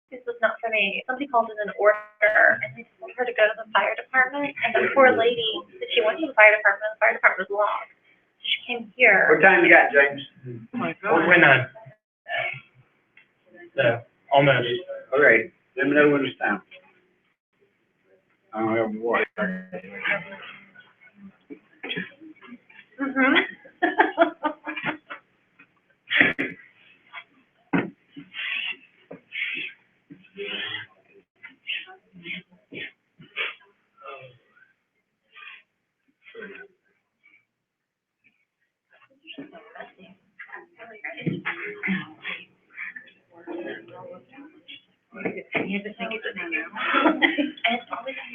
This was not for me. Somebody called in an order, and they told her to go to the fire department, and the poor lady said she went to the fire department was locked. So she came here. What time you got, James? Oh my God. 4:29. So, almost. Okay, let me know when it's time. I don't have water. Mm-hmm.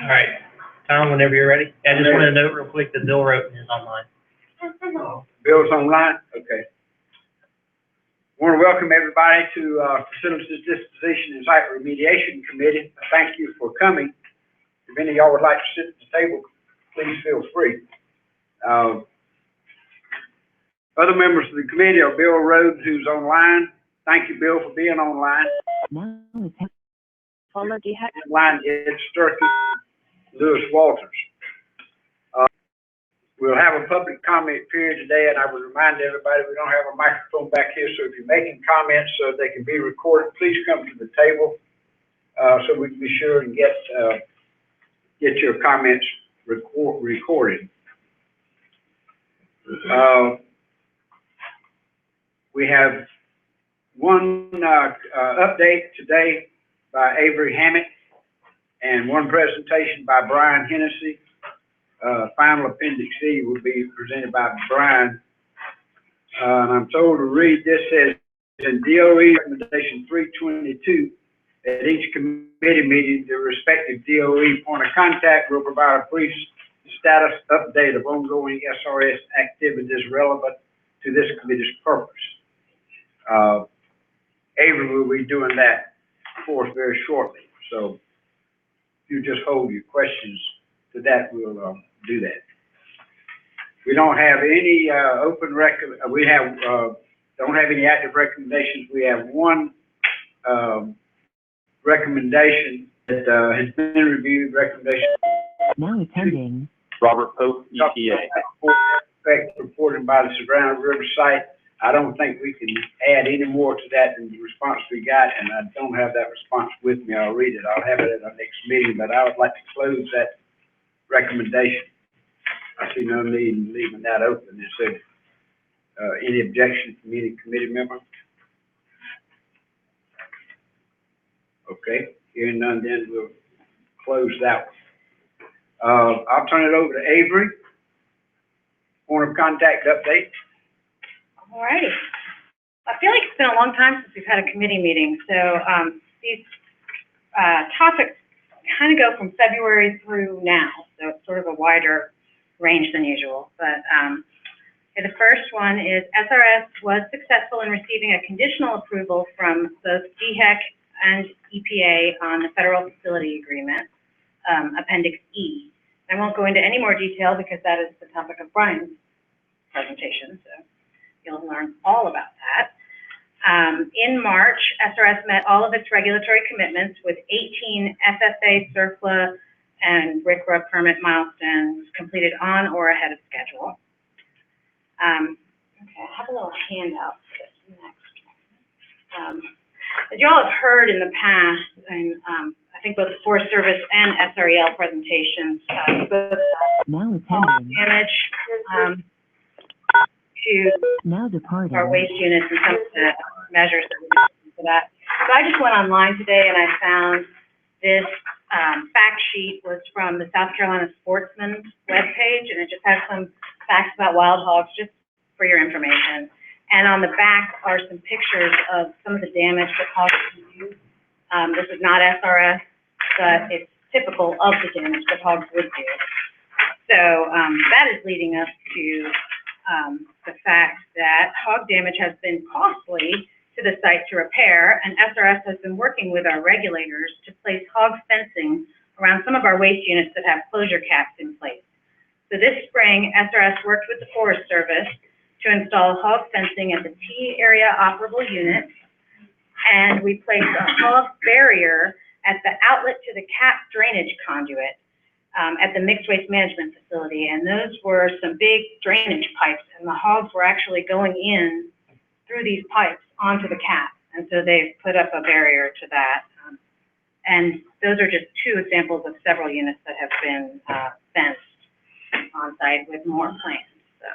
All right, Tom, whenever you're ready. I just want to note real quick that Bill Roten is online. Bill's online? Okay. Want to welcome everybody to Facilities Disposition and Site Remediation Committee. Thank you for coming. If any of y'all would like to sit at the table, please feel free. Other members of the committee are Bill Rhodes, who's online. Thank you, Bill, for being online. Online is Sturkey, Lewis Walters. We'll have a public comment period today, and I would remind everybody we don't have a microphone back here, so if you're making comments so they can be recorded, please come to the table so we can be sure and get your comments recorded. We have one update today by Avery Hammett and one presentation by Brian Hennessy. Final Appendix C will be presented by Brian. And I'm told to read this as in DOE Recommendation 322, at each committee meeting, the respective DOE point of contact will provide a brief status update of ongoing SRS activities relevant to this committee's purpose. Avery will be doing that for us very shortly. So if you just hold your questions to that, we'll do that. We don't have any don't have any active recommendations. We have one recommendation that has been reviewed. Recommendation. Now attending. Robert Pope, EPA. Reported by the Surrounding River site. I don't think we can add any more to that than the response we got, and I don't have that response with me. I'll read it. I'll have it at our next meeting, but I would like to close that recommendation. I see no need in leaving that open. Is there any objection from any committee member? Okay, hearing none, then we'll close that one. I'll turn it over to Avery. Point of contact update. All righty. I feel like it's been a long time since we've had a committee meeting, so these topics kind of go from February through now, so it's sort of a wider range than usual. But okay, the first one is SRS was successful in receiving a conditional approval from both DHEC and EPA on the Federal Facility Agreement, Appendix E. I won't go into any more detail because that is the topic of Brian's presentation, so you'll learn all about that. In March, SRS met all of its regulatory commitments with 18 FSA, CERCLA, and RCRA permit milestones completed on or ahead of schedule. Okay, I have a little handout for this next. As you all have heard in the past, and I think both the Forest Service and SREL presentations, both damage to our waste units and some of the measures that we do for that. So I just went online today and I found this fact sheet was from the South Carolina Sportsman's webpage, and it just has some facts about wild hogs just for your information. And on the back are some pictures of some of the damage that hogs can do. This is not SRS, but it's typical of the damage that hogs would do. So that is leading us to the fact that hog damage has been costly to the site to repair, and SRS has been working with our regulators to place hog fencing around some of our waste units that have closure caps in place. So this spring, SRS worked with the Forest Service to install hog fencing at the T area operable units and we placed a hog barrier at the outlet to the cap drainage conduit at the mixed waste management facility, and those were some big drainage pipes, and the hogs were actually going in through these pipes onto the cap, and so they've put up a barrier to that. And those are just two examples of several units that have been fenced on site with more plans. So,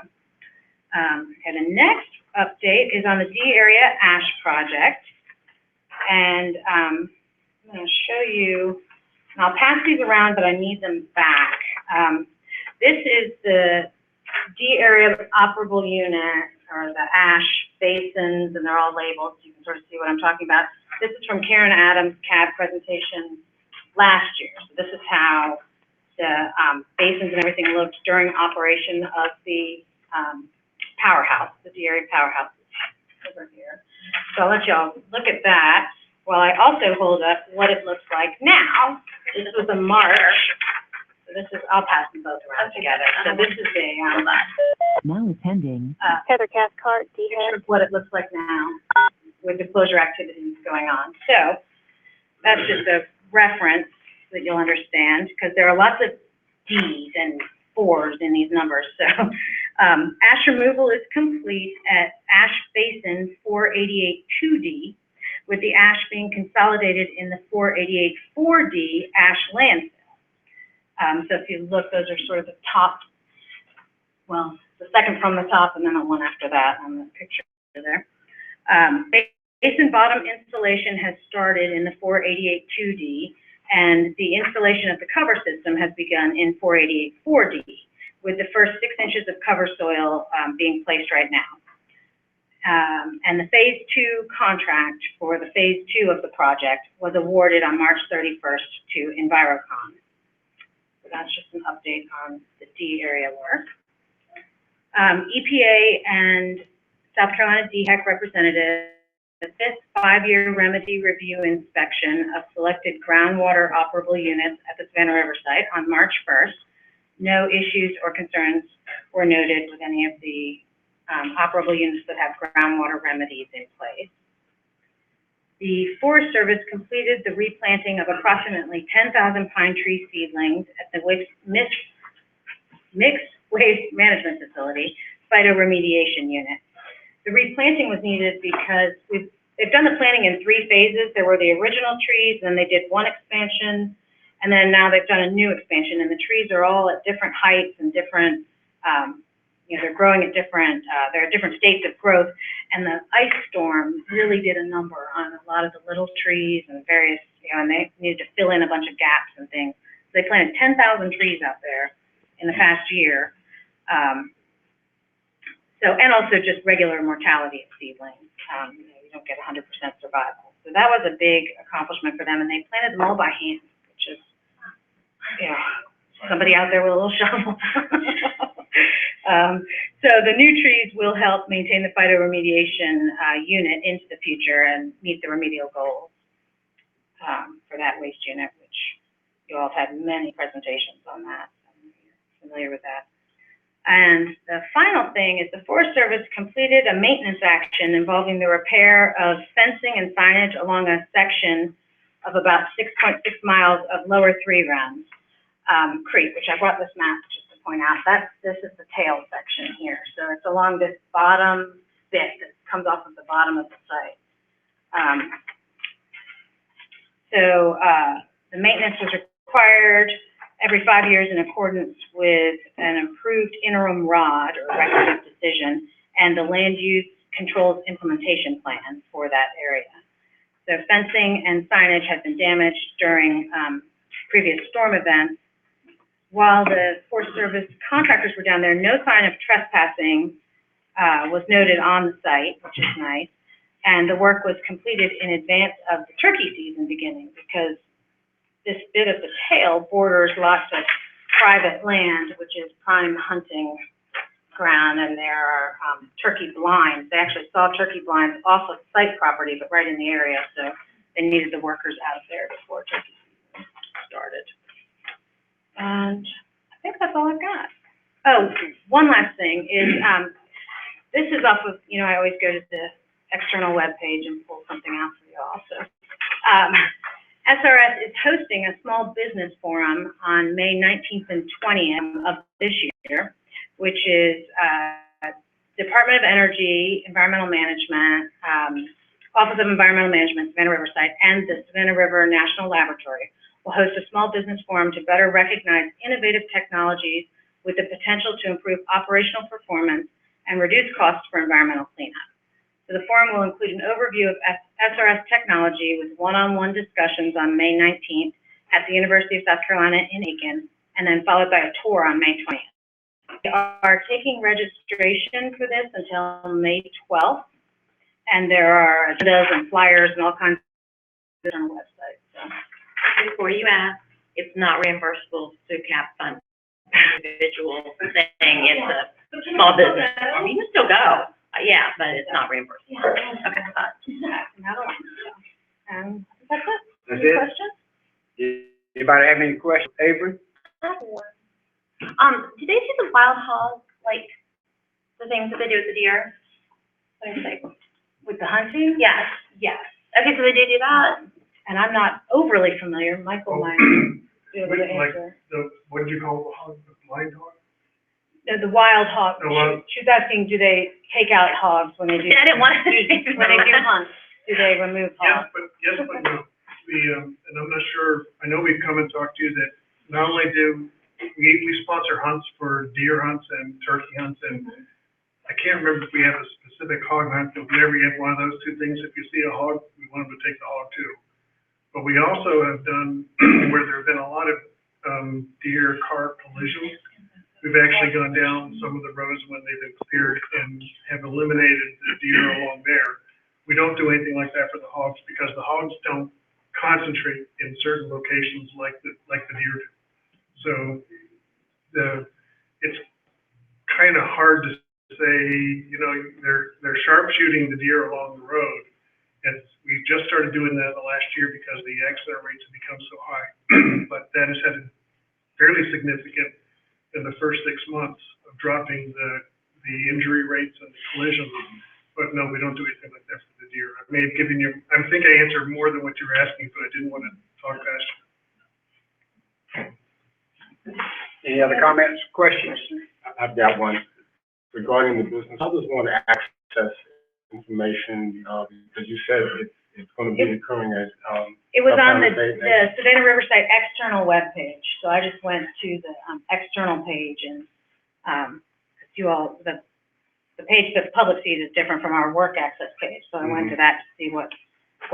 and the next update is on the D area ash project, and I'm going to show you. And I'll pass these around, but I need them back. This is the D area operable unit, or the ash basins, and they're all labeled, so you can sort of see what I'm talking about. This is from Karen Adams' CAB presentation last year. So this is how the basins and everything looked during operation of the powerhouse, the D area powerhouse over here. So I'll let y'all look at that while I also hold up what it looks like now. This was a March. So this is, I'll pass them both around together. So this is a Now attending. Heather Cathcart, picture of what it looks like now with the closure activities going on. So that's just a reference that you'll understand, because there are lots of D's and 4s in these numbers. So ash removal is complete at Ash Basin 488-2D, with the ash being consolidated in the 488-4D ash landfill. So if you look, those are sort of the top, well, the second from the top and then the one after that on the picture there. Basin bottom installation has started in the 488-2D, and the installation of the cover system has begun in 488-4D, with the first 6 inches of cover soil being placed right now. And the phase 2 contract for the phase 2 of the project was awarded on March 31st to Envirocon. So that's just an update on the D area work. EPA and South Carolina DHEC representatives, the 5th 5-year remedy review inspection of selected groundwater operable units at the Savannah River site on March 1st. No issues or concerns were noted with any of the operable units that have groundwater remedies in place. The Forest Service completed the replanting of approximately 10,000 pine tree seedlings at the Mixed Waste Management Facility Remediation Unit. The replanting was needed because they've done the planting in 3 phases. There were the original trees, then they did one expansion, and then now they've done a new expansion, and the trees are all at different heights and different, they're growing at different, they're at different states of growth, and the ice storm really did a number on a lot of the little trees and various, and they needed to fill in a bunch of gaps and things. So they planted 10,000 trees out there in the past year. And also just regular mortality of seedlings. You don't get 100% survival. So that was a big accomplishment for them, and they planted them all by hand, which is, somebody out there with a little shovel. So the new trees will help maintain the phytoremediation unit into the future and meet the remedial goals for that waste unit, which you all have had many presentations on that. I'm familiar with that. And the final thing is the Forest Service completed a maintenance action involving the repair of fencing and signage along a section of about 6.6 miles of lower 3 Run Creek, which I brought this map just to point out. This is the tail section here. So it's along this bottom bit that comes off of the bottom of the site. The maintenance was required every 5 years in accordance with an approved interim ROD, or record of decision, and the land use controls implementation plan for that area. So fencing and signage had been damaged during previous storm events. While the Forest Service contractors were down there, no sign of trespassing was noted on the site, which is nice, and the work was completed in advance of the turkey season beginning, because this bit of the tail borders lots of private land, which is prime hunting ground, and there are turkey blinds. They actually saw turkey blinds off of site property, but right in the area, so they needed the workers out there before turkey season started. And I think that's all I've got. Oh, one last thing is, this is off of, I always go to the external web page and pull something out for SRS is hosting a small business forum on May 19th and 20th of this year, which is Department of Energy, Environmental Management, Office of Environmental Management, Savannah River site, and the Savannah River National Laboratory will host a small business forum to better recognize innovative technologies with the potential to improve operational performance and reduce costs for environmental cleanup. So the forum will include an overview of SRS technology with one-on-one discussions on May 19th at the University of South Carolina in Aiken, and then followed by a tour on May 20th. We are taking registration for this until May 12th, and there are agendas and flyers and all kinds of things on the website. So. Before you ask, it's not reimbursable to cap fund individual thing. It's a small business. I mean, you can still go. Yeah, but it's not reimbursable. Okay, And that's it. That's Any it? questions? Anybody have any questions? Avery? I have one. Did they do the wild hog, like, the things that they do with the deer? What do you say? With the hunting? Yes. Yes. Okay, so they do that? And I'm not overly familiar. Michael might be able to answer. What did you call the hog, the blind hog? The wild hog. The wild- She was asking, do they take out hogs when they do? Yeah, I didn't want to. When they do hunt, do they remove hogs? Yes, but no. And I'm not sure, I know we've come and talked to you that not only do, we sponsor hunts for deer hunts and turkey hunts, and I can't remember if we have a specific hog hunt, but whenever you have one of those two things, if you see a hog, we want them to take the hog too. But we also have done, where there have been a lot of deer carp collisions, we've actually gone down some of the roads when they've been cleared and have eliminated the deer along there. We don't do anything like that for the hogs because the hogs don't concentrate in certain locations like the deer do. So it's kind of hard to say, you know, they're sharpshooting the deer along the road. And we just started doing that the last year because the accident rates have become so high. But that has had a fairly significant in the first 6 months of dropping the injury rates and the collisions. But no, we don't do anything like that for the deer. I may have given you, I think I answered more than what you were asking, but I didn't want to talk past you. Any other comments, questions? I've got one regarding the business. How does one access information, because you said it's going to be occurring as, It was on the Savannah Savannah Riverside external webpage, so I just went to the external page and, you all, the page that the public sees is different from our work access page, so I went to that to see what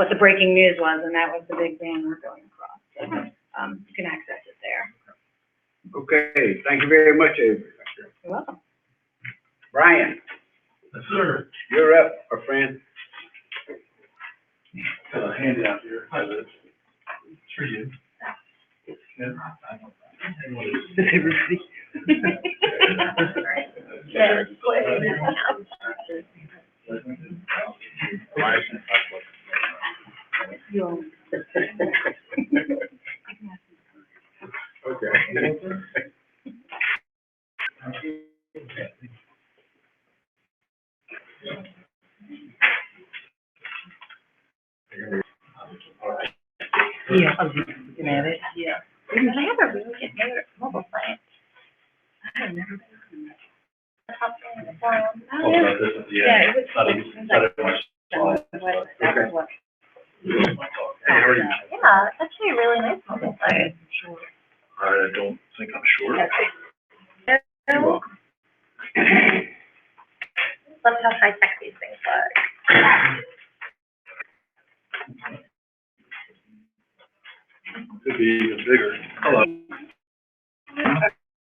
the breaking news was, and that was the big banner going across. So, you can access it there. Okay, thank you very much, Avery. You're welcome. Brian, Yes, sir. you're up, my friend. Got a handout here. Hi, Liz. It's for you. Yeah, I was looking at it, yeah. And I have a really good mobile site. I have never been on that. Yeah, it was. Okay. Yeah, it's actually a really nice mobile site. I don't think I'm sure. You're welcome. Love how high-tech these things are. Could be even bigger. Hello.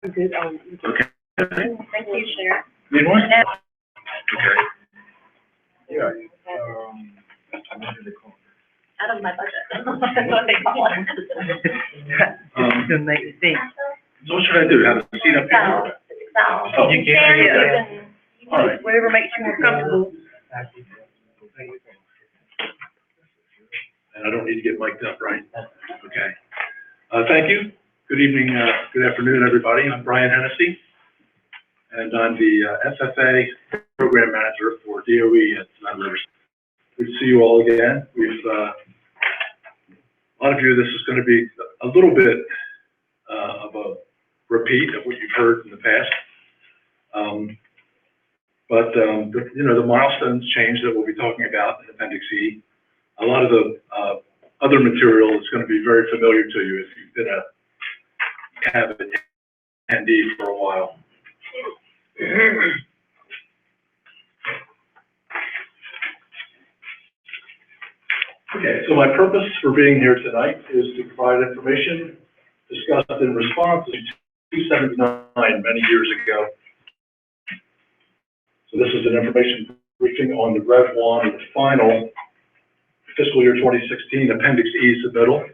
Good, Okay. thank you, Sharon. Need one? And- Okay. Yeah. Out of my budget. That's what they call it. Gonna make you think. So what should I do? Have a seat up here? Excel. Oh, you Share can, it, yeah. you can- All right. Whatever makes you more comfortable. And I don't need to get mic'd up, right? Okay. Thank you. Good evening, good afternoon, everybody. I'm Brian Hennessy, and I'm the SFA Program Manager for DOE at Savannah Riverside. Good to see you all again. We've a lot of you, this is going to be a little bit of a repeat of what you've heard in the past. You know, the milestones change that we'll be talking about in Appendix E. A lot of the other material is going to be very familiar to you if you've been a Cabot attendee for a while. Okay, so my purpose for being here tonight is to provide information discussed in response to 279 many years ago. So this is an information briefing on the Rev 1, the final fiscal year 2016 Appendix E submittal,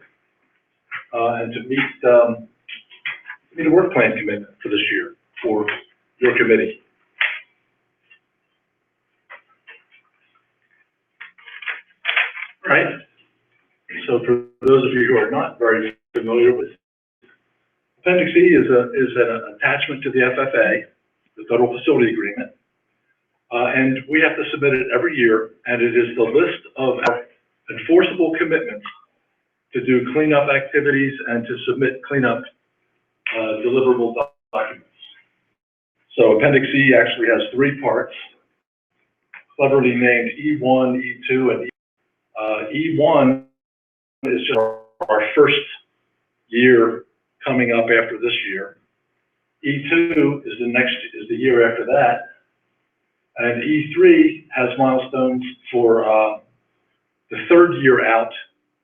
and to meet a work plan commitment for this year for your committee. All right. So for those of you who are not very familiar with Appendix E is an attachment to the FFA, the Federal Facility Agreement, and we have to submit it every year, and it is the list of our enforceable commitments to do cleanup activities and to submit cleanup deliverable documents. So Appendix E actually has 3 parts, cleverly named E1, E2, and E1 is just our first year coming up after this year. E2 is the year after that, and E3 has milestones for the 3rd year out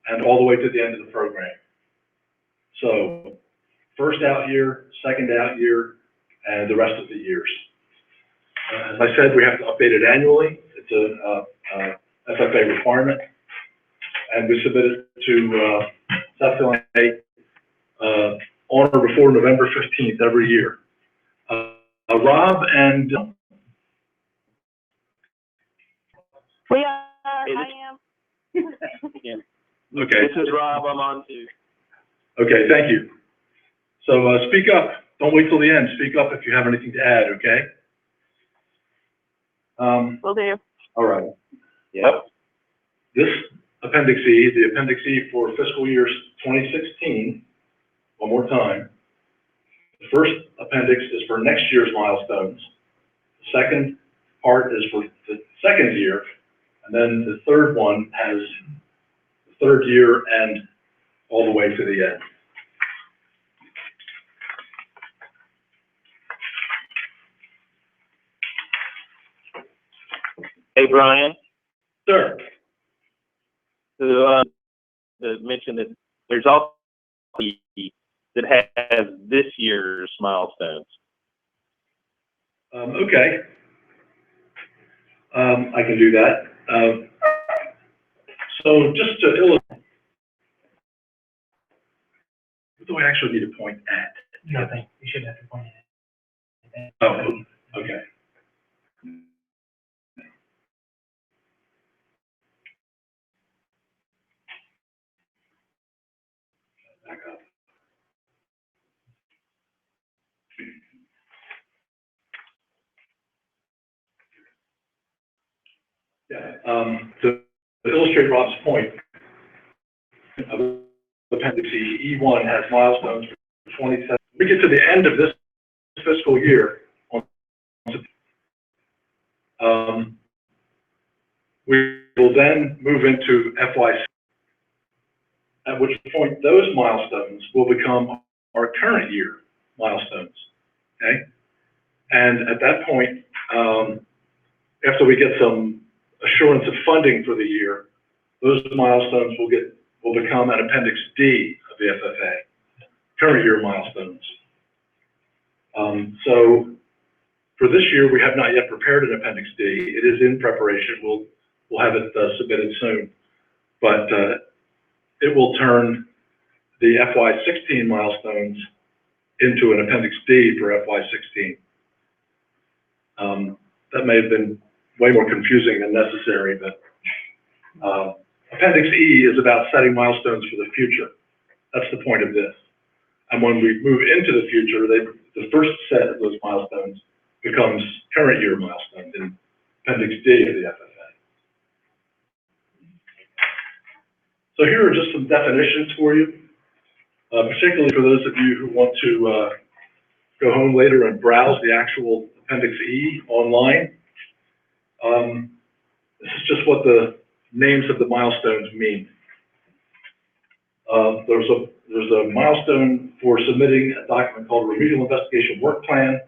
and all the way to the end of the program. So first out year, second out year, and the rest of the years. As I said, we have to update it annually. It's a FFA requirement, and we submit it to S&LM on or before November 15th every year. Rob and We are, I am. Yeah. Okay. This is Rob, I'm on too. Okay, thank you. So speak up. Don't wait till the end. Speak up if you have anything to add, okay? Will do. All right. Yep. This Appendix E, the Appendix E for fiscal years 2016, one more time. The first appendix is for next year's milestones. The second part is for the second year, and then the third one has the 3rd year and all the way to the end. Hey, Brian, Sir. to mention that there's also that has this year's milestones. Okay. I can do that. So just to illustrate, what do I actually need to point at? Nothing. You shouldn't have to point it. Oh, okay. Back up. Yeah, to illustrate Rob's point, Appendix E, E1 has milestones for 27. We get to the end of this fiscal year. We will then move into FY, at which point those milestones will become our current year milestones, okay? And at that point, after we get some assurance of funding for the year, those milestones will become an Appendix D of the FFA, current year milestones. So for this year, we have not yet prepared an Appendix D. It is in preparation. We'll have it submitted soon, but it will turn the FY16 milestones into an Appendix D for FY16. That may have been way more confusing than necessary, but Appendix E is about setting milestones for the future. That's the point of this. And when we move into the future, the first set of those milestones becomes current year milestones in Appendix D of the FFA. So here are just some definitions for you, particularly for those of you who want to go home later and browse the actual Appendix E online. This is just what the names of the milestones mean. There's a milestone for submitting a document called a Remedial Investigation Work Plan,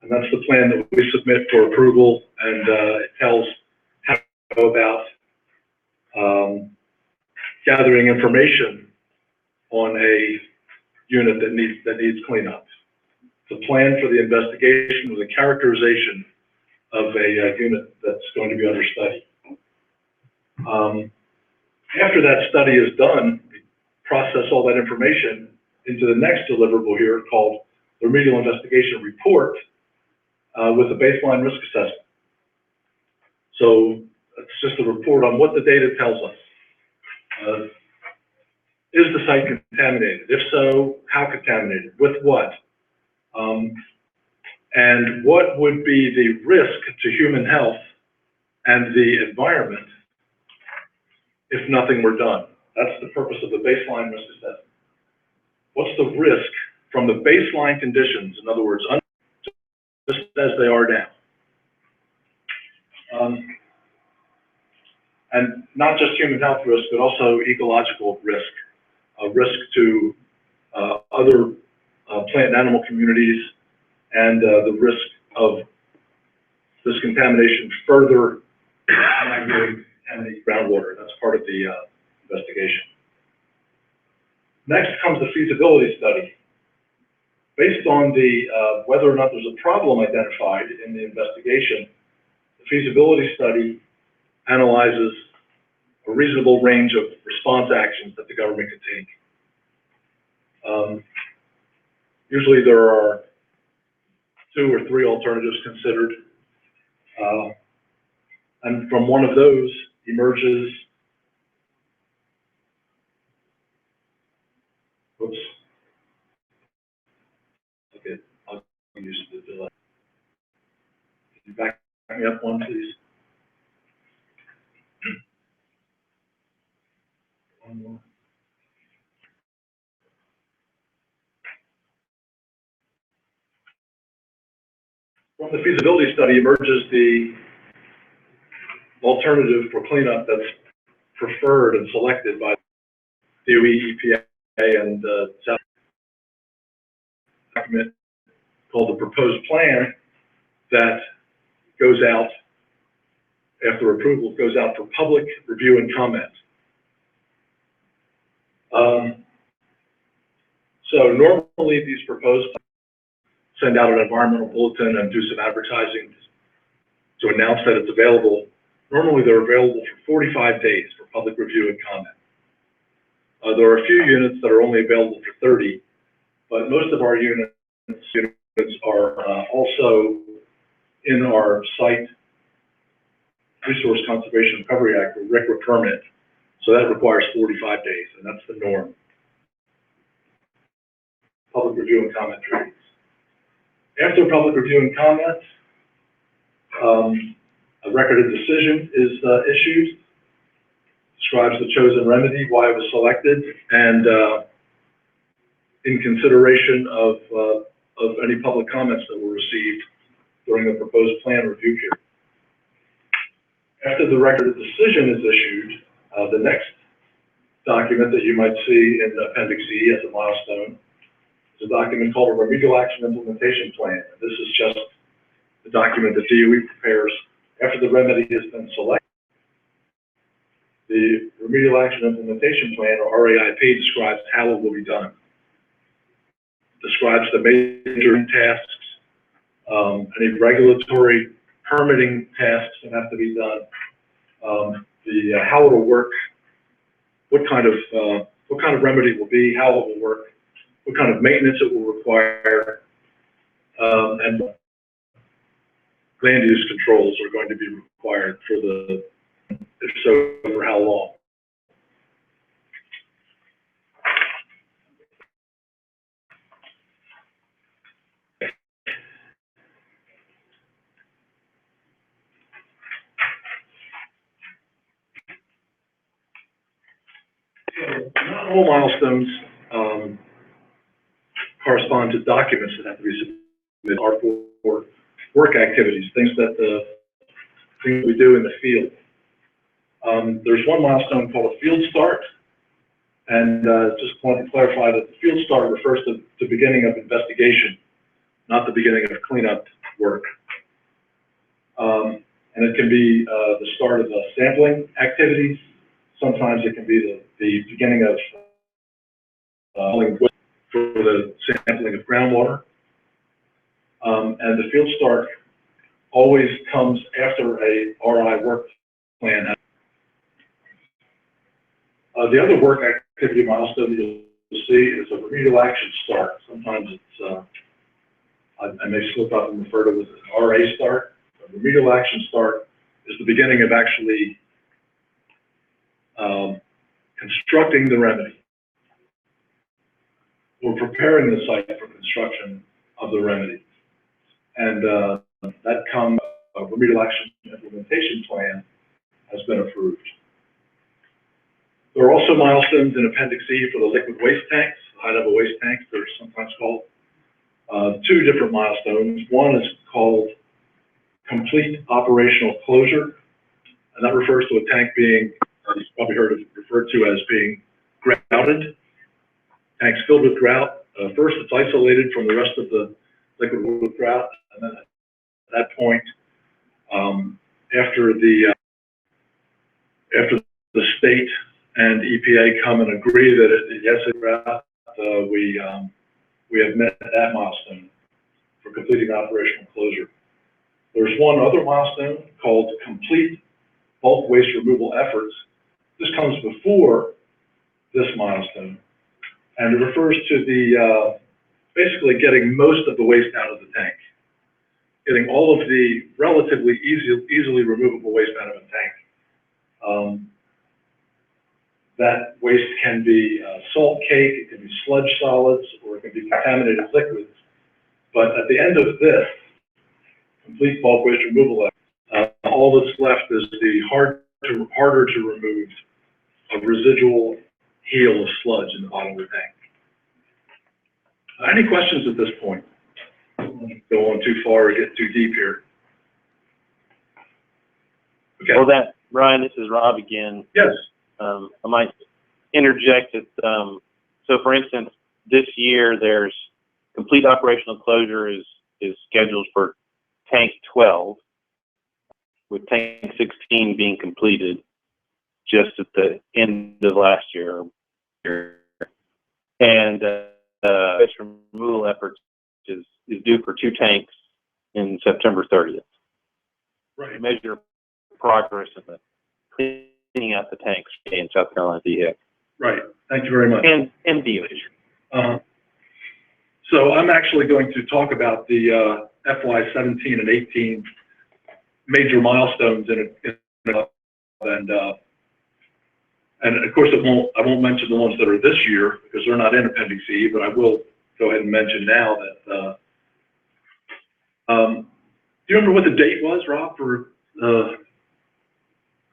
and that's the plan that we submit for approval, and it tells how to go about gathering information on a unit that needs cleanup. It's a plan for the investigation with a characterization of a unit that's going to be under study. After that study is done, we process all that information into the next deliverable here called the Remedial Investigation Report with a baseline risk assessment. So it's just a report on what the data tells us. Is the site contaminated? If so, how contaminated? With what? And what would be the risk to human health and the environment if nothing were done? That's the purpose of the baseline risk assessment. What's the risk from the baseline conditions, in other words, just as they are now? And not just human health risk, but also ecological risk, risk to other plant and animal communities, and the risk of this contamination further migrating and the groundwater. That's part of the investigation. Next comes the feasibility study. Based on the whether or not there's a problem identified in the investigation, the feasibility study analyzes a reasonable range of response actions that the government could take. Usually there are 2 or 3 alternatives considered, and from one of those emerges, oops, okay, I'll use the delay. Can you back me up one, please? One more. From the feasibility study emerges the alternative for cleanup that's preferred and selected by DOE, EPA, and South document called the proposed plan that goes out, after approval, goes out for public review and comment. So normally these proposed send out an environmental bulletin and do some advertising to announce that it's available. Normally they're available for 45 days for public review and comment. There are a few units that are only available for 30, but most of our units are also in our Site Resource Conservation Recovery Act, or RCRA permit. So that requires 45 days, and that's the norm. Public review and comment periods. After public review and comment, a record of decision is issued, describes the chosen remedy, why it was selected, and in consideration of any public comments that were received during the proposed plan review period. After the record of decision is issued, the next document that you might see in Appendix E as a milestone is a document called a Remedial Action Implementation Plan. This is just the document that DOE prepares after the remedy has been selected. The Remedial Action Implementation Plan, or RAIP, describes how it will be done. It describes the major tasks, any regulatory permitting tasks that have to be done, how it will work, what kind of remedy it will be, how it will work, what kind of maintenance it will require, and land use controls are going to be required for the, if so, for how long. not all milestones, correspond to documents that have to be submitted, are for work activities, things that we do in the field. There's one milestone called a field start, and just want to clarify that the field start refers to the beginning of investigation, not the beginning of cleanup work. And it can be the start of sampling activities. Sometimes it can be the beginning of for the sampling of groundwater. And the field start always comes after a RI work plan. The other work activity milestone you'll see is a remedial action start. Sometimes it's, I may slip up and refer to it as an RA start. A remedial action start is the beginning of actually constructing the remedy, or preparing the site for construction of the remedy. And that comes, a remedial action implementation plan has been approved. There are also milestones in Appendix E for the liquid waste tanks, high-level waste tanks, they're sometimes called. Two different milestones. One is called complete operational closure, and that refers to a tank being, you've probably heard it referred to as being grouted. Tanks filled with grout. First, it's isolated from the rest of the liquid with grout, and then at that point, after the state and EPA come and agree that yes, it's grout, we have met that milestone for completing operational closure. There's one other milestone called complete bulk waste removal efforts. This comes before this milestone, and it refers to the basically getting most of the waste out of the tank, getting all of the relatively easily removable waste out of a tank. That waste can be salt cake, it can be sludge solids, or it can be contaminated liquids. But at the end of this complete bulk waste removal, all that's left is the harder to remove a residual heel of sludge in the bottom of the tank. Any questions at this point? I don't want to go on too far or get too deep here. Okay. Well, Ryan, this is Rob again. Yes. I might interject that, so for instance, this year there's complete operational closure is scheduled for tank 12, with tank 16 being completed just at the end of last year. And waste removal efforts is due for 2 tanks in September 30th. Right. To measure progress in the cleaning out the tanks in South Carolina DHEC. Right. Thank you very much. And DOH. So I'm actually going to talk about the FY 17 and 18 major milestones and of course I won't mention the ones that are this year because they're not in Appendix E, but I will go ahead and mention now that do you remember what the date was, Rob, for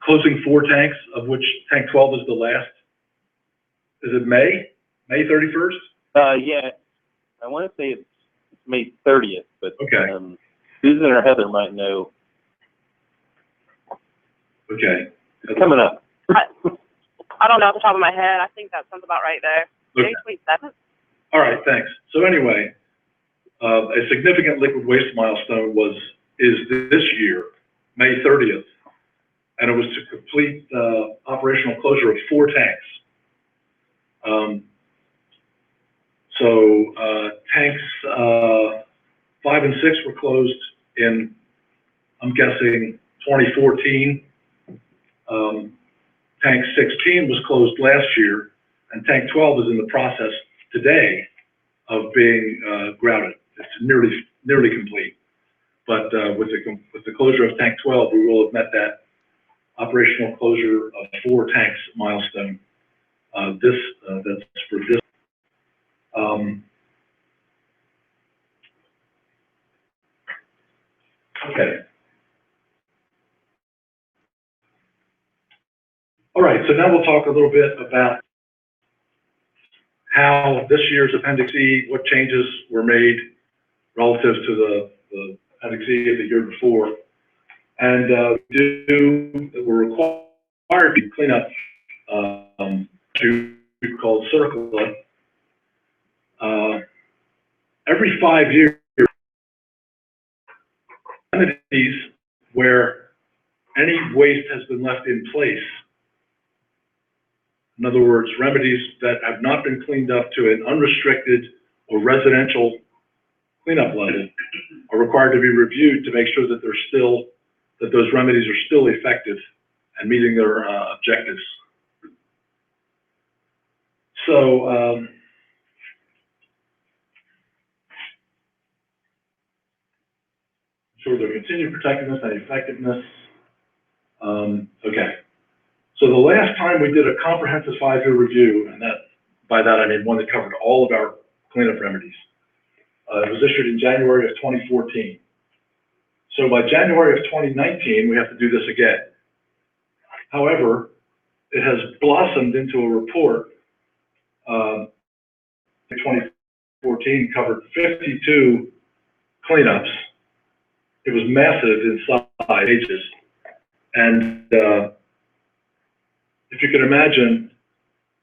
closing 4 tanks, of which tank 12 is the last? Is it May 31st? Yeah, I want to say it's May 30th, but okay. Susan or Heather might know. Okay. It's coming up. I don't know off the top of my head. I think that sounds about right there. Okay. May 27th? All right, thanks. So anyway, a significant liquid waste milestone is this year, May 30th, and it was to complete operational closure of 4 tanks. Tanks 5 and 6 were closed in, I'm guessing, 2014. Tank 16 was closed last year, and tank 12 is in the process today of being grouted. It's nearly complete. But with the closure of tank 12, we will have met that operational closure of 4 tanks milestone. That's for this. Okay. All right, so now we'll talk a little bit about how this year's Appendix E, what changes were made relative to the Appendix E of the year before. And we're required to clean up called Circular. Every 5 years, remedies where any waste has been left in place. In other words, remedies that have not been cleaned up to an unrestricted or residential cleanup level are required to be reviewed to make sure that that those remedies are still effective and meeting their objectives. So, sure, their continued protectiveness and effectiveness. Okay. So the last time we did a comprehensive 5-year review, and by that I mean one that covered all of our cleanup remedies, it was issued in January of 2014. So by January of 2019, we have to do this again. However, it has blossomed into a report. In 2014 covered 52 cleanups. It was massive in size, pages, and if you can imagine,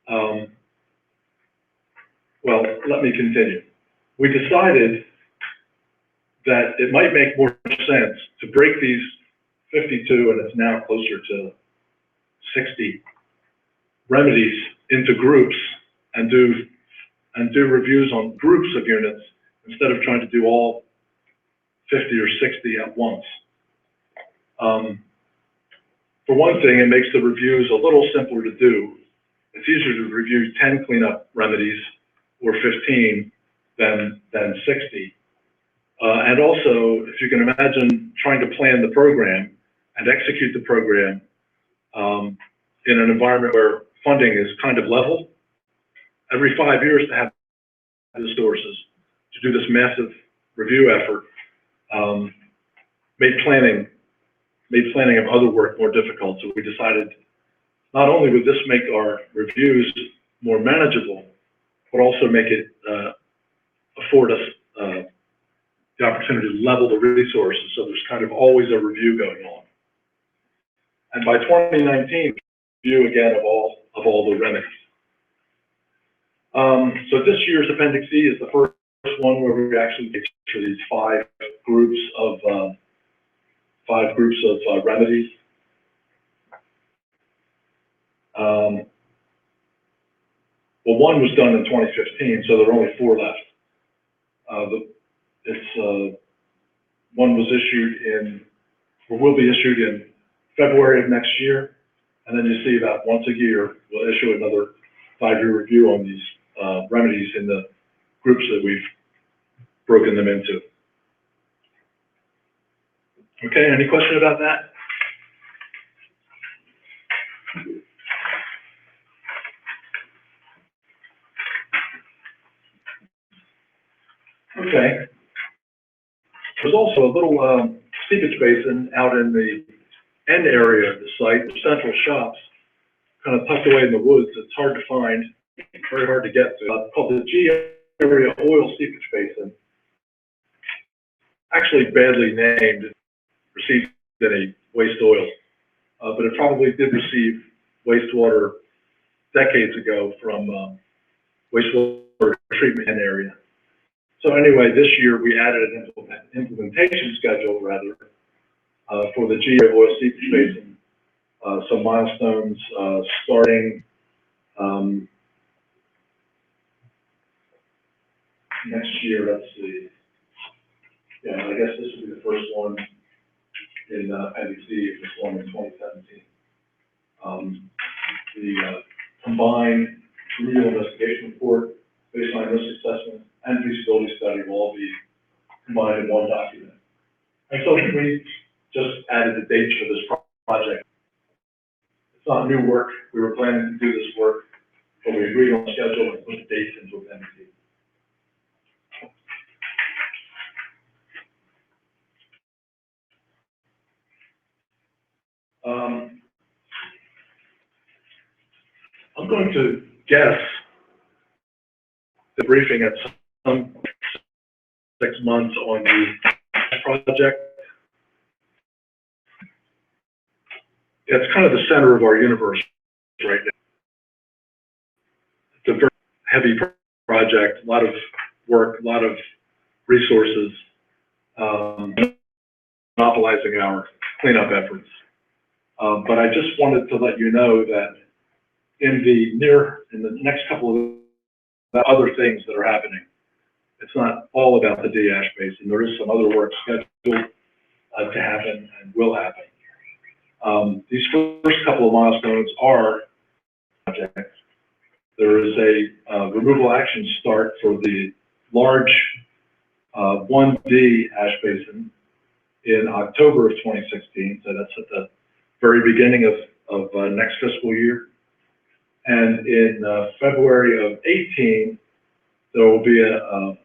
well, let me continue. We decided that it might make more sense to break these 52, and it's now closer to 60 remedies, into groups and do reviews on groups of units instead of trying to do all 50 or 60 at once. For one thing, it makes the reviews a little simpler to do. It's easier to review 10 cleanup remedies or 15 than 60. And also, if you can imagine trying to plan the program and execute the program in an environment where funding is kind of level, every 5 years to have the sources to do this massive review effort made planning of other work more difficult. So we decided not only would this make our reviews more manageable, but also make it afford us the opportunity to level the resources, so there's kind of always a review going on. And by 2019, review again of all the remedies. So this year's Appendix E is the first one where we actually take for these 5 groups of remedies. Well, one was done in 2015, so there are only 4 left. One was issued will be issued in February of next year, and then you see about once a year we'll issue another 5-year review on these remedies in the groups that we've broken them into. Okay, any question about that? Okay. There's also a little seepage basin out in the end area of the site, the central shops, kind of tucked away in the woods. It's hard to find, very hard to get to. Called the G area oil seepage basin. Actually badly named, it received any waste oil, but it probably did receive wastewater decades ago from wastewater treatment area. So anyway, this year we added an implementation schedule, rather, for the G oil seepage basin. Some milestones starting next year. Let's see. Yeah, I guess this will be the first one in FD&SR, this one in 2017. The combined remedial investigation report, baseline risk assessment, and feasibility study will all be combined in one document. And so we just added the dates for this project. It's not new work. We were planning to do this work, but we agreed on the schedule and put the dates into Appendix E. I'm going to guess the briefing at some 6 months on the project. It's kind of the center of our universe right now. It's a very heavy project, a lot of work, a lot of resources, monopolizing our cleanup efforts. But I just wanted to let you know that in the next couple of other things that are happening, it's not all about the D-ash basin. There is some other work scheduled to happen and will happen. These first couple of milestones are projects. There is a removal action start for the large 1D ash basin in October of 2016, so that's at the very beginning of next fiscal year. And in February of 18, there will be a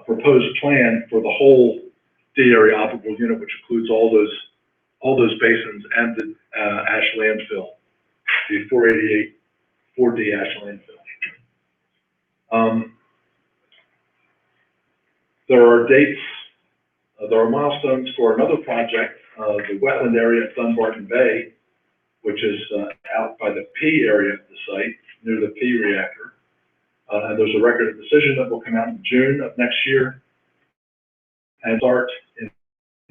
proposed plan for the whole D area operable unit, which includes all those basins and the ash landfill, the 488 4D ash landfill. There are dates, there are milestones for another project, the wetland area at Dunbarton Bay, which is out by the P area of the site, near the P reactor. And there's a record of decision that will come out in June of next year and start in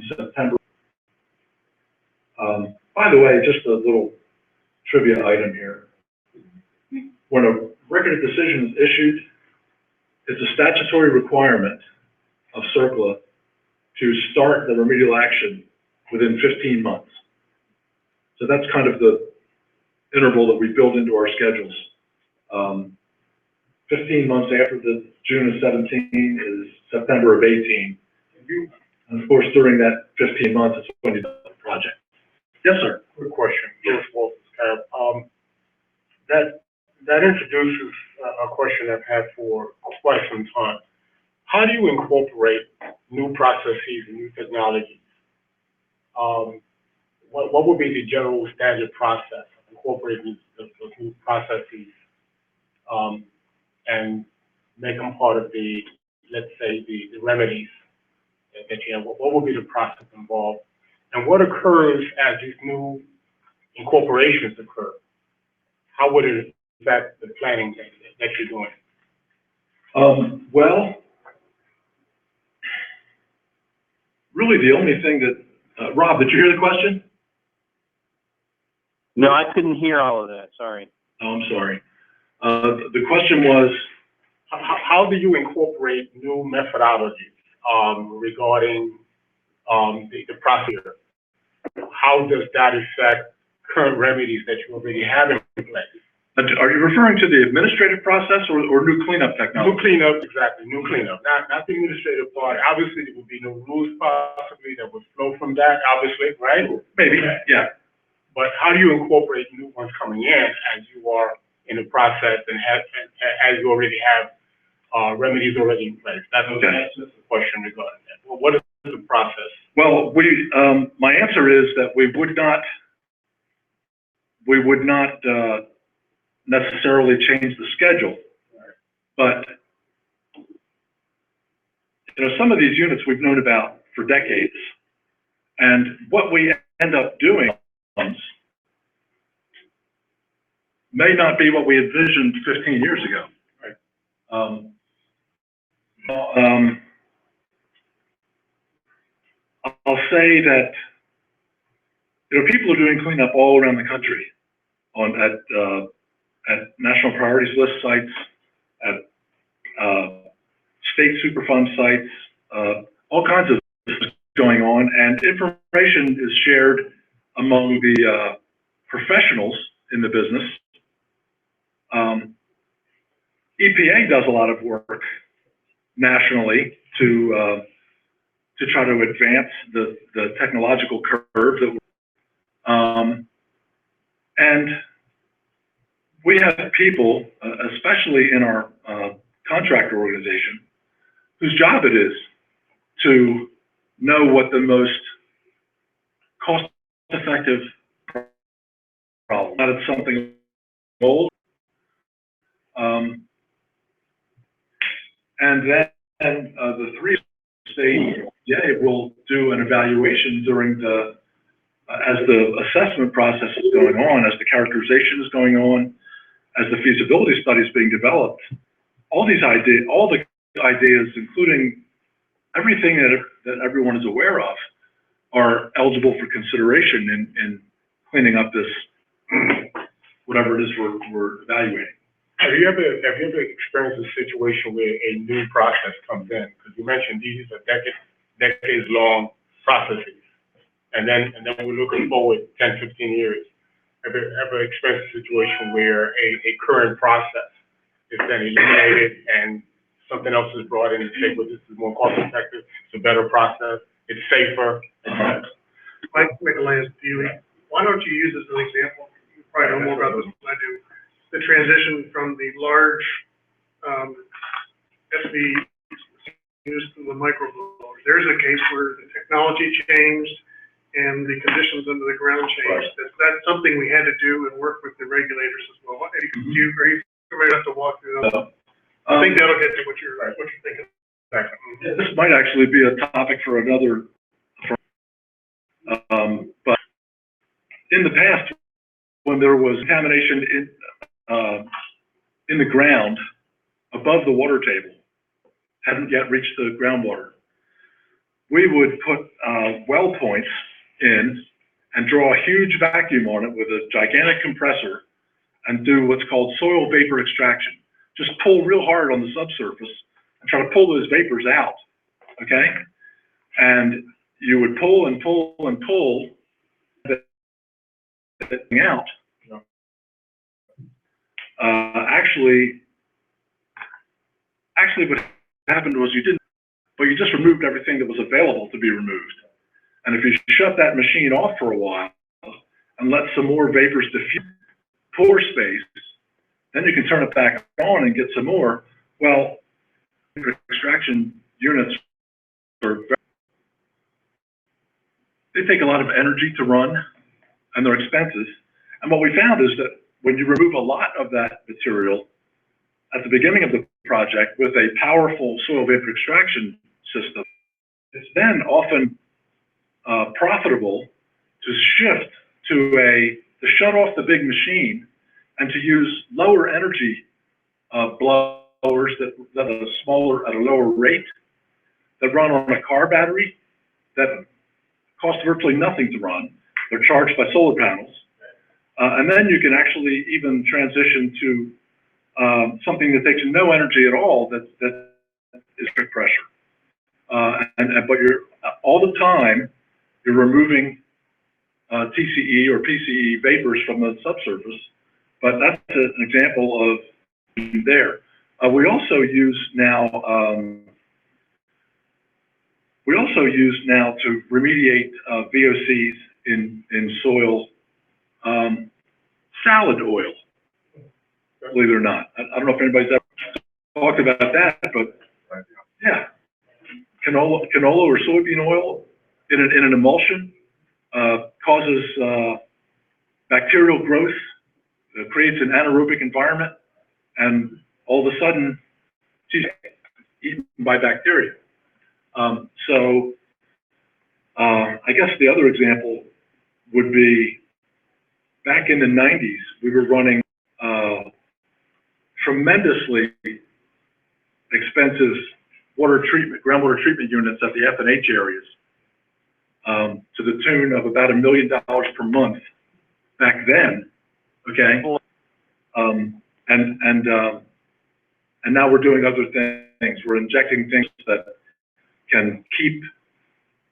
September. By the way, just a little trivia item here. When a record of decision is issued, it's a statutory requirement of CERCLA to start the remedial action within 15 months. So that's kind of the interval that we build into our schedules. 15 months after the June of 17 is September of 18. And of course, during that 15 months, it's when you do the project. Yes, sir. Quick question. Yes. That introduces a question I've had for quite some time. How do you incorporate new processes and new technologies? What would be the general standard process of incorporating those new processes and make them part of the, let's say, the remedies that you have? What would be the process involved? And what occurs as these new incorporations occur? How would it affect the planning that you're doing? Well, really the only thing that, Rob, did you hear the question? No, I couldn't hear all of that, sorry. Oh, I'm sorry. The question was, how do you incorporate new methodologies regarding the procedure? How does that affect current remedies that you already have in place? Are you referring to the administrative process or new cleanup technology? New cleanup, exactly, new cleanup. Not the administrative part. Obviously, there would be no rules possibly that would flow from that, obviously, right? Maybe, yeah. But how do you incorporate new ones coming in as you are in the process and as you already have remedies already in place? That's just a question regarding that. Well, what is the process? Well, my answer is that we would not necessarily change the schedule, but some of these units we've known about for decades, and what we end up doing may not be what we envisioned 15 years ago. Right? I'll say that people are doing cleanup all around the country at national priorities list sites, at state Superfund sites, all kinds of things going on, and information is shared among the professionals in the business. EPA does a lot of work nationally to try to advance the technological curve that and we have people, especially in our contractor organization, whose job it is to know what the most cost-effective problem. Not it's something old. And then, the three state EPA will do an evaluation during as the assessment process is going on, as the characterization is going on, as the feasibility study is being developed. All the ideas, including everything that everyone is aware of, are eligible for consideration in cleaning up this, whatever it is we're evaluating. Have you ever experienced a situation where a new process comes in? Because you mentioned these are decades-long processes. And then we're looking forward 10, 15 years. Ever experienced a situation where a current process is then eliminated and something else is brought in and say, well, this is more cost effective, it's a better process, it's safer, etc. Mike McLean, why don't you use this as an example? You probably know more about this than I do. The transition from the large FD to the micro blowers. There's a case where the technology changed and the conditions under the ground changed. That's something we had to do and work with the regulators as well. Are you familiar enough to walk through that? I think that'll get to what you're thinking. This might actually be a topic for another, but in the past, when there was contamination in the ground above the water table, hadn't yet reached the groundwater, we would put well points in and draw a huge vacuum on it with a gigantic compressor and do what's called soil vapor extraction. Just pull real hard on the subsurface and try to pull those vapors out, okay? And you would pull and pull and pull that thing out. Actually what happened was you didn't, but you just removed everything that was available to be removed. And if you shut that machine off for a while and let some more vapors diffuse pore space, then you can turn it back on and get some more. Well, extraction units they take a lot of energy to run and they're expensive. And what we found is that when you remove a lot of that material at the beginning of the project with a powerful soil vapor extraction system, it's then often profitable to shift to shut off the big machine and to use lower energy blowers that are smaller at a lower rate, that run on a car battery, that cost virtually nothing to run. They're charged by solar panels. And then you can actually even transition to something that takes no energy at all, that is quick pressure. But you're all the time, you're removing TCE or PCE vapors from the subsurface. But that's an example of there. We also use now to remediate VOCs in soil salad oil. Believe it or not, I don't know if anybody's ever talked about that, but yeah, canola or soybean oil in an emulsion causes bacterial growth, creates an anaerobic environment, and all of a sudden, she's eaten by bacteria. So I guess the other example would be back in the 90s, we were running tremendously expensive groundwater treatment units at the F&H areas to the tune of about $1 million per month back then, okay? And now we're doing other things. We're injecting things that can keep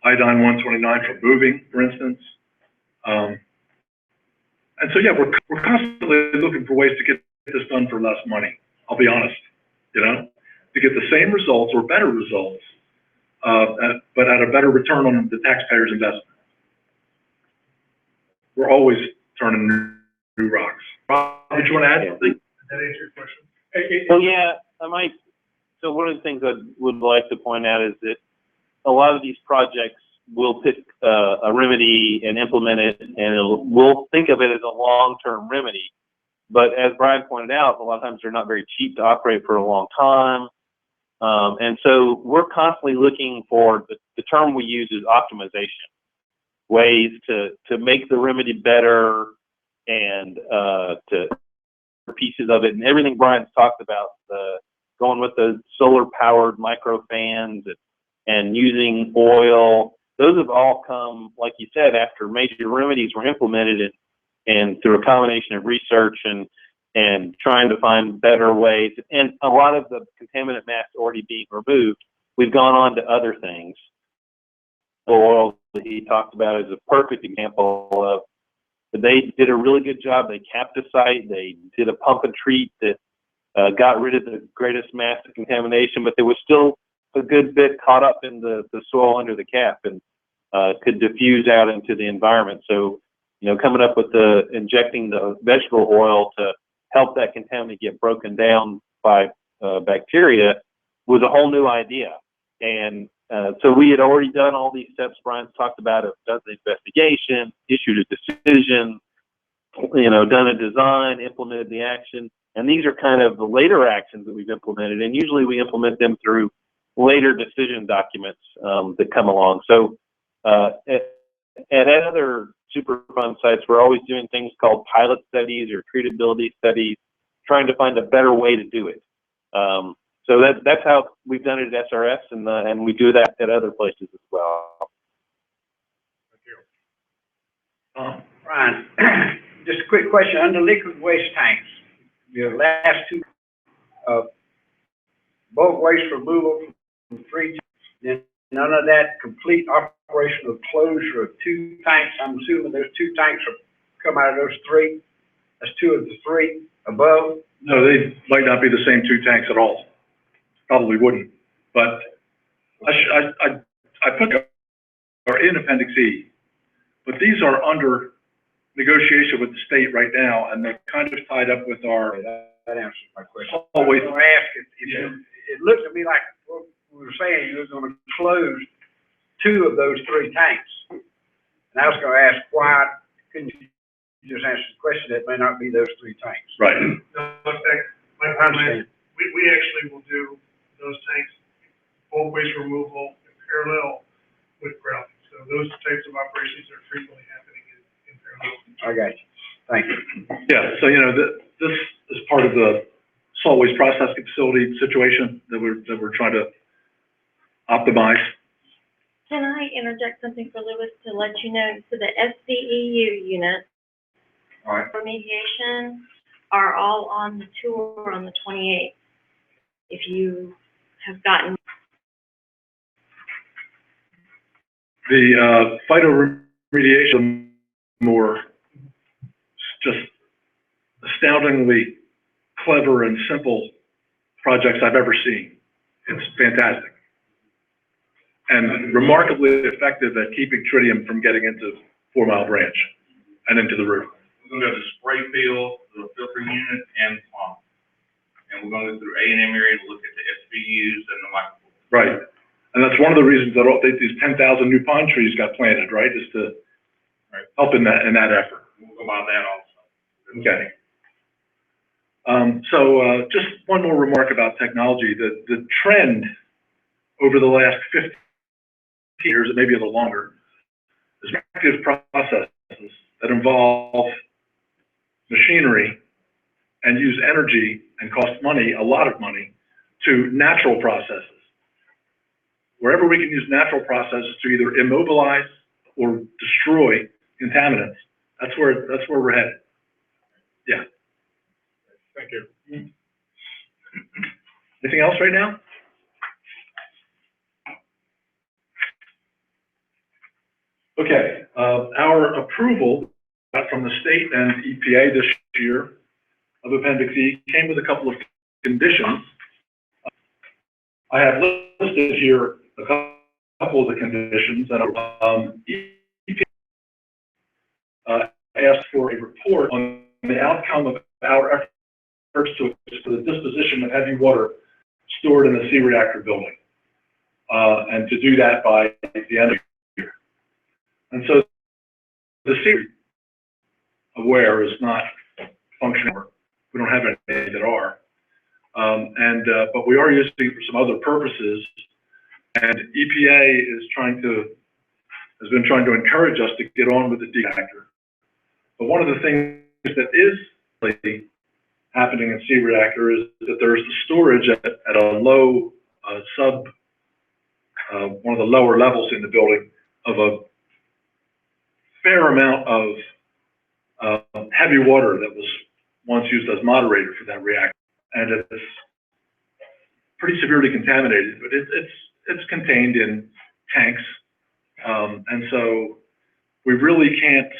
iodine 129 from moving, for instance. And so, yeah, we're constantly looking for ways to get this done for less money. I'll be honest, to get the same results or better results, but at a better return on the taxpayer's investment. We're always turning new rocks. Rob, did you want to add something? Did that answer your question? So yeah, so one of the things I would like to point out is that a lot of these projects will pick a remedy and implement it, and we'll think of it as a long-term remedy. But as Brian pointed out, a lot of times they're not very cheap to operate for a long time. And so we're constantly looking for, the term we use is optimization, ways to make the remedy better and to pieces of it. And everything Brian's talked about, going with the solar-powered micro fans and using oil, those have all come, like you said, after major remedies were implemented and through a combination of research and trying to find better ways. And a lot of the contaminant mass already being removed, we've gone on to other things. Oil that he talked about is a perfect example of, they did a really good job. They capped the site. They did a pump and treat that got rid of the greatest mass of contamination, but there was still a good bit caught up in the soil under the cap and could diffuse out into the environment. So, coming up with injecting the vegetable oil to help that contaminant get broken down by bacteria was a whole new idea. And so we had already done all these steps Brian's talked about, done the investigation, issued a decision, done a design, implemented the action. And these are kind of the later actions that we've implemented. And usually we implement them through later decision documents that come along. So at other Superfund sites, we're always doing things called pilot studies or treatability studies, trying to find a better way to do it. So that's how we've done it at SRS, and we do that at other places as well. Brian, just a quick question. Under liquid waste tanks, your last two, bulk waste removal from 3, then none of that complete operational closure of 2 tanks. I'm assuming those 2 tanks are come out of those 3. That's 2 of the 3 above. No, they might not be the same 2 tanks at all. Probably wouldn't. But I put are in Appendix E, but these are under negotiation with the state right now, and they're kind of tied up with our. That answers my question. Always. I was going to ask it looked to me like what we were saying, you were going to close 2 of those 3 tanks. And I was going to ask, why couldn't you just answer the question? That may not be those 3 tanks. Right. My comment, we actually will do those tanks, bulk waste removal in parallel with grouting. So those types of operations are frequently happening in parallel. I got you. Thank you. Yeah, so this is part of the solid waste processing facility situation that we're trying to optimize. Can I interject something for Lewis to let you know? So the SDEU units, All right. remediation, are all on the tour on the 28th. If you have gotten. The phytoremediation, more just astoundingly clever and simple projects I've ever seen. It's fantastic. And remarkably effective at keeping tritium from getting into 4 Mile Branch and into the roof. We're gonna go to the spray field, the filter unit, and pump. And we're gonna go through A&M area to look at the SBUs and the micro. Right. And that's one of the reasons that these 10,000 new pine trees got planted, right, is to help in that effort. We'll go by that also. Okay. So just one more remark about technology. The trend over the last 15 years, and maybe a little longer, is active processes that involve machinery and use energy and cost money, a lot of money, to natural processes. Wherever we can use natural processes to either immobilize or destroy contaminants, that's where we're headed. Yeah. Thank you. Anything else right now? Okay, our approval from the state and EPA this year of Appendix E came with a couple of conditions. I have listed here a couple of the conditions that EPA asked for a report on the outcome of our efforts for the disposition of heavy water stored in the C-reactor building, and to do that by the end of the year. And so the C-aware is not functioning. We don't have any that are. But we are using it for some other purposes, and EPA has been trying to encourage us to get on with the reactor. But one of the things that is really happening in C-reactor is that there's the storage at a low one of the lower levels in the building of a fair amount of heavy water that was once used as moderator for that reactor, and it's pretty severely contaminated. But it's contained in tanks, and so we really can't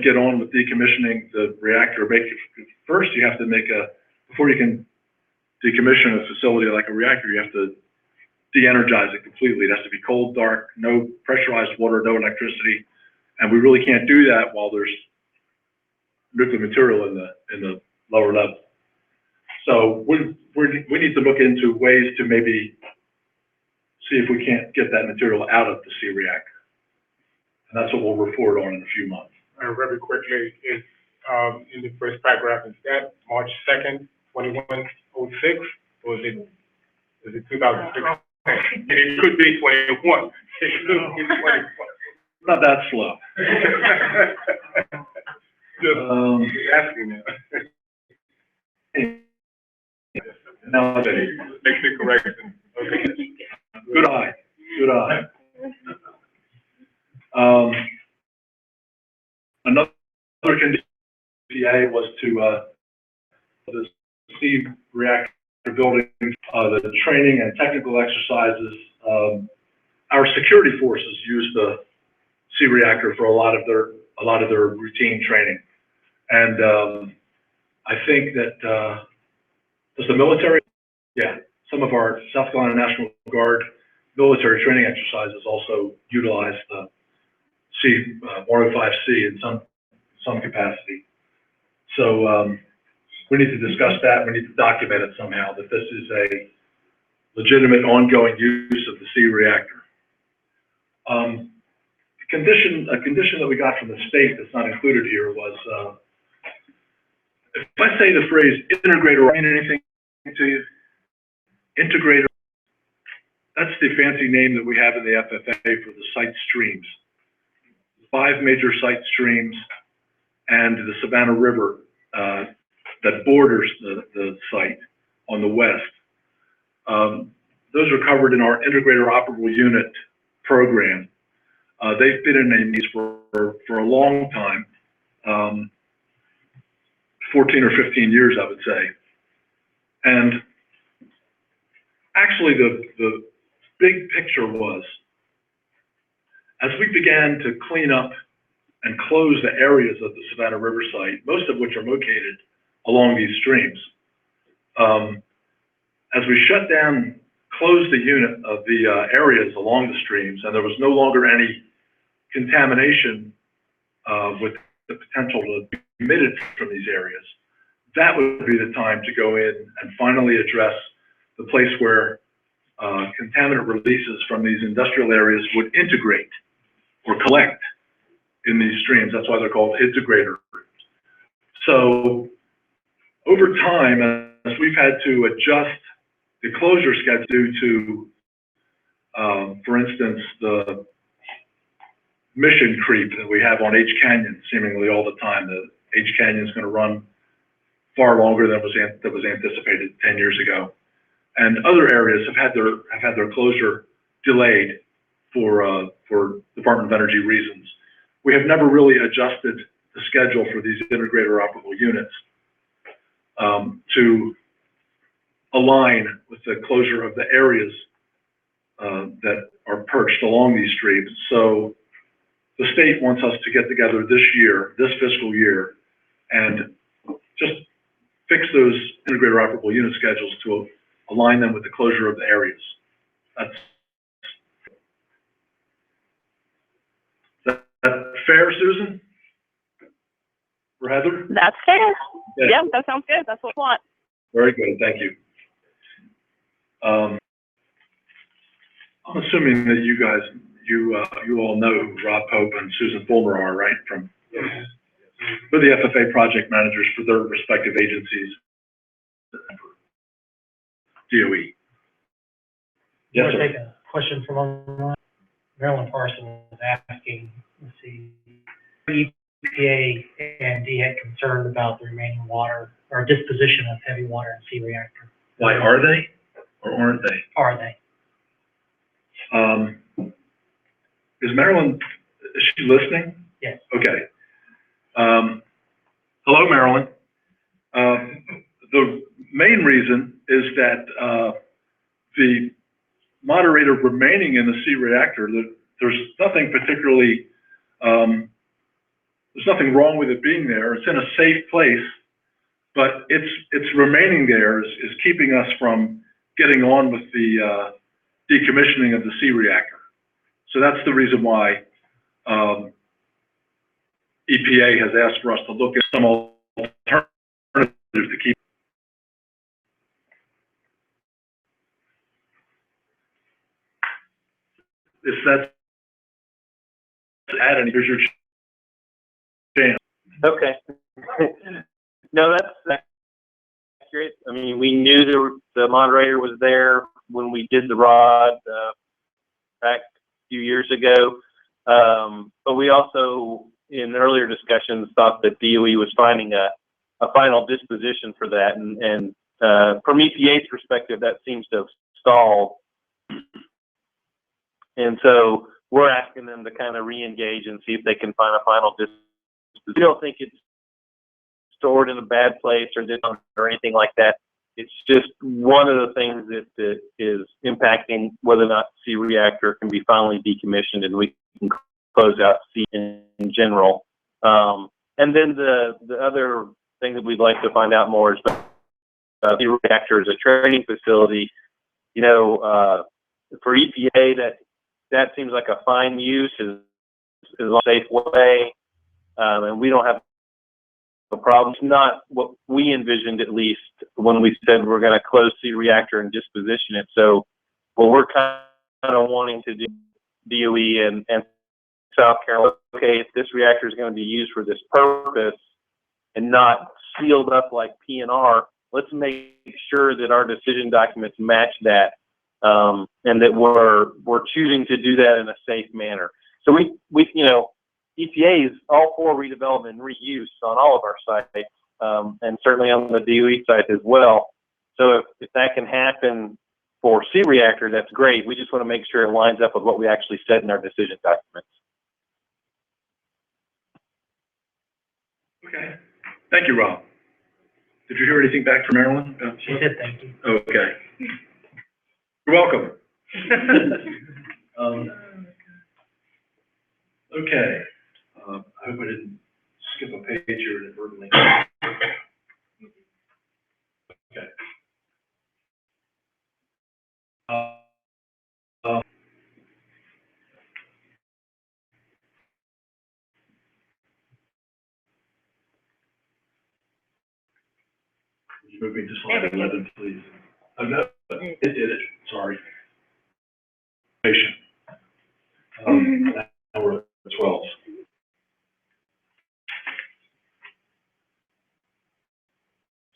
get on with decommissioning the reactor. First, you have to before you can decommission a facility like a reactor, you have to de-energize it completely. It has to be cold, dark, no pressurized water, no electricity, and we really can't do that while there's nuclear material in the lower level. So we need to look into ways to maybe see if we can't get that material out of the C-reactor. And that's what we'll report on in a few months. Very quickly, it's, in the first paragraph, is that March 2nd, 2106, or is it 2006? And it could be 21. It could be 21. Not that slow. Just asking that. No, Makes the correction. Okay. Good eye. Good eye. Another condition of the EPA was to the C-reactor building, the training and technical exercises. Our security forces use the C-reactor for a lot of their routine training, and I think that does the military? Yeah, some of our South Carolina National Guard military training exercises also utilize the 105C in some capacity. So we need to discuss that. We need to document it somehow, that this is a legitimate ongoing use of the C-reactor. A condition that we got from the state that's not included here was, if I say the phrase integrator, mean anything to you? Integrator, that's the fancy name that we have in the FFA for the site streams. 5 major site streams and the Savannah River that borders the site on the west. Those are covered in our integrator operable unit program. They've been in these for a long time, 14 or 15 years, I would say. And actually the big picture was, as we began to clean up and close the areas of the Savannah River site, most of which are located along these streams, as we shut down, closed the unit of the areas along the streams, and there was no longer any contamination with the potential to be emitted from these areas, that would be the time to go in and finally address the place where contaminant releases from these industrial areas would integrate or collect in these streams. That's why they're called integrators. So over time, as we've had to adjust the closure schedule due to, for instance, the mission creep that we have on H Canyon seemingly all the time. The H Canyon is going to run far longer than was anticipated 10 years ago. And other areas have had their closure delayed for Department of Energy reasons. We have never really adjusted the schedule for these integrator operable units to align with the closure of the areas that are perched along these streams. So the state wants us to get together this fiscal year, and just fix those integrator operable unit schedules to align them with the closure of the areas. That's fair, Susan? For Heather? That's fair. Yeah. Yeah, that sounds good. That's what we want. Very good, thank you. I'm assuming that you all know who Rob Pope and Susan Fulmer are, right? From with the FFA project managers for their respective agencies. DOE. Yes, Want to sir. take a question from online? Marilyn Parson was asking, let's see, EPA and DHEC concerned about the remaining water or disposition of heavy water and sea reactor. Why are they or aren't they? Are they? Is Marilyn, is she listening? Yes. Okay. Hello, Marilyn. The main reason is that the moderator remaining in the C reactor, there's nothing particularly, there's nothing wrong with it being there. It's in a safe place, but it's remaining there is keeping us from getting on with the decommissioning of the C reactor. So that's the reason why EPA has asked for us to look at some alternatives to keep. If that's add any, here's your chance. Okay. No, that's accurate. I mean, we knew the moderator was there when we did the ROD back a few years ago. But we also, in earlier discussions, thought that DOE was finding a final disposition for that. And from EPA's perspective, that seems to have stalled. And so we're asking them to kind of re-engage and see if they can find a final disposition. We don't think it's stored in a bad place or anything like that. It's just one of the things that is impacting whether or not C reactor can be finally decommissioned and we can close out C in general. And then the other thing that we'd like to find out more is C reactor as a training facility. You know, for EPA, that seems like a fine use, is a safe way, and we don't have a problem. It's not what we envisioned, at least, when we said we're going to close C reactor and disposition it. So what we're kind of wanting to do, DOE and South Carolina, okay, if this reactor is going to be used for this purpose and not sealed up like P&R, let's make sure that our decision documents match that. And that we're choosing to do that in a safe manner. So we you know, EPA is all for redevelopment and reuse on all of our sites, and certainly on the DOE site as well. So if that can happen for C reactor, that's great. We just want to make sure it lines up with what we actually said in our decision documents. Okay. Thank you, Rob. Did you hear anything back from Marilyn? She said thank you. Okay. You're welcome. Okay. I hope I didn't skip a page here inadvertently. Okay. Moving to slide 11, please. Oh, no, it did it. Sorry. Now we're at 12.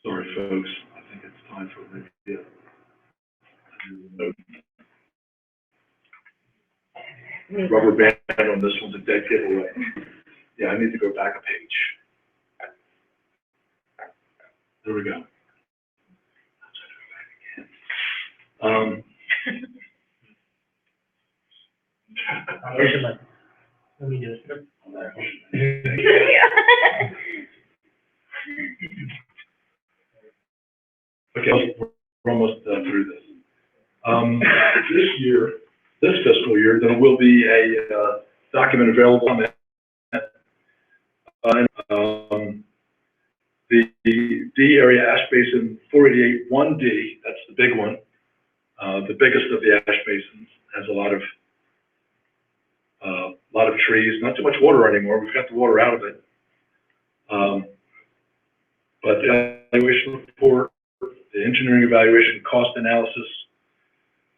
Sorry, folks. I think it's time for review. Rubber band on this one's a dead giveaway. Yeah, I need to go back a page. There we go. Let me do it. Okay, we're almost through this. This fiscal year, there will be a document available on that. The D area ash basin 488-1D, that's the big one. The biggest of the ash basins, has a lot of trees, not too much water anymore. We've got the water out of it. But the evaluation report, the engineering evaluation cost analysis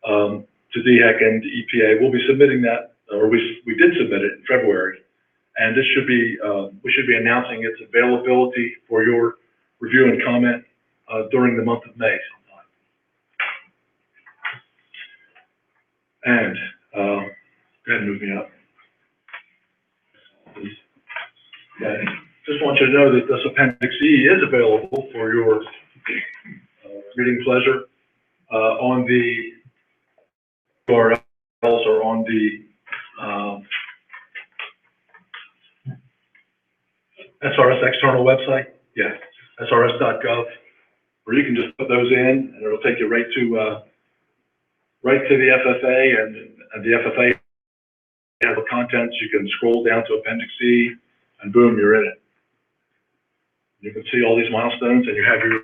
to DHEC and EPA, we'll be submitting that, or we did submit it in February, And this should be, we should be announcing its availability for your review and comment, during the month of May sometime. And, go ahead and move me up. Okay. Just want you to know that this Appendix E is available for your reading pleasure on the URLs or on the SRS external website. Yeah, srs.gov, where you can just put those in, and it'll take you right to the FFA, and the FFA has the contents. You can scroll down to Appendix E, and boom, you're in it. You can see all these milestones, and you have your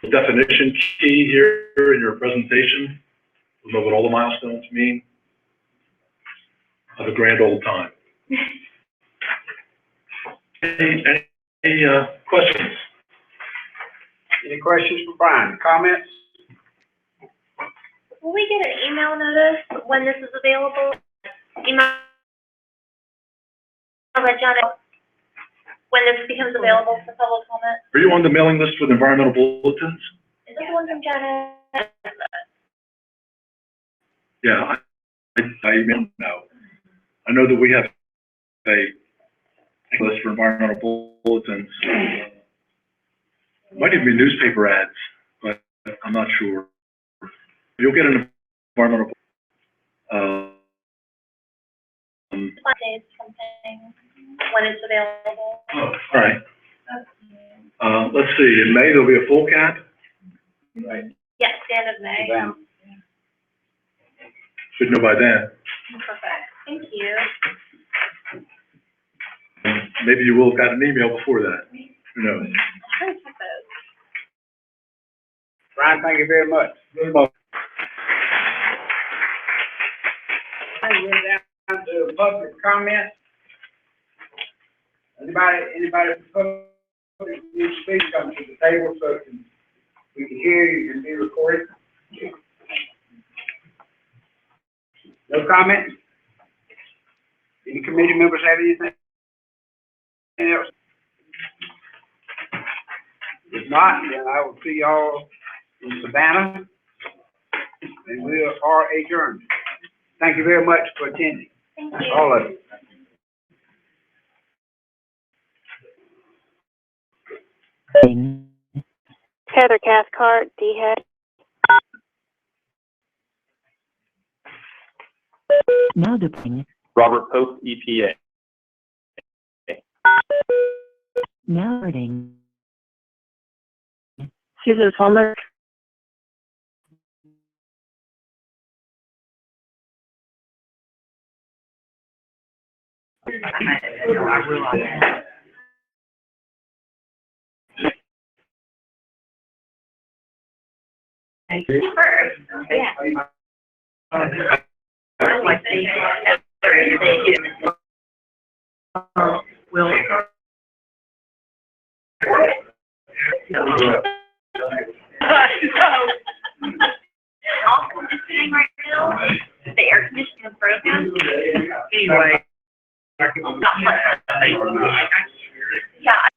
definition key here in your presentation. You'll know what all the milestones mean. Have a grand old time. Any questions? Any questions for Brian? Comments? Will we get an email notice when this is available? Email let John know when this becomes available for public comment? Are you on the mailing list with environmental bulletins? Is this the one from Janet? Yeah, I emailed no. I know that we have a list for environmental bulletins. Might even be newspaper ads, but I'm not sure. You'll get an environmental Days something when it's available. oh, all right. Let's see, in May, there'll be a full cap. Right. Yes, the end of May. Savannah. Should know by then. Perfect. Thank you. Maybe you will have got an email before that. Who knows? I'll try to check those. Brian, thank you very much. We're down to public comment. Anybody from public need to speak, come to the table so we can hear you, can be recorded. No comment? Any committee members have anything else? If not, then I will see y'all in Savannah, and we are adjourned. Thank you very much for attending, Thank you. all of you. Heather Cathcart, D-Head. Now deploying. Robert Pope, EPA. Now starting. Susan Palmer. First, yeah. Like they, will. Also, just sitting right now, the air conditioning is broken. Anyway. Yeah.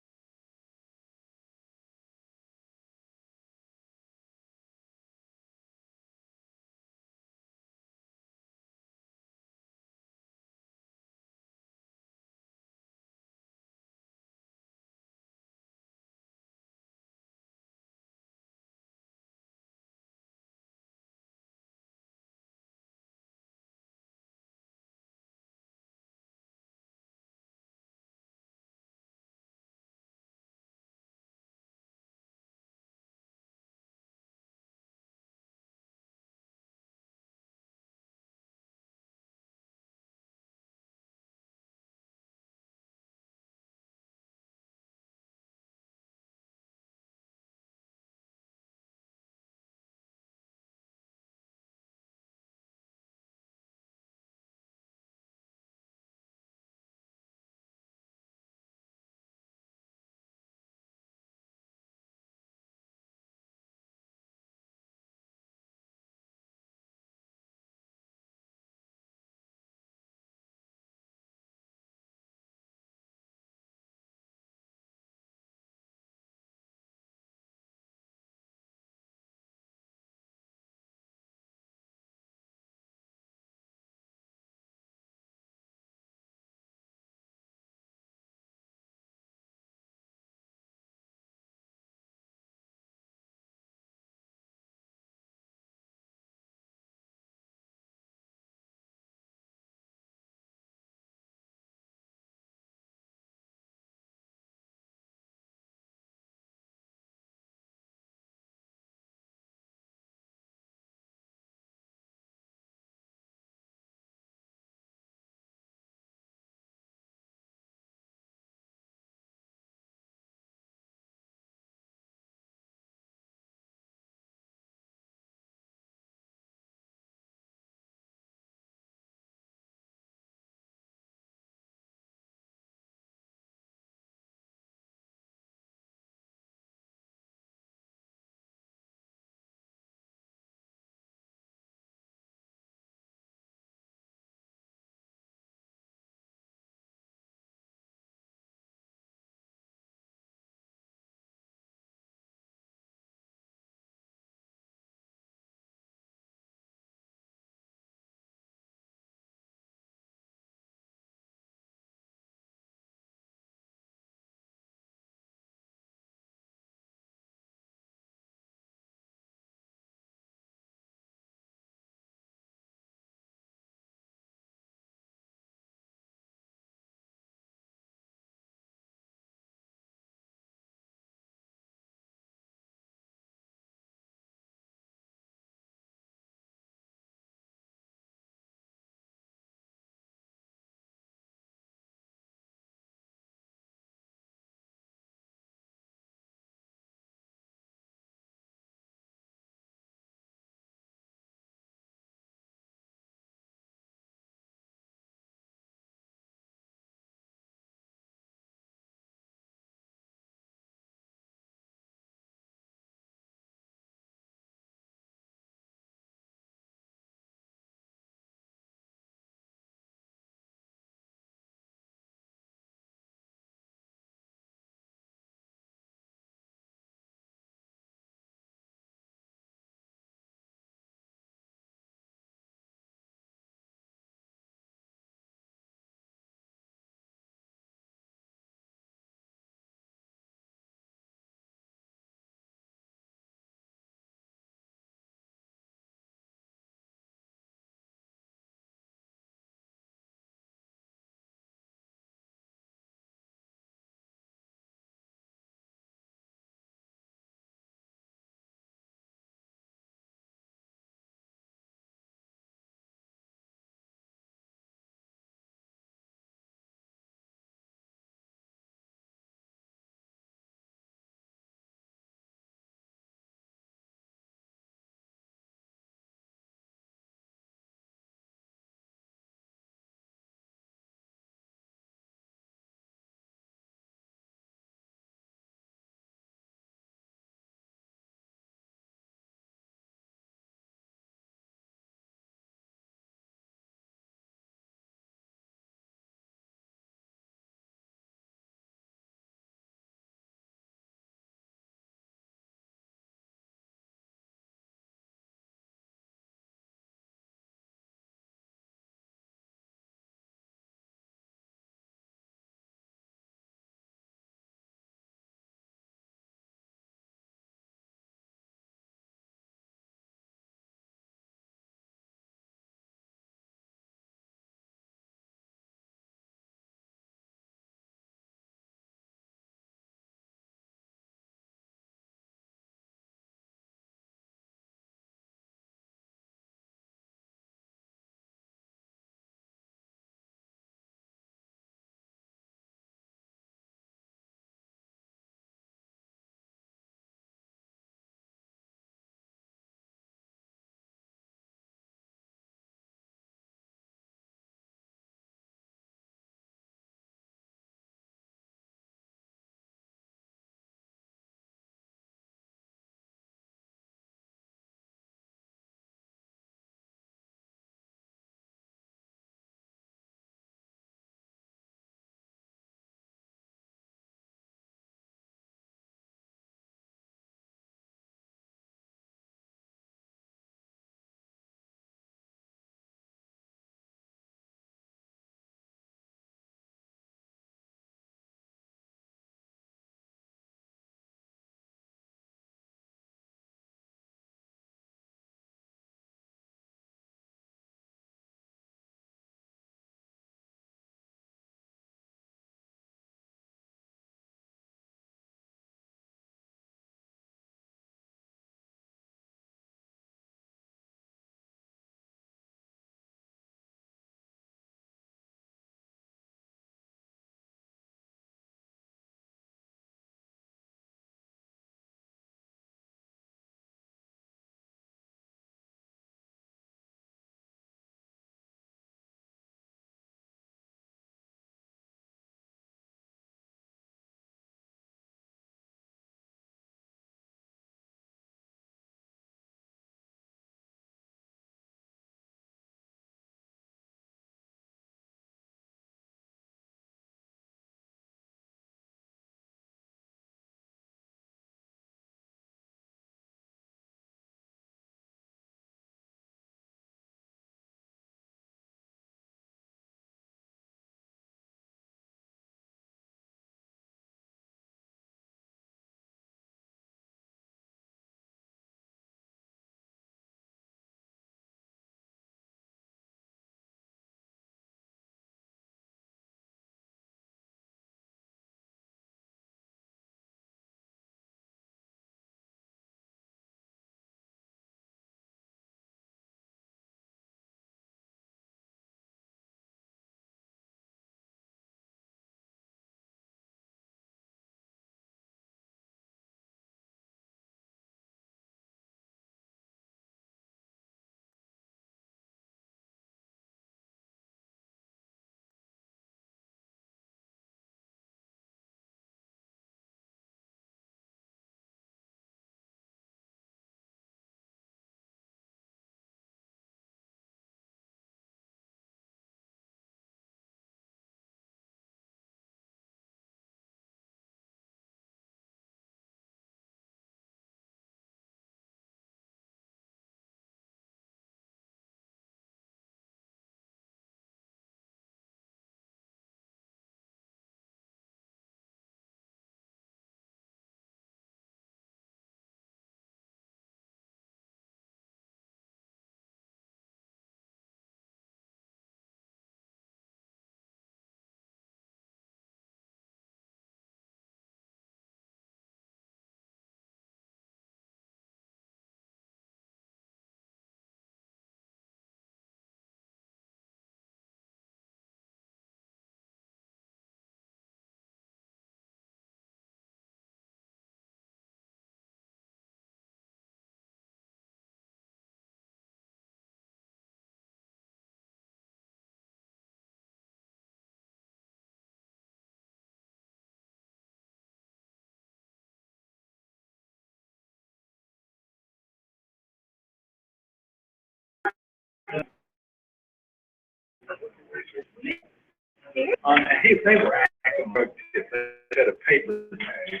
If they were acting, but if they had a paper tag,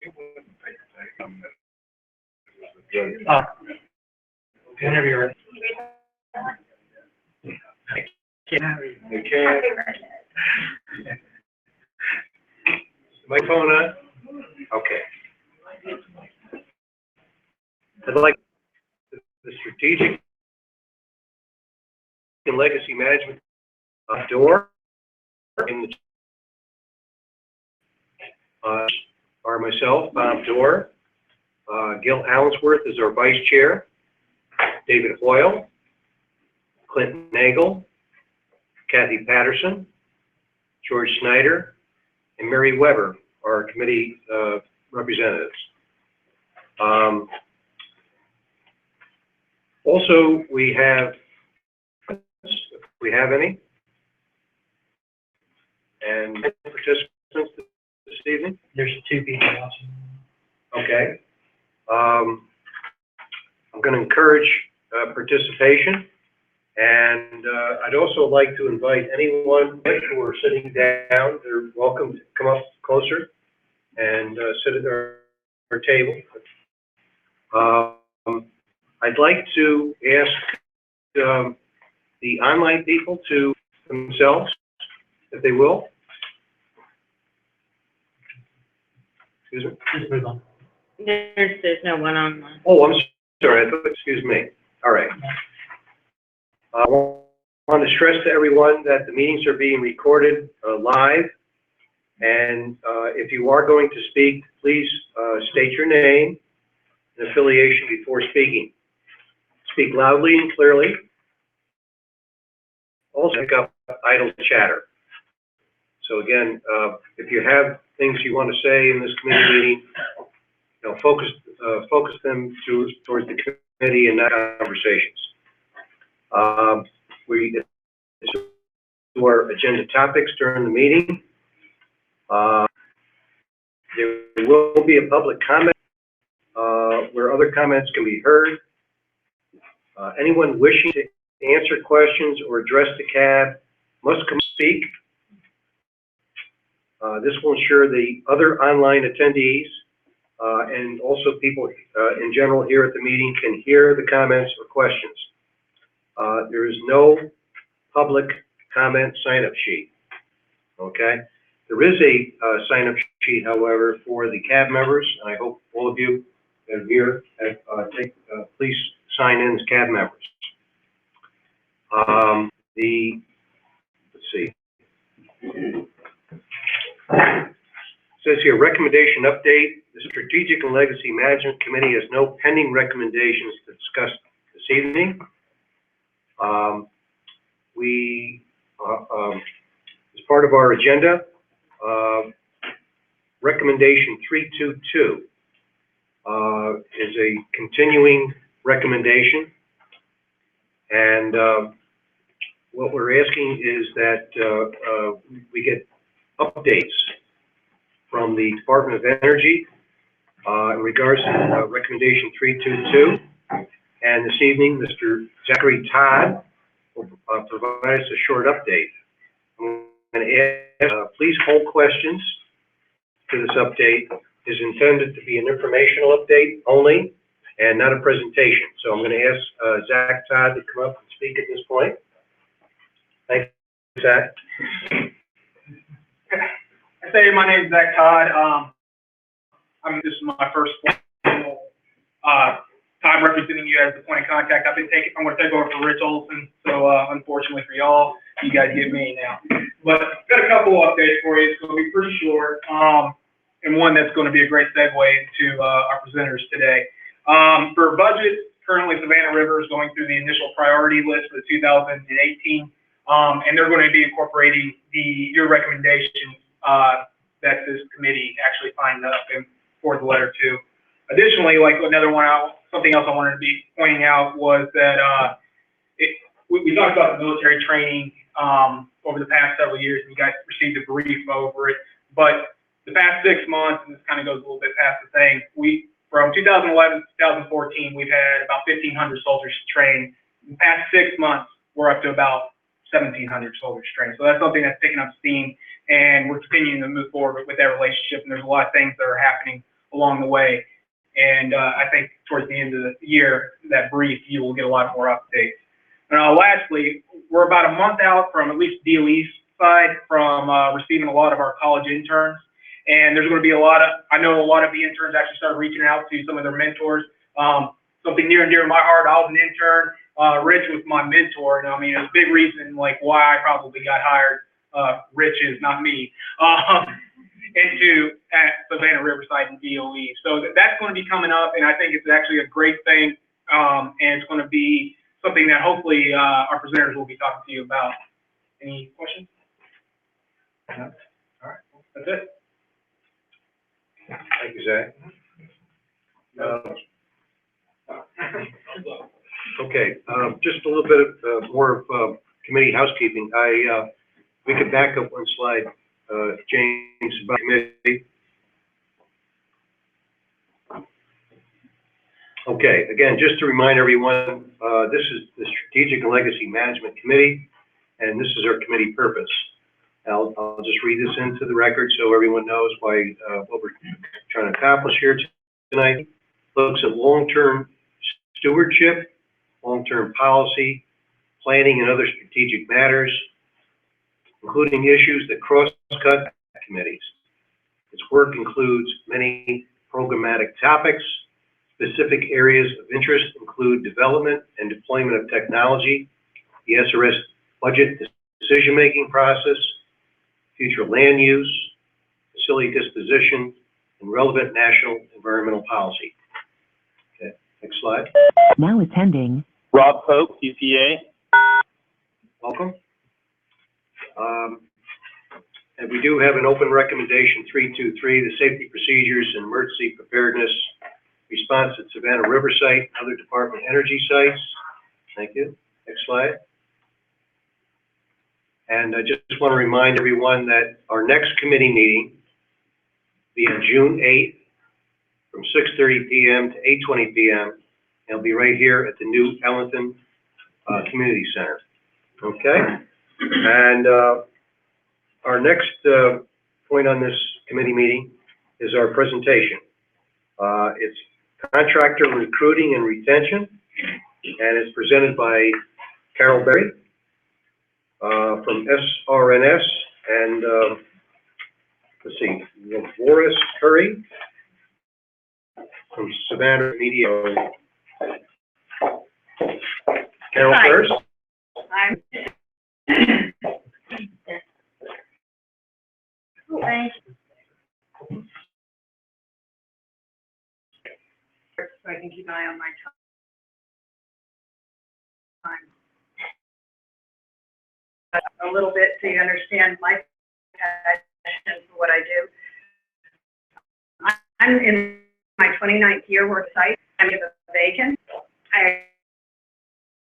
it wasn't a paper tag. It was a drug. Whenever you're ready. They can't. My phone on? Okay. I'd like the strategic and legacy management door in the are myself, Bob Dorr, Gil Allensworth is our vice chair, David Hoyle, Clinton Nagel, Kathy Patterson, George Snyder, and Mary Weber, our committee representatives. Also, we have, if we have any, and participants this evening. There's 2 people watching. Okay. I'm going to encourage participation, and I'd also like to invite anyone who are sitting down. They're welcome to come up closer and sit at our table. I'd like to ask the online people to themselves, if they will. Excuse me? Just move on. There's no one online. Oh, I'm sorry, I thought, excuse me. All right. I want to stress to everyone that the meetings are being recorded live, and if you are going to speak, please state your name and affiliation before speaking. Speak loudly and clearly. Also, pick up idle chatter. So again, if you have things you want to say in this committee meeting, you know, focus them towards the committee and not conversations. We do our agenda topics during the meeting. There will be a public comment where other comments can be heard. Anyone wishing to answer questions or address the CAB must come speak. This will ensure the other online attendees and also people in general here at the meeting can hear the comments or questions. There is no public comment sign-up sheet, okay? There is a sign-up sheet, however, for the CAB members, and I hope all of you that are here please sign in as CAB members. Let's see. It says here, recommendation update. The Strategic and Legacy Management Committee has no pending recommendations to discuss this evening. As part of our agenda, recommendation 322 is a continuing recommendation, and what we're asking is that we get updates from the Department of Energy in regards to recommendation 322. And this evening, Mr. Zachary Todd will provide us a short update. I'm going to ask, please hold questions to this update. It is intended to be an informational update only and not a presentation. So I'm going to ask Zach Todd to come up and speak at this point. Thank you, Zach. Hey, my name is Zach Todd. This is my first time representing you as the point of contact. I'm going to take over for Rich Olson. So unfortunately for y'all, you guys get me now. But I've got a couple of updates for you. It's going to be pretty short, and one that's going to be a great segue to our presenters today. For budget, currently Savannah River is going through the initial priority list for 2018, and they're going to be incorporating your recommendations that this committee actually signed up and forwarded the letter to. Additionally, like something else I wanted to be pointing out was that we talked about the military training over the past several years, and you guys received a brief over it. But the past 6 months, and this kind of goes a little bit past the thing, from 2011 to 2014, we've had about 1,500 soldiers trained. In the past 6 months, we're up to about 1,700 shoulder strain. So that's something that's picking up steam, and we're continuing to move forward with that relationship, and there's a lot of things that are happening along the way. And I think towards the end of the year, that brief, you will get a lot more updates. Lastly, we're about a month out from, at least DOE's side, from receiving a lot of our college interns. And there's going to be I know a lot of the interns actually started reaching out to some of their mentors. Something near and dear to my heart, I was an intern. Rich was my mentor, and I mean, it was a big reason, like, why I probably got hired. Rich is, not me. At Savannah Riverside and DOE. So that's going to be coming up, and I think it's actually a great thing, and it's going to be something that hopefully our presenters will be talking to you about. Any questions? No? All right, that's it. Thank you, Zach. Okay, just a little bit of more of committee housekeeping. We could back up one slide, James, about committee. Okay, again, just to remind everyone, this is the Strategic and Legacy Management Committee, and this is our committee purpose. I'll just read this into the record so everyone knows why what we're trying to accomplish here tonight. Looks at long-term stewardship, long-term policy, planning, and other strategic matters, including issues that cross-cut committees. Its work includes many programmatic topics. Specific areas of interest include development and deployment of technology, the SRS budget decision-making process, future land use, facility disposition, and relevant national environmental policy. Okay, next slide. Now attending. Rob Pope, CPA. Welcome. And we do have an open recommendation 323, the safety procedures and emergency preparedness response at Savannah River site, other department energy sites. Thank you. Next slide. And I just want to remind everyone that our next committee meeting will be on June 8th from 6:30 p.m. to 8:20 p.m. And it'll be right here at the new Ellington Community Center. Okay? And our next point on this committee meeting is our presentation. It's contractor recruiting and retention, and it's presented by Carol Berry from SRNS, and let's see, Boris Curry from Savannah Remediation. Carol Hi. first. I'm. Thanks. So I can keep an eye on my time. A little bit so you understand my passion for what I do. I'm in my 29th year work site. I'm in vacant. I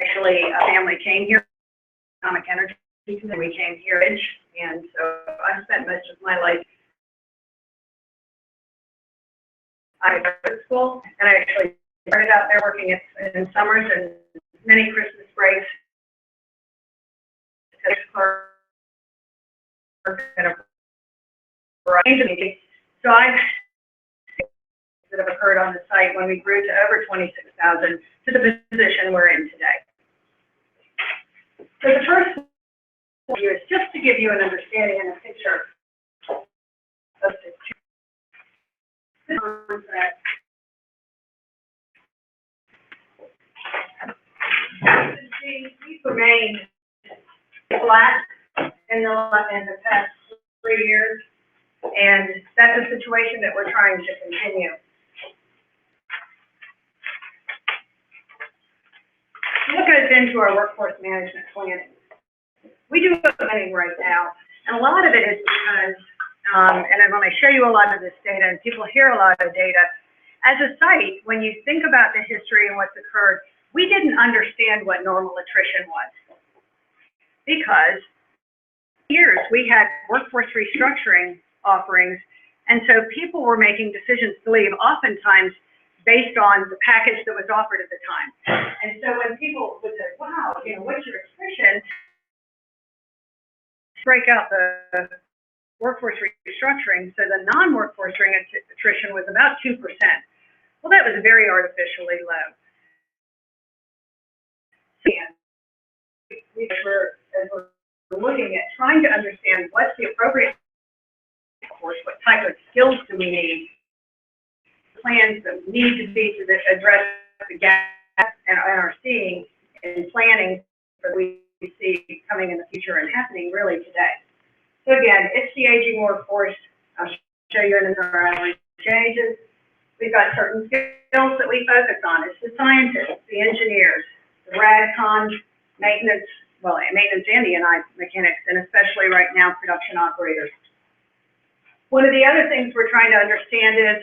actually, a family came here, atomic energy, and we came here, and so I've spent most of my life. I went to school, and I actually started out there working in summers and many Christmas breaks. So I've that have occurred on the site when we grew to over 26,000 to the position we're in today. So the first view is just to give you an understanding and a picture of the contract. We've remained flat in the past 3 years, and that's a situation that we're trying to continue. What goes into our workforce management planning? We do planning right now, and a lot of it is because, and when I show you a lot of this data, and people hear a lot of data, as a site, when you think about the history and what's occurred, we didn't understand what normal attrition was. Because for years we had workforce restructuring offerings, and so people were making decisions to leave, oftentimes based on the package that was offered at the time. And so when people would say, wow, you know, what's your attrition? break out the workforce restructuring, so the non-workforce attrition was about 2%. Well, that was very artificially low. And as we're looking at trying to understand what's the appropriate workforce, what type of skills do we need, plans that need to be to address the gaps and are seeing in planning for we see coming in the future and happening really today. So again, it's the aging workforce. I'll show you in our hourly changes. We've got certain skills that we focus on. It's the scientists, the engineers, the RADCON, maintenance and E&I mechanics, and especially right now, production operators. One of the other things we're trying to understand is,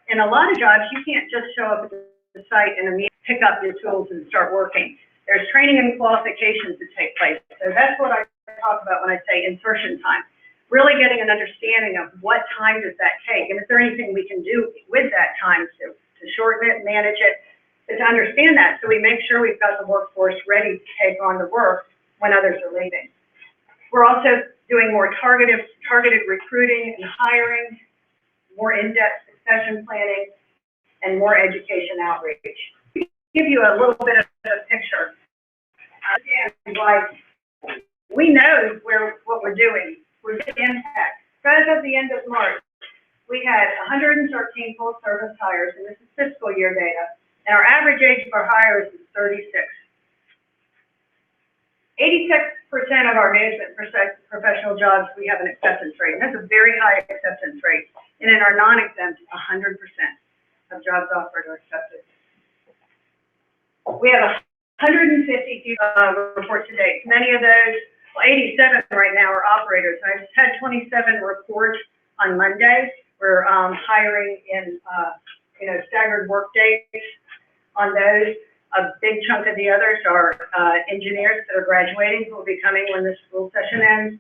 in a lot of jobs, you can't just show up at the site and immediately pick up your tools and start working. There's training and qualifications that take place. So that's what I talk about when I say insertion time. Really getting an understanding of what time does that take, and is there anything we can do with that time to shorten it, manage it, but to understand that so we make sure we've got the workforce ready to take on the work when others are leaving. We're also doing more targeted recruiting and hiring, more in-depth succession planning, and more education outreach. To give you a little bit of a picture, again, like we know what we're doing. We're getting impact. As of the end of March, we had 113 full service hires, and this is fiscal year data, and our average age of our hires is 36. 86% of our management professional jobs, we have an acceptance rate, and that's a very high acceptance rate. And in our non-exempt, 100% of jobs offered are accepted. We have 150 reports to date. Many of those, 87 right now are operators. I just had 27 reports on Monday. We're hiring in staggered work days on those. A big chunk of the others are engineers that are graduating who will be coming when the school session ends.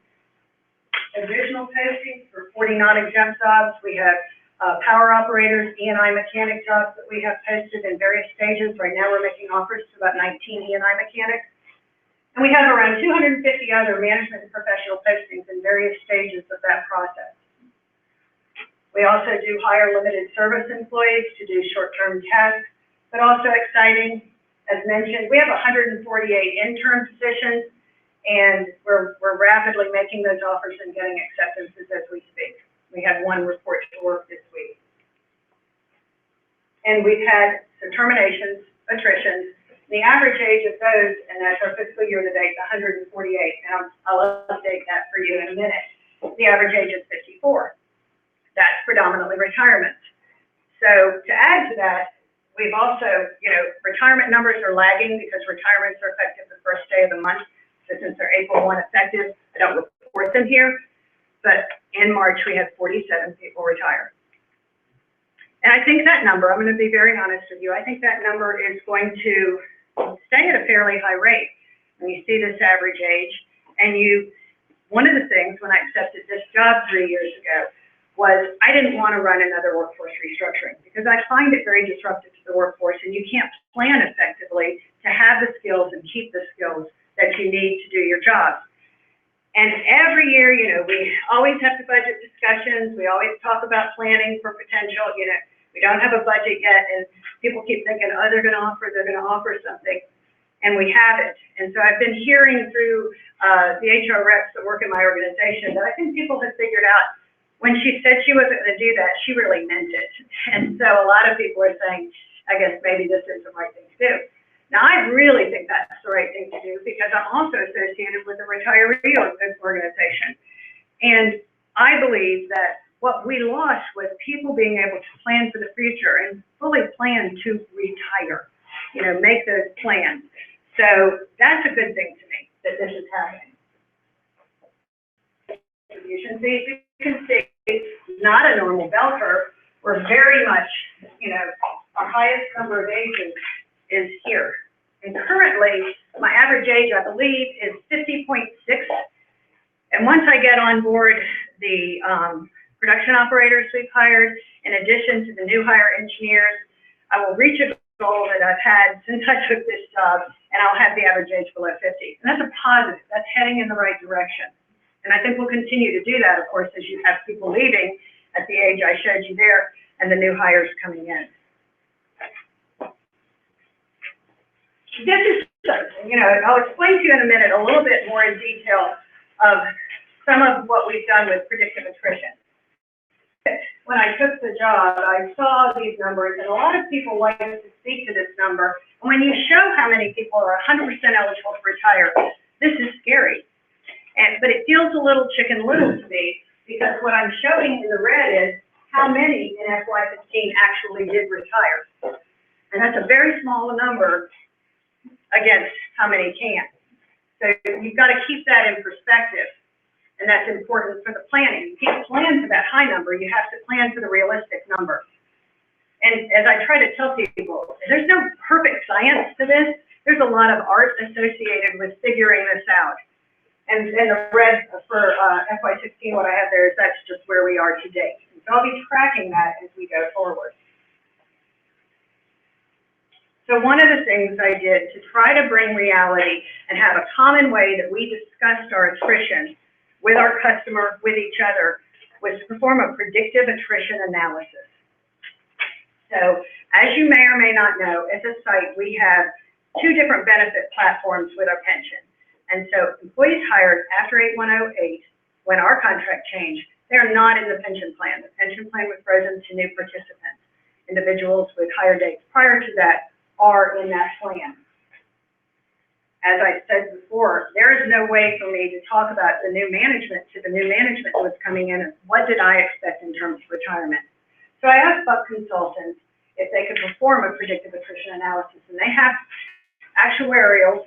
Additional postings for 40 non-exempt jobs. We have power operators, E&I mechanic jobs that we have posted in various stages. Right now we're making offers to about 19 E&I mechanics. And we have around 250 other management and professional postings in various stages of that process. We also do hire limited service employees to do short-term tasks, but also exciting, as mentioned, we have 148 intern positions, and we're rapidly making those offers and getting acceptances as we speak. We had one report to work this week. And we've had some terminations, attritions. The average age of those, and that's our fiscal year to date, 148, and I'll update that for you in a minute. The average age is 54. That's predominantly retirement. So to add to that, we've also, retirement numbers are lagging because retirements are effective the first day of the month. So since they're April 1 effective, I don't report them here. But in March, we had 47 people retire. And I think that number, I'm going to be very honest with you, I think that number is going to stay at a fairly high rate. When you see this average age, and one of the things when I accepted this job 3 years ago was I didn't want to run another workforce restructuring because I find it very disruptive to the workforce, and you can't plan effectively to have the skills and keep the skills that you need to do your job. And every year, we always have the budget discussions. We always talk about planning for potential. We don't have a budget yet, and people keep thinking, oh, they're going to offer something, and we haven't. And so I've been hearing through the HR reps that work in my organization that I think people have figured out when she said she wasn't going to do that, she really meant it. And so a lot of people are saying, I guess maybe this is the right thing to do. Now, I really think that's the right thing to do because I'm also associated with the retiree organization. And I believe that what we lost was people being able to plan for the future and fully plan to retire, make those plans. So that's a good thing to me that this is happening. Distribution. So you can see not a normal bell curve. We're very much, our highest number of ages is here. And currently, my average age, I believe, is 50.6. And once I get on board the production operators we've hired, in addition to the new hire engineers, I will reach a goal that I've had since I took this job, and I'll have the average age below 50. And that's a positive. That's heading in the right direction. And And I think we'll continue to do that, of course, as you have people leaving at the age I showed you there and the new hires coming in. This is, I'll explain to you in a minute a little bit more in detail of some of what we've done with predictive attrition. When I took the job, I saw these numbers, and a lot of people like to speak to this number. And when you show how many people are 100% eligible to retire, this is scary. But it feels a little chicken little to me, because what I'm showing in the red is how many in FY15 actually did retire. And that's a very small number against how many can. So you've got to keep that in perspective. And that's important for the planning. You can't plan for that high number. You have to plan for the realistic number. And as I try to tell people, there's no perfect science to this. There's a lot of art associated with figuring this out. And the red for FY16, what I have there is that's just where we are today. So I'll be tracking that as we go forward. So one of the things I did to try to bring reality and have a common way that we discussed our attrition with our customer, with each other, was to perform a predictive attrition analysis. So, as you may or may not know, at the site, we have 2 different benefit platforms with our pension. And so, employees hired after 8108, when our contract changed, they're not in the pension plan. The pension plan was frozen to new participants. Individuals with higher dates prior to that are in that plan. As I said before, there is no way for me to talk about the new management to the new management that was coming in and what did I expect in terms of retirement. So I asked Buck Consultants if they could perform a predictive attrition analysis, and they have actuarians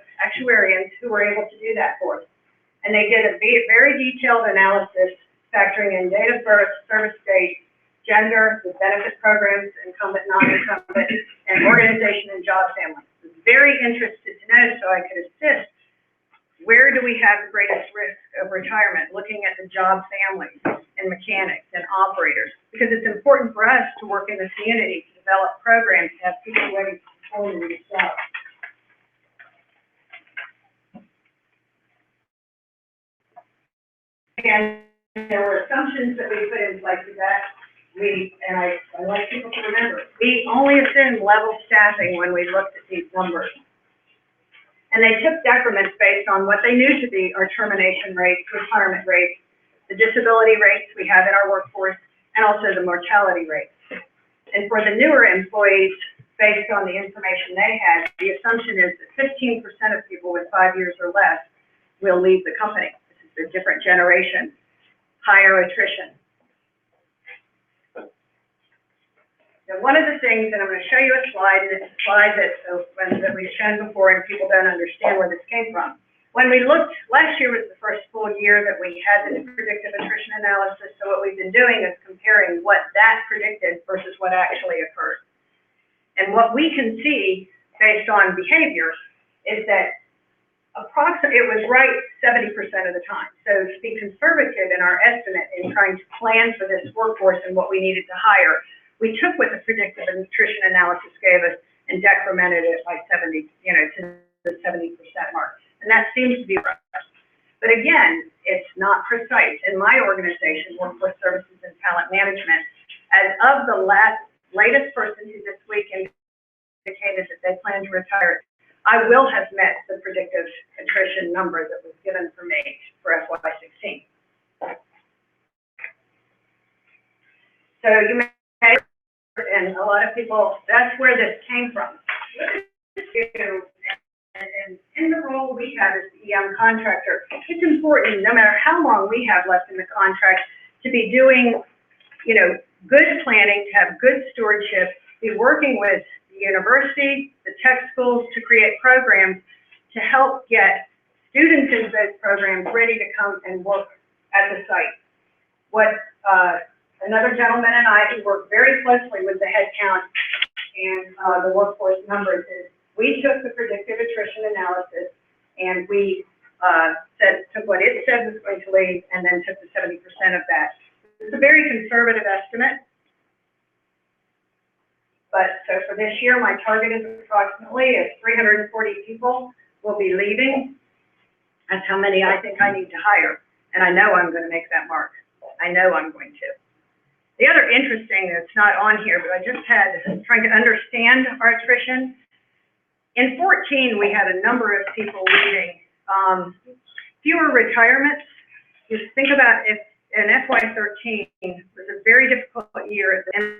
who were able to do that for us. And they did a very detailed analysis factoring in date of birth, service date, gender, the benefit programs, incumbent, non-incumbent, and organization and job family. Very interested to know so I could assist. Where do we have the greatest risk of retirement? Looking at the job families and mechanics and operators, because it's important for us to work in the community to develop programs to have people ready to perform in these jobs. And there were assumptions that we put in place with that. I like people to remember, we only assumed level staffing when we looked at these numbers. And they took decrements based on what they knew to be our termination rates, retirement rates, the disability rates we have in our workforce, and also the mortality rates. And for the newer employees, based on the information they had, the assumption is that 15% of people with 5 years or less will leave the company. This is a different generation, higher attrition. Now, one of the things, and I'm going to show you a slide, and it's a slide that we've shown before, and people don't understand where this came from. When we looked, last year was the first full year that we had the predictive attrition analysis, so what we've been doing is comparing what that predicted versus what actually occurred. And what we can see, based on behavior, is that approximately, it was right 70% of the time. So to be conservative in our estimate in trying to plan for this workforce and what we needed to hire, we took what the predictive attrition analysis gave us and decremented it by 70, to the 70% mark. And that seems to be right. But again, it's not precise. In my organization, Workforce Services and Talent Management, as of the latest person who this week indicated that they plan to retire, I will have met the predictive attrition number that was given for me for FY16. So you may, and a lot of people, that's where this came from. And in the role we have as the EM contractor, it's important, no matter how long we have left in the contract, to be doing, good planning, to have good stewardship, be working with the university, the tech schools to create programs to help get students in those programs ready to come and work at the site. What another gentleman and I, who work very closely with the headcount and the workforce numbers, is we took the predictive attrition analysis and we took what it said was going to leave and then took the 70% of that. It's a very conservative estimate. But so for this year, my target is approximately 340 people will be leaving. That's how many I think I need to hire. and I know I'm going to make that mark. I know I'm going to. The other interesting, that's not on here, but I just had, trying to understand our attrition. In 14, we had a number of people leaving. Fewer retirements. Just think about if in FY13 was a very difficult year, and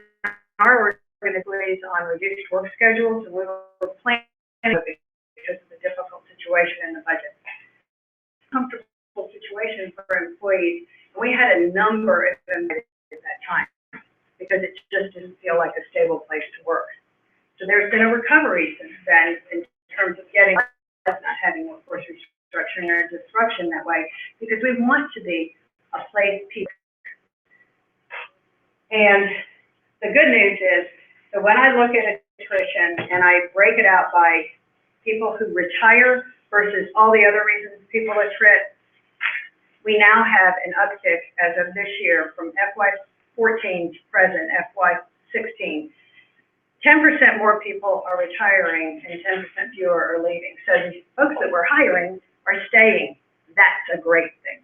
our organization on reduced work schedules, and we were planning because of the difficult situation in the budget. Comfortable situation for employees. We had a number of them at that time because it just didn't feel like a stable place to work. So there's been a recovery since then in terms of getting not having workforce restructuring or disruption that way, because we want to be a place people. And the good news is that when I look at attrition and I break it out by people who retire versus all the other reasons people attrit, we now have an uptick as of this year from FY14 to present, FY16. 10% more people are retiring and 10% fewer are leaving. So the folks that we're hiring are staying. That's a great thing.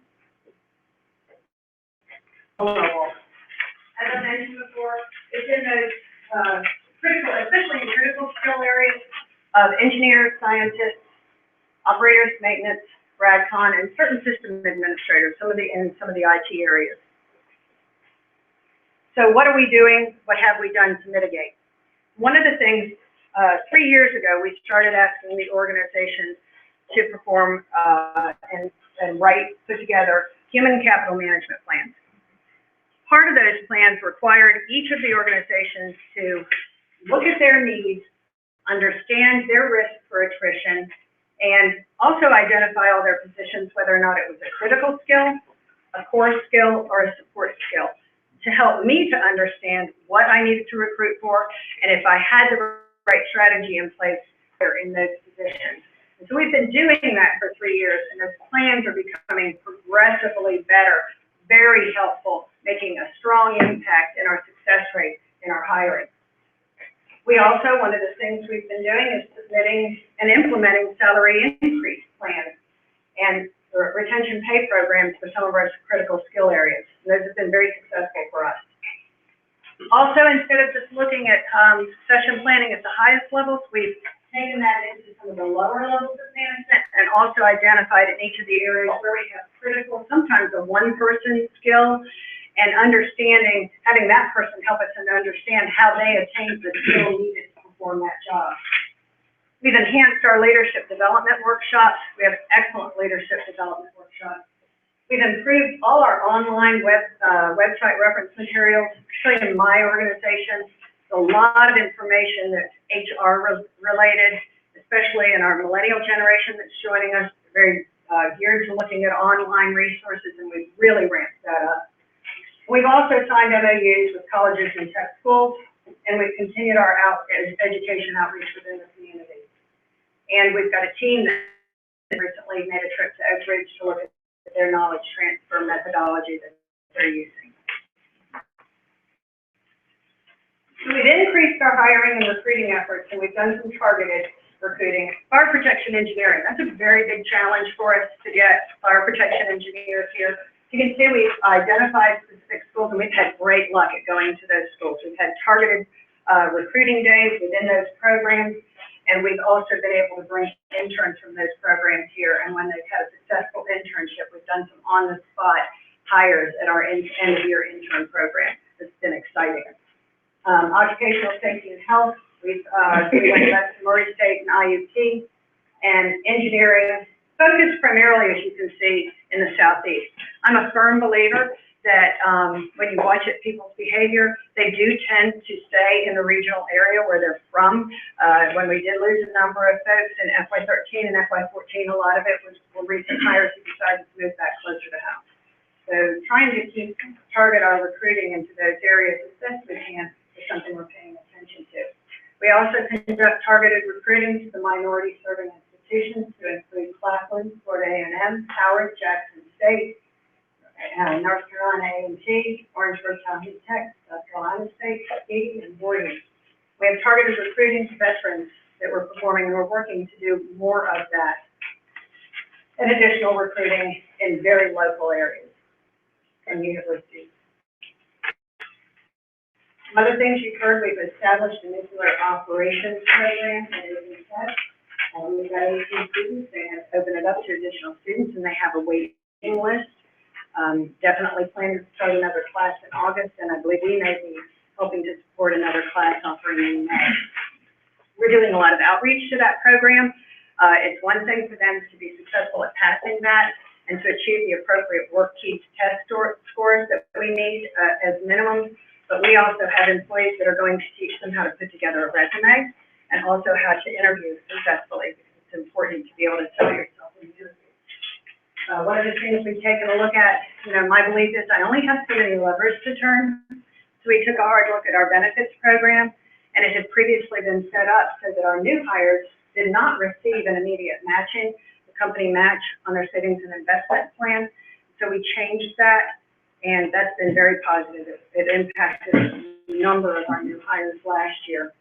As I mentioned before, it's in those critical, especially in critical skill areas of engineers, scientists, operators, maintenance, RadCon, and certain system administrators, some of the IT areas. So what are we doing? What have we done to mitigate? One of the things, 3 years ago, we started asking the organization to perform and put together human capital management plans. Part of those plans required each of the organizations to look at their needs, understand their risk for attrition, and also identify all their positions, whether or not it was a critical skill, a core skill, or a support skill, to help me to understand what I needed to recruit for, and if I had the right strategy in place in those positions. And so we've been doing that for 3 years, and those plans are becoming progressively better, very helpful, making a strong impact in our success rate in our hiring. We also, one of the things we've been doing is submitting and implementing salary increase plans and retention pay programs for some of our critical skill areas. And those have been very successful for us. Also, instead of just looking at succession planning at the highest levels, we've taken that into some of the lower levels of management and also identified in each of the areas where we have critical, sometimes a one-person skill, and understanding, having that person help us and understand how they attained the skill needed to perform that job. We've enhanced our leadership development workshops. We have excellent leadership development workshops. We've improved all our online website reference materials, especially in my organization. A lot of information that's HR related, especially in our millennial generation that's joining us, very geared to looking at online resources, and we've really ramped that up. We've also signed MOUs with colleges and tech schools, and we've continued our education outreach within the community. And we've got a team that recently made a trip to Oak Ridge to look at their knowledge transfer methodology that they're using. So we've increased our hiring and recruiting efforts, and we've done some targeted recruiting. Fire protection engineering, that's a very big challenge for us to get fire protection engineers here. You can see we've identified specific schools, and we've had great luck at going to those schools. We've had targeted recruiting days within those programs, and we've also been able to bring interns from those programs here. And when they've had a successful internship, we've done some on-the-spot hires at our end-of-year intern program. It's been exciting. Occupational safety and health, we went back to Murray State and IUT, and engineering, focused primarily, as you can see, in the Southeast. I'm a firm believer that when you watch at people's behavior, they do tend to stay in the regional area where they're from. When we did lose a number of folks in FY13 and FY14, a lot of it was recent hires who decided to move back closer to home. So trying to target our recruiting into those areas as best we can is something we're paying attention to. We also conduct targeted recruiting to the minority serving institutions to include Claflin, Florida A&M, Howard, Jackson State, North Carolina A&T, Orangeburg County Tech, South Carolina State, Katy, and Boarding. We have targeted recruiting to veterans that we're performing, and we're working to do more of that. And additional recruiting in very local areas and universities. Other things you've heard, we've established a nuclear operations program at Irving Tech. We've got 18 students, they have opened it up to additional students, and they have a waiting list. Definitely planning to start another class in August, and I believe we may be helping to support another class offering in May. We're doing a lot of outreach to that program. It's one thing for them to be successful at passing that and to achieve the appropriate WorkKeys test scores that we need as minimum, but we also have employees that are going to teach them how to put together a resume and also how to interview successfully, because it's important to be able to sell yourself in the interview. One of the things we've taken a look at, my belief is I only have so many levers to turn. So we took a hard look at our benefits program, and it had previously been set up so that our new hires did not receive an immediate matching, the company match on their savings and investment plan. So we changed that, and that's been very positive. It impacted the number of our new hires last year.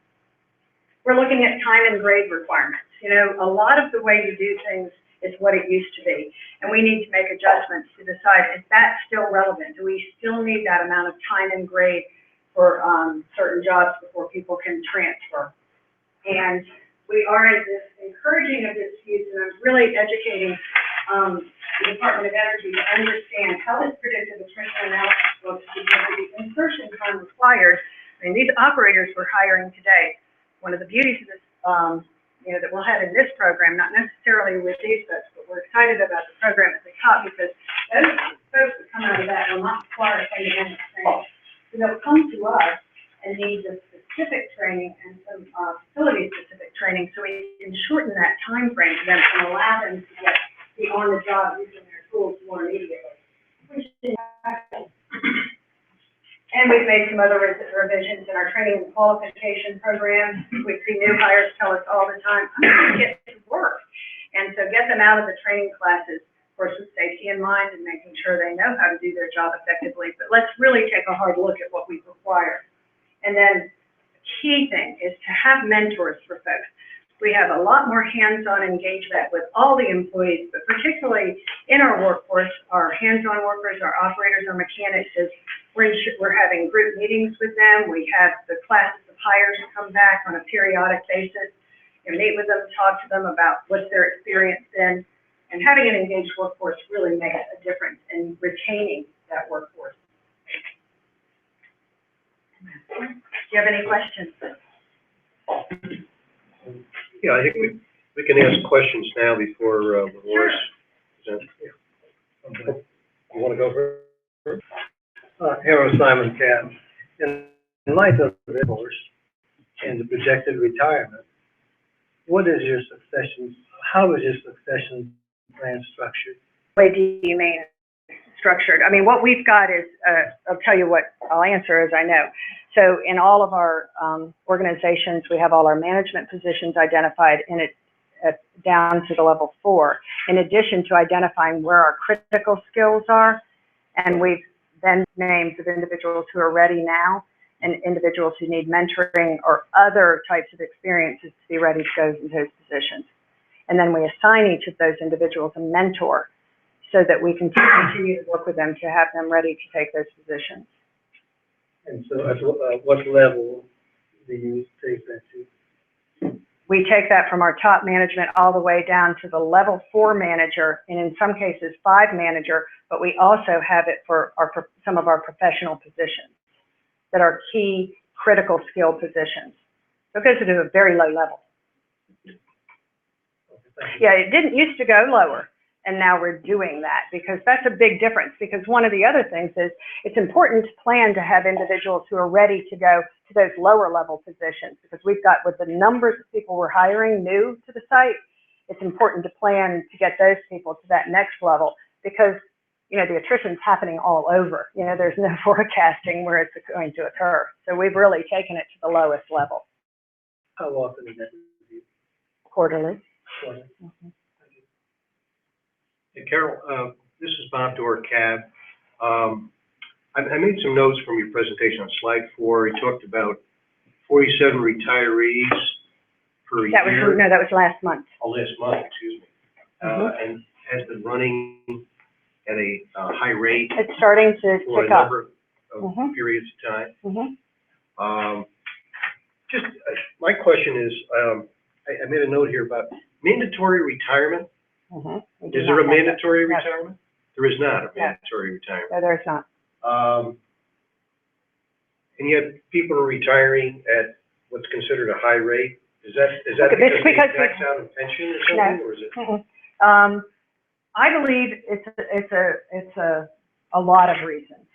We're looking at time and grade requirements. A lot of the way you do things is what it used to be, and we need to make adjustments to decide if that's still relevant. Do we still need that amount of time and grade for certain jobs before people can transfer? And we are encouraging of this use, and I'm really educating the Department of Energy to understand how this predictive attrition analysis works, because the insertion time required. These operators we're hiring today, one of the beauties of this, that we'll have in this program, not necessarily with these folks, but we're excited about the program at the top, because those folks that come out of that will not require fundamental training. So they'll come to us and need the specific training and some facility-specific training, so we can shorten that time frame for them and allow them to get the on-the-job using their tools more immediately. And we've made some other revisions in our training and qualification program. We see new hires tell us all the time, I'm going to get to work. And so get them out of the training classes, of course, with safety in mind and making sure they know how to do their job effectively. But let's really take a hard look at what we require. And then the key thing is to have mentors for folks. We have a lot more hands-on engagement with all the employees, but particularly in our workforce, our hands-on workers, our operators, our mechanics, we're having group meetings with them. We have the classes of hires come back on a periodic basis and meet with them, talk to them about what's their experience been, and having an engaged workforce really makes a difference in retaining that workforce. Do you have any questions? Yeah, I think we can ask questions now before Dolores presents. You want to go first? Harold Simon Camp. In light of the divorce and the projected retirement, how is your succession plan structured? What do you mean structured? What we've got is, I'll tell you what I'll answer as I know. So in all of our organizations, we have all our management positions identified in it down to the level 4, in addition to identifying where our critical skills are. And we've then names of individuals who are ready now and individuals who need mentoring or other types of experiences to be ready to go into those positions. And then we assign each of those individuals a mentor so that we can continue to work with them to have them ready to take those positions. And so at what level do you take that to? We take that from our top management all the way down to the level 4 manager, and in some cases 5 manager, but we also have it for some of our professional positions that are key critical skill positions. So it goes to a very low level. Yeah, it didn't used to go lower, and now we're doing that because that's a big difference. Because one of the other things is it's important to plan to have individuals who are ready to go to those lower level positions, because we've got, with the numbers of people we're hiring new to the site, it's important to plan to get those people to that next level, because the attrition's happening all over. There's no forecasting where it's going to occur. So we've really taken it to the lowest level. How often is that reviewed? Quarterly. Mm-hmm. Hey, Carol, this is Bob Dorr, CAB. I made some notes from your presentation on slide 4. You talked about 47 retirees per year. That was last month. Oh, last month, excuse me. And has been running at a high rate It's starting to for a pick up. number of Mhm. periods of time. Mhm. Just, my question is, I made a note here about mandatory retirement. Mhm. We Is do there not a have that. mandatory No. retirement? There is not a No. mandatory retirement. No, there's not. And yet people are retiring at what's considered a high rate. Is that Look, because it's they because max out in pension or No. something, or is it? Mm-mm. I believe it's a lot of reasons.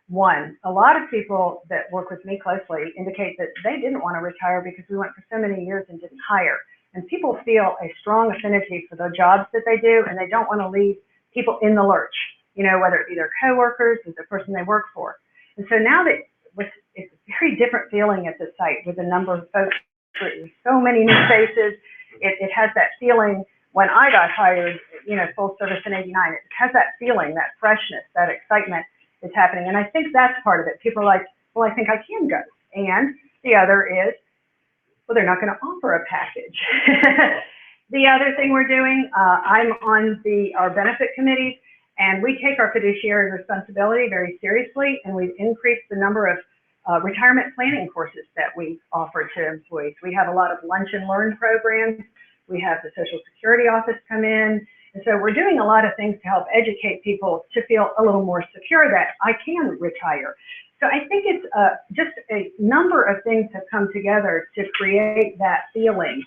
One, a lot of people that work with me closely indicate that they didn't want to retire because we went for so many years and didn't hire. And people feel a strong affinity for the jobs that they do, and they don't want to leave people in the lurch, you know, whether it be their coworkers or the person they work for. And so now that it's a very different feeling at the site with a number of folks, there's so many new faces. It has that feeling. When I got hired, you know, full service in '89, it has that feeling, that freshness, that excitement is happening. And I think that's part of it. People are like, well, I think I can go. And the other is, well, they're not going to offer a package. The other thing we're doing, I'm on our benefit committees, and we take our fiduciary responsibility very seriously, and we've increased the number of retirement planning courses that we offer to employees. We have a lot of lunch and learn programs. We have the Social Security office come in. And so we're doing a lot of things to help educate people to feel a little more secure that I can retire. So I think it's just a number of things have come together to create that feeling.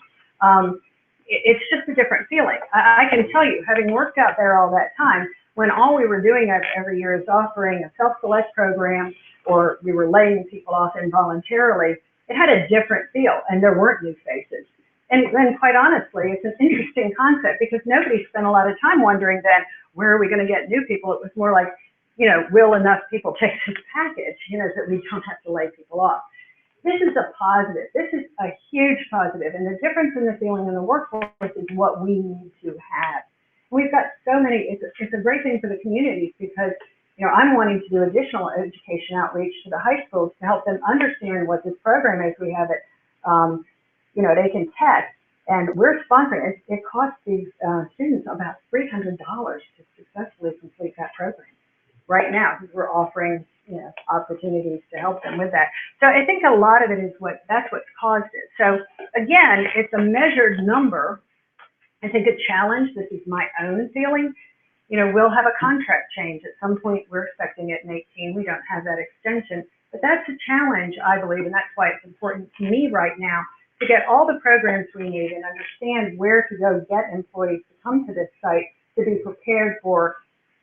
It's just a different feeling. I can tell you, having worked out there all that time, when all we were doing every year is offering a self-select program, or we were laying people off involuntarily, it had a different feel, and there weren't new faces. And then, quite honestly, it's an interesting concept because nobody spent a lot of time wondering then, where are we going to get new people? It was more like, you know, will enough people take this package, you know, that we don't have to lay people off. This is a positive. This is a huge positive. And the difference in the feeling in the workforce is what we need to have. We've got so many, it's a great thing for the communities because, you know, I'm wanting to do additional education outreach to the high schools to help them understand what this program is. We have it, you know, they can test, and we're sponsoring it. It costs these students about $300 to successfully complete that program right now, because we're offering, you know, opportunities to help them with that. So I think a lot of it is that's what's caused it. So again, it's a measured number. I think a challenge, this is my own feeling, you know, we'll have a contract change at some point. We're expecting it in 18. We don't have that extension, but that's a challenge, I believe, and that's why it's important to me right now to get all the programs we need and understand where to go get employees to come to this site to be prepared for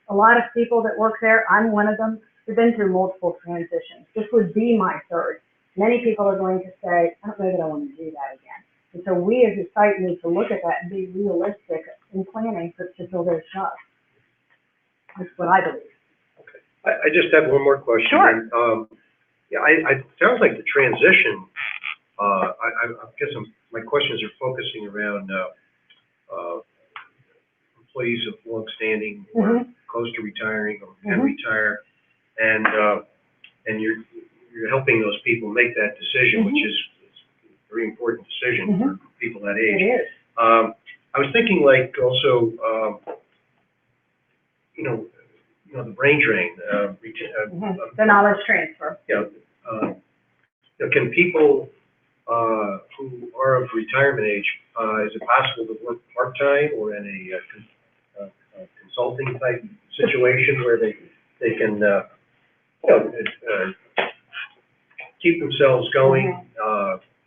a lot of people that work there. I'm one of them. We've been through multiple transitions. This would be my third. Many people are going to say, I don't know that I want to do that again. And so we as a site need to look at that and be realistic in planning to fill those jobs. That's what I believe. I just have one more question. Sure. Yeah, it sounds like the transition, I guess my questions are focusing around employees of long-standing or close to retiring or can retire, and you're helping those people make that decision, which is a very important decision for people that age. It is. I was thinking, like, also, you know, the brain drain, The knowledge transfer. Can people who are of retirement age, is it possible to work part-time or in a consulting type situation where they can, you know, keep themselves going?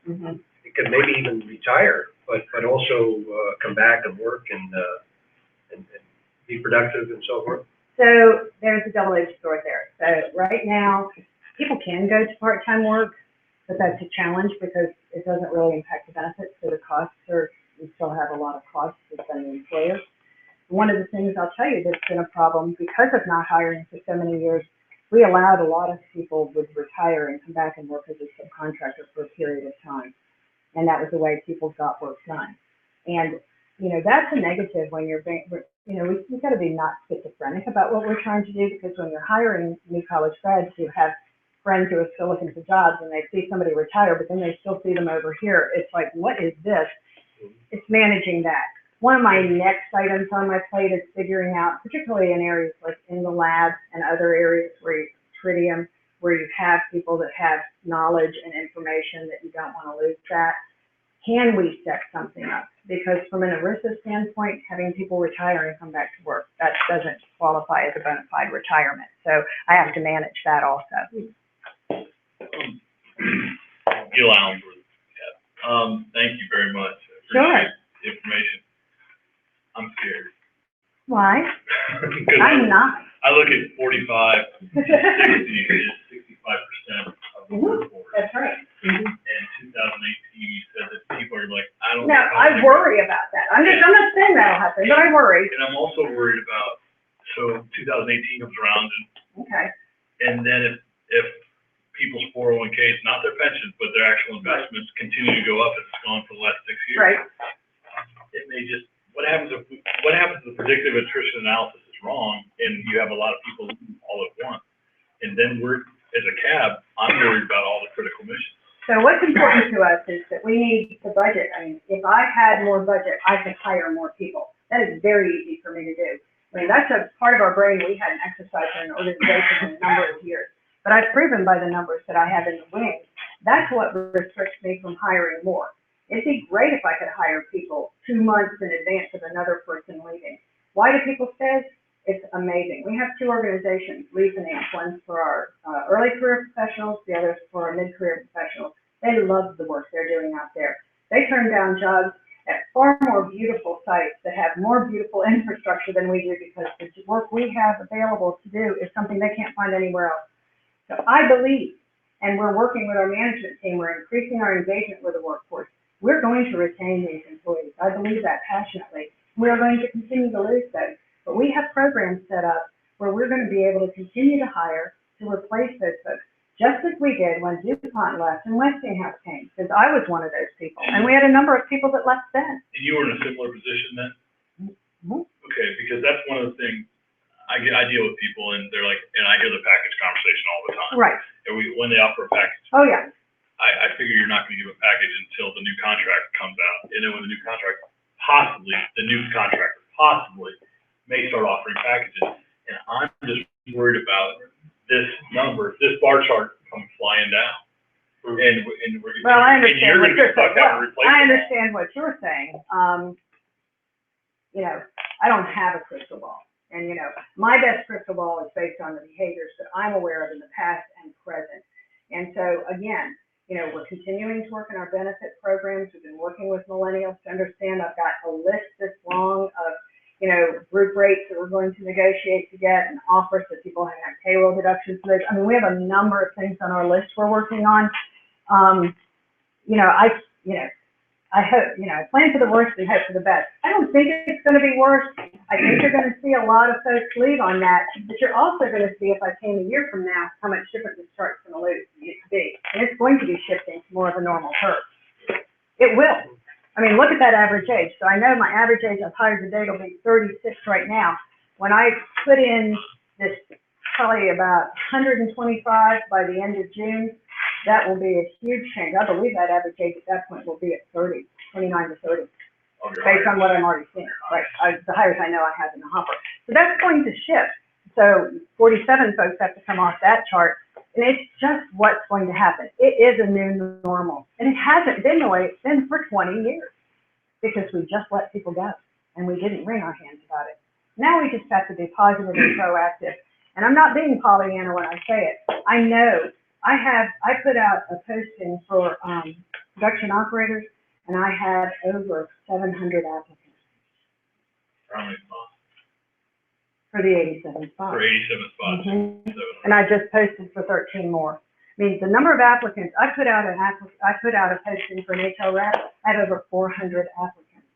It could maybe even retire, but also come back and work and be productive and so forth. So there's a double-edged sword there. So right now, people can go to part-time work, but that's a challenge because it doesn't really impact the benefits. So the costs we still have a lot of costs within the employer. One of the things I'll tell you that's been a problem because of not hiring for so many years, we allowed a lot of people would retire and come back and work as a subcontractor for a period of time. And that was the way people got work done. And, you know, that's a negative when you're, you know, we've got to be not schizophrenic about what we're trying to do, because when you're hiring new college grads who have friends who are still looking for jobs and they see somebody retire, but then they still see them over here, it's like, what is this? It's managing that. One of my next items on my plate is figuring out, particularly in areas like in the lab and other areas where you tritium, where you have people that have knowledge and information that you don't want to lose that. Can we set something up? Because from an ERISA standpoint, having people retire and come back to work, that doesn't qualify as a bona fide retirement. So I have to manage that also. Gil Allen, thank you very much. I Sure. appreciate the information. I'm scared. Why? 'Cause I'm not. I look at 45, 60 is 65% of the workforce. That's right. And 2018, you said that people are like, I don't. No, I worry about that. I'm not saying that'll happen, but I worry. And I'm also worried about, so 2018 comes around Okay. and then if people's 401ks, not their pensions, but their actual investments continue to go up as it's gone for the last 6 years. Right. It may just, what happens if the predictive attrition analysis is wrong and you have a lot of people all at once? And then as a CAB, I'm worried about all the critical missions. So what's important to us is that we need the budget. I mean, if I had more budget, I could hire more people. That is very easy for me to do. I mean, that's a part of our brain we hadn't exercised in an organization in a number of years. But I've proven by the numbers that I have in the wing, that's what restricts me from hiring more. It'd be great if I could hire people 2 months in advance of another person leaving. Why do people stay? It's amazing. We have 2 organizations, Lead Finance, one's for our early career professionals, the other's for our mid-career professionals. They love the work they're doing out there. They turn down jobs at far more beautiful sites that have more beautiful infrastructure than we do because the work we have available to do is something they can't find anywhere else. So I believe, and we're working with our management team, we're increasing our engagement with the workforce. We're going to retain these employees. I believe that passionately. We are going to continue to lose those. But we have programs set up where we're going to be able to continue to hire to replace those folks, just as we did when DuPont left and Westinghouse came, because I was one of those people. And we had a number of people that left then. And you were in a similar position then? Mm-hmm. Okay, because that's one of the things, I deal with people and they're like, and I hear the package conversation all the time. Right. And when they offer a package, Oh, yeah. I figure you're not gonna give a package until the new contract comes out. And then when the new contract possibly may start offering packages. And I'm just worried about this number, this bar chart comes flying down. And Well, I and understand you're what gonna be you're stuck saying. having to replace I it. understand what you're saying. You know, I don't have a crystal ball. And, you know, my best crystal ball is based on the behaviors that I'm aware of in the past and present. And so, again, you know, we're continuing to work in our benefit programs. We've been working with millennials to understand. I've got a list this long of, you know, group rates that we're going to negotiate to get and offers that people have payroll deductions. I mean, we have a number of things on our list we're working on. I hope, you know, I plan for the worst and hope for the best. I don't think it's going to be worse. I think you're going to see a lot of folks leave on that, but you're also going to see, if I came a year from now, how much different this chart's going to be. And it's going to be shifting to more of a normal curve. It will. I mean, look at that average age. So I know my average age I've hired to date will be 36 right now. When I put in this, probably about 125 by the end of June, that will be a huge change. I believe that average age at that point will be at 30, 29 to 30, based on what I'm already seeing. Right, the hires I know I have in the hopper. So that's going to shift. So 47 folks have to come off that chart, and it's just what's going to happen. It is a new normal, and it hasn't been the way it's been for 20 years because we just let people go, and we didn't wring our hands about it. Now we just have to be positive and proactive. And I'm not being Pollyanna when I say it. I know. I put out a posting for production operators, and I had over 700 applicants. For how many spots? For the 87 spots. For 87 spots. Mm-hmm. And I just posted for 13 more. I mean, the number of applicants, I put out a posting for an HL rep, I had over 400 applicants.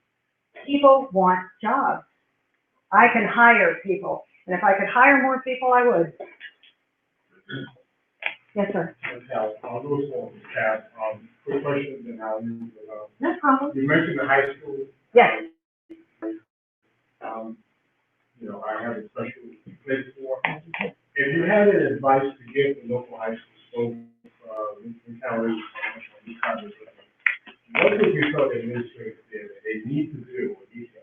People want jobs. I can hire people, and if I could hire more people, I would. Yes, sir. I'll do a small recap. Quick question, and I'll use No problem. you mentioned the high school. Yes. You know, I have a special place for. If you had an advice to give the local high school, retaliation, what would you tell the administrators there that they need to do, or need to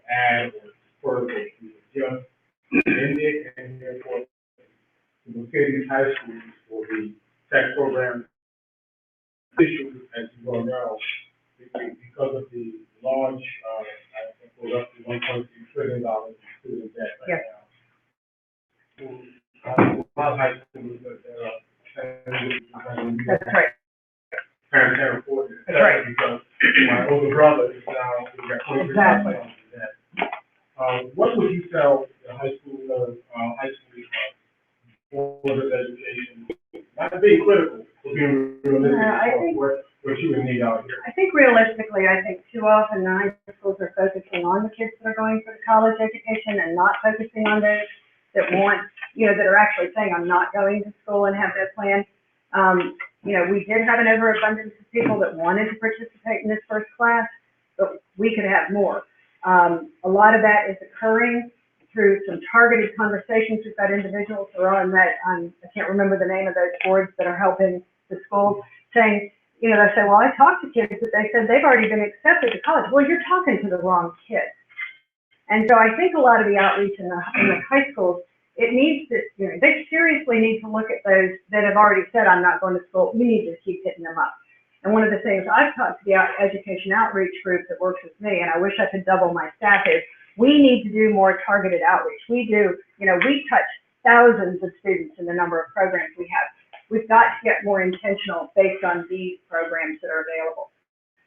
located in high schools for the tech program. Issues, as you well know, because of the large, I think we're up to $1.3 trillion in student debt right now. A lot of high schools That's right. Parents can't afford it. That's right. Because my older brother is now, Exactly. What would you tell the high school board of education, not being critical, but being realistic, I think- what you would need out here? I think realistically, I think too often the high schools are focusing on the kids that are going for the college education and not focusing on those that want, that are actually saying, I'm not going to school and have that plan. We did have an overabundance of people that wanted to participate in this first class, but we could have more. A lot of that is occurring through some targeted conversations. We've got individuals who are on that, I can't remember the name of those boards that are helping the schools, saying, they say, well, I talked to kids, but they said they've already been accepted to college. Well, you're talking to the wrong kids. And so I think a lot of the outreach in the high schools, it needs to, they seriously need to look at those that have already said, I'm not going to school. You need to keep hitting them up. And one of the things I've talked to the education outreach group that works with me, and I wish I could double my staff, is we need to do more targeted outreach. We do, we touch thousands of students in the number of programs we have. We've got to get more intentional based on these programs that are available,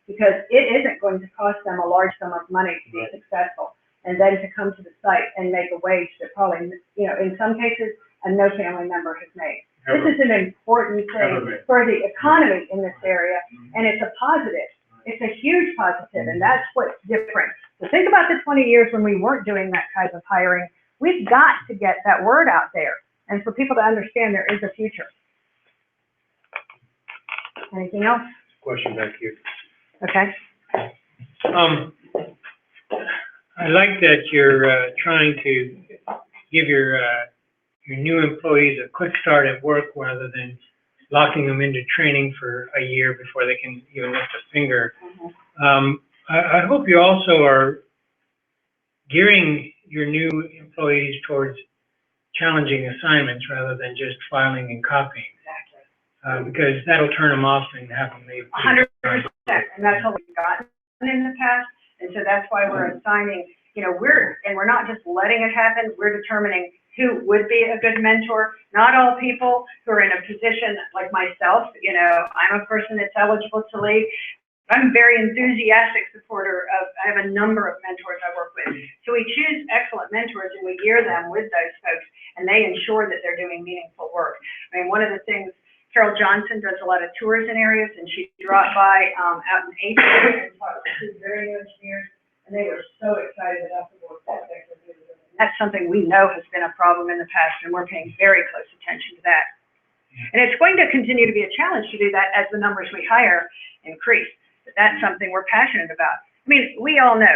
because it isn't going to cost them a large sum of money to be successful, and then to come to the site and make a wage that probably, in some cases, no family member has made. This is an important thing for the economy in this area, and it's a positive. It's a huge positive, and that's what's different. So think about the 20 years when we weren't doing that type of hiring. We've got to get that word out there, and for people to understand there is a future. Anything else? Question back here. Okay. I like that you're trying to give your new employees a quick start at work rather than locking them into training for a year before they can even lift a finger. I hope you also are gearing your new employees towards challenging assignments rather than just filing and copying. Because that'll turn them off and have them leave. 100%, and that's what we've gotten in the past, and so that's why we're assigning, we're not just letting it happen, we're determining who would be a good mentor. Not all people who are in a position like myself, I'm a person that's eligible to lead. I'm a very enthusiastic supporter of, I have a number of mentors I work with. So we choose excellent mentors and we gear them with those folks, and they ensure that they're doing meaningful work. I mean, one of the things, Carol Johnson does a lot of tours in areas, and she dropped by out in Asia and talked to two very new engineers, and they were so excited about the work that they're doing. That's something we know has been a problem in the past, and we're paying very close attention to that. And it's going to continue to be a challenge to do that as the numbers we hire increase. But that's something we're passionate about. I mean, we all know,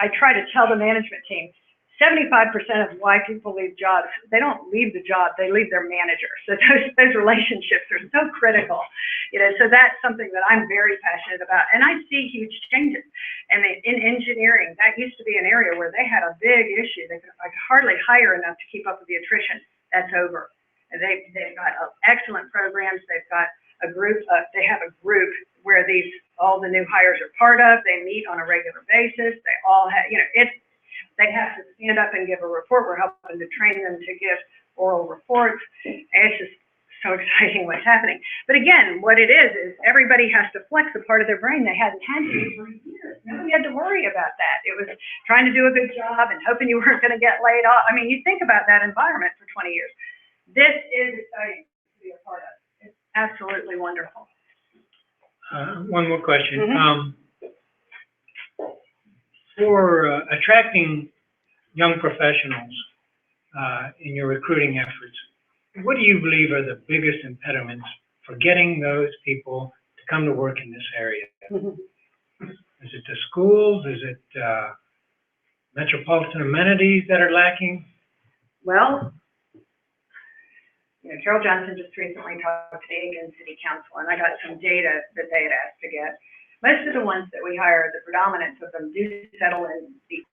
I try to tell the management team, 75% of why people leave jobs, they don't leave the job, they leave their manager. So those relationships are so critical, so that's something that I'm very passionate about. And I see huge changes. And in engineering, that used to be an area where they had a big issue. They could hardly hire enough to keep up with the attrition. That's over. And they've got excellent programs. They've got a group, they have a group where all the new hires are part of. They meet on a regular basis. They all have, they have to stand up and give a report. We're helping to train them to give oral reports. And it's just so exciting what's happening. But again, what it is everybody has to flex a part of their brain they hadn't had to for years. Nobody had to worry about that. It was trying to do a good job and hoping you weren't going to get laid off. I mean, you think about that environment for 20 years. This is exciting to be a part of. It's absolutely wonderful. One more question. For attracting young professionals in your recruiting efforts, what do you believe are the biggest impediments for getting those people to come to work in this area? Is it the schools? Is it metropolitan amenities that are lacking? Well, Carol Johnson just recently talked to the Aiken City Council, and I got some data that they had asked to get. Most of the ones that we hire, the predominance of them do settle in deep.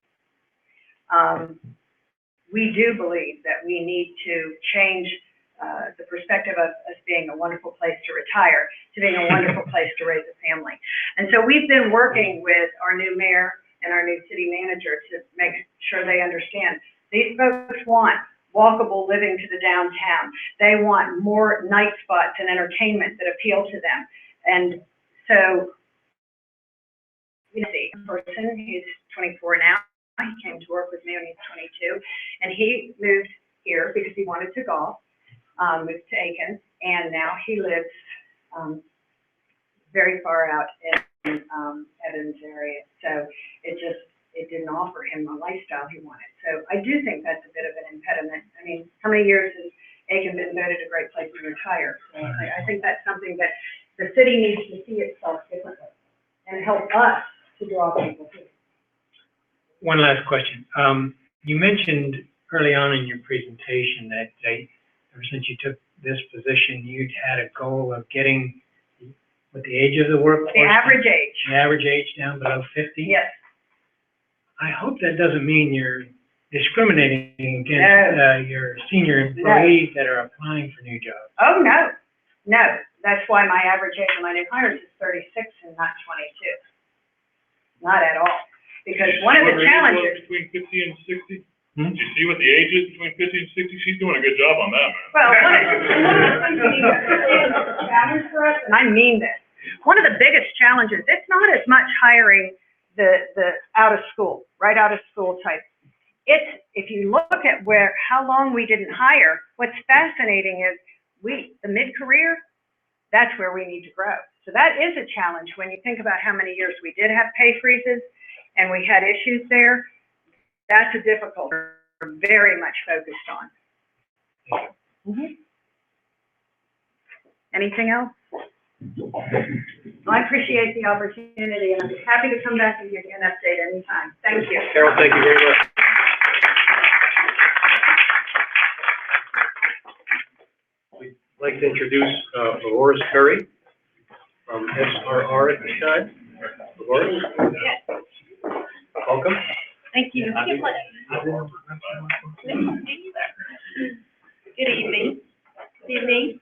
We do believe that we need to change the perspective of us being a wonderful place to retire to being a wonderful place to raise a family. And so we've been working with our new mayor and our new city manager to make sure they understand these folks want walkable living to the downtown. They want more night spots and entertainment that appeal to them. And so, you see, a person, he's 24 now. He came to work with me when he's 22, and he moved here because he wanted to golf, moved to Aiken, and now he lives very far out in Evans area. So it didn't offer him the lifestyle he wanted. So I do think that's a bit of an impediment. I mean, how many years has Aiken been voted a great place to retire? So I think that's something that the city needs to see itself differently and help us to draw people to. One last question. You mentioned early on in your presentation that ever since you took this position, you'd had a goal of getting with the age of the workforce. The average age. The average age down below 50? Yes. I hope that doesn't mean you're discriminating against your senior employees that are applying for new jobs. Oh, no. No. That's why my average age of my new hires is 36 and not 22. Not at all. Because one of the challenges. Between 50 and 60? Hmm? Did you see what the age is between 50 and 60? She's doing a good job on that, man. Well, and I mean this. One of the biggest challenges, it's not as much hiring the out of school, right out of school type. It's, if you look at how long we didn't hire, what's fascinating is the mid-career, that's where we need to grow. So that is a challenge when you think about how many years we did have pay freezes and we had issues there. That's a difficult, we're very much focused on. Mm-hmm. Anything else? Well, I appreciate the opportunity, and I'm happy to come back and give you an update anytime. Thank you. Carol, thank you very much. We'd like to introduce Dolores Curry from SRR at this time. Dolores? Yes. Welcome. Thank you. Good evening. Good evening.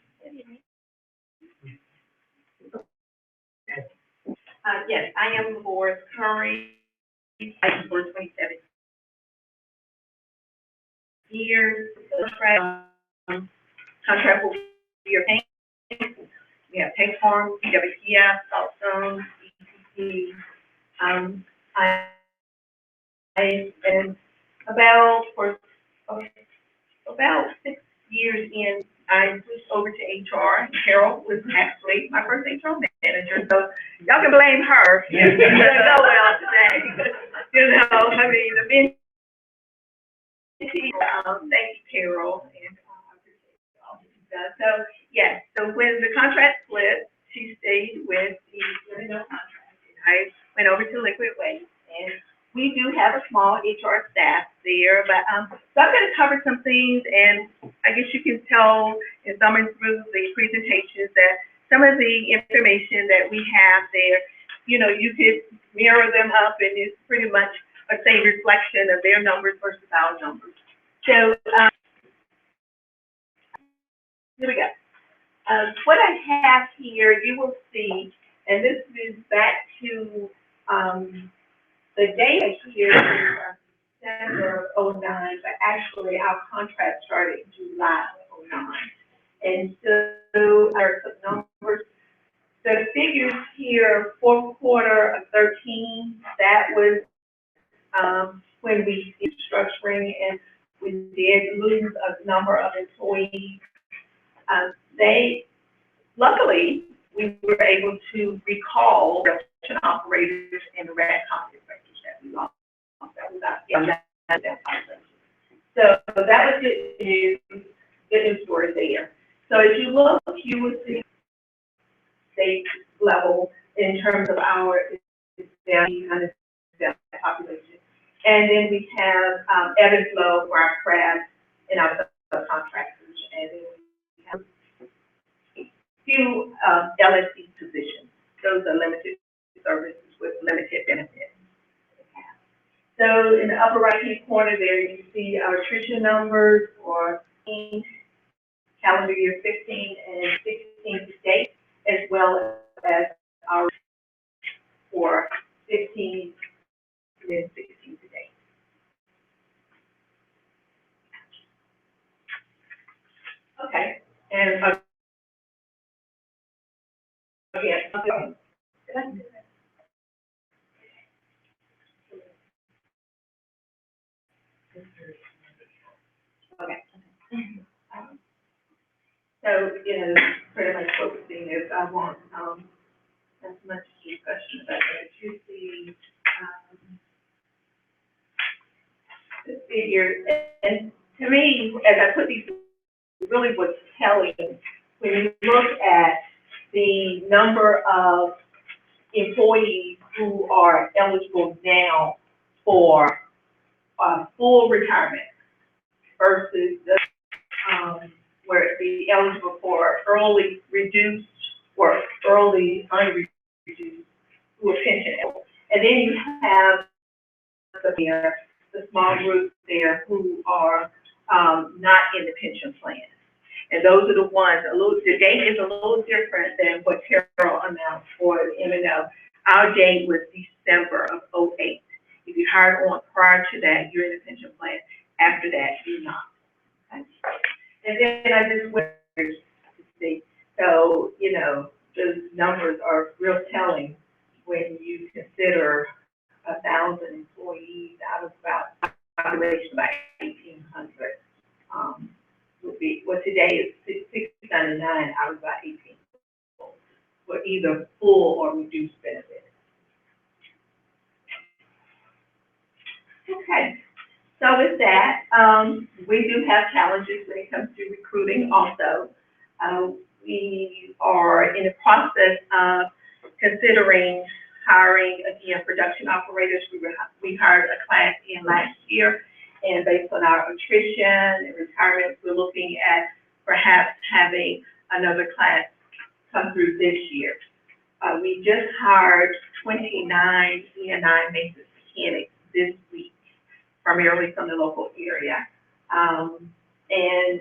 Yes, I am Dolores Curry. I've been for 27 years. Contract will be your pay. We have Tank Farm, WTF, Saltstone, EPC. I've been about 6 years in, I switched over to HR. Carol was actually my first HR manager, so y'all can blame her. It doesn't go well today. You know, I mean, the thank you, Carol, and I appreciate all that you've done. So, yes, so when the contract split, she stayed with the contract. I went over to Liquid Waste, and we do have a small HR staff there, but so I'm going to cover some things, and I guess you can tell in thumbing through the presentations that some of the information that we have there, you know, you could mirror them up, and it's pretty much a same reflection of their numbers versus our numbers. So here we go. What I have here, you will see, and this is back to the data here is December of 09, but actually our contract started in July of 09. And so our numbers, the figures here, fourth quarter of 13, that was when we did structuring and we did lose a number of employees. Luckily, we were able to recall production operators and the rat contractors that we lost. That was that population. So that was good news story there. So as you look, you will see state level in terms of our kind of population. And then we have ebb and flow for our crafts and our subcontractors. And then we have a few LSC positions. Those are limited services with limited benefits. So in the upper right-hand corner there, you see our attrition numbers for calendar year 15 and 16 to date, as well as our for 15 and 16 to date. Okay, and again, did I do that? Okay. So, you know, pretty much focusing is I want, as much discussion about that. You see, the figure, and to me, as I put these, really what's telling, when you look at the number of employees who are eligible now for, full retirement versus the, where it be eligible for early reduced or early unreduced who are pension eligible. And then you have the small group there who are not in the pension plan. And those are the ones, the date is a little different than what Carol announced for the M&O. Our date was December of '08. If you hired on prior to that, you're in the pension plan. After that, you're not. Okay? And then I just went to see. So, you know, those numbers are real telling when you consider 1,000 employees out of about population about 1,800. Would be, well, today is 699 out of about 18 people for either full or reduced benefit. Okay, so with that, we do have challenges when it comes to recruiting also. We are in the process of considering hiring, again, production operators. We hired a class in last year, and based on our attrition and retirements, we're looking at perhaps having another class come through this year. We just hired 29 E&I maintenance mechanics this week, primarily from the local area. And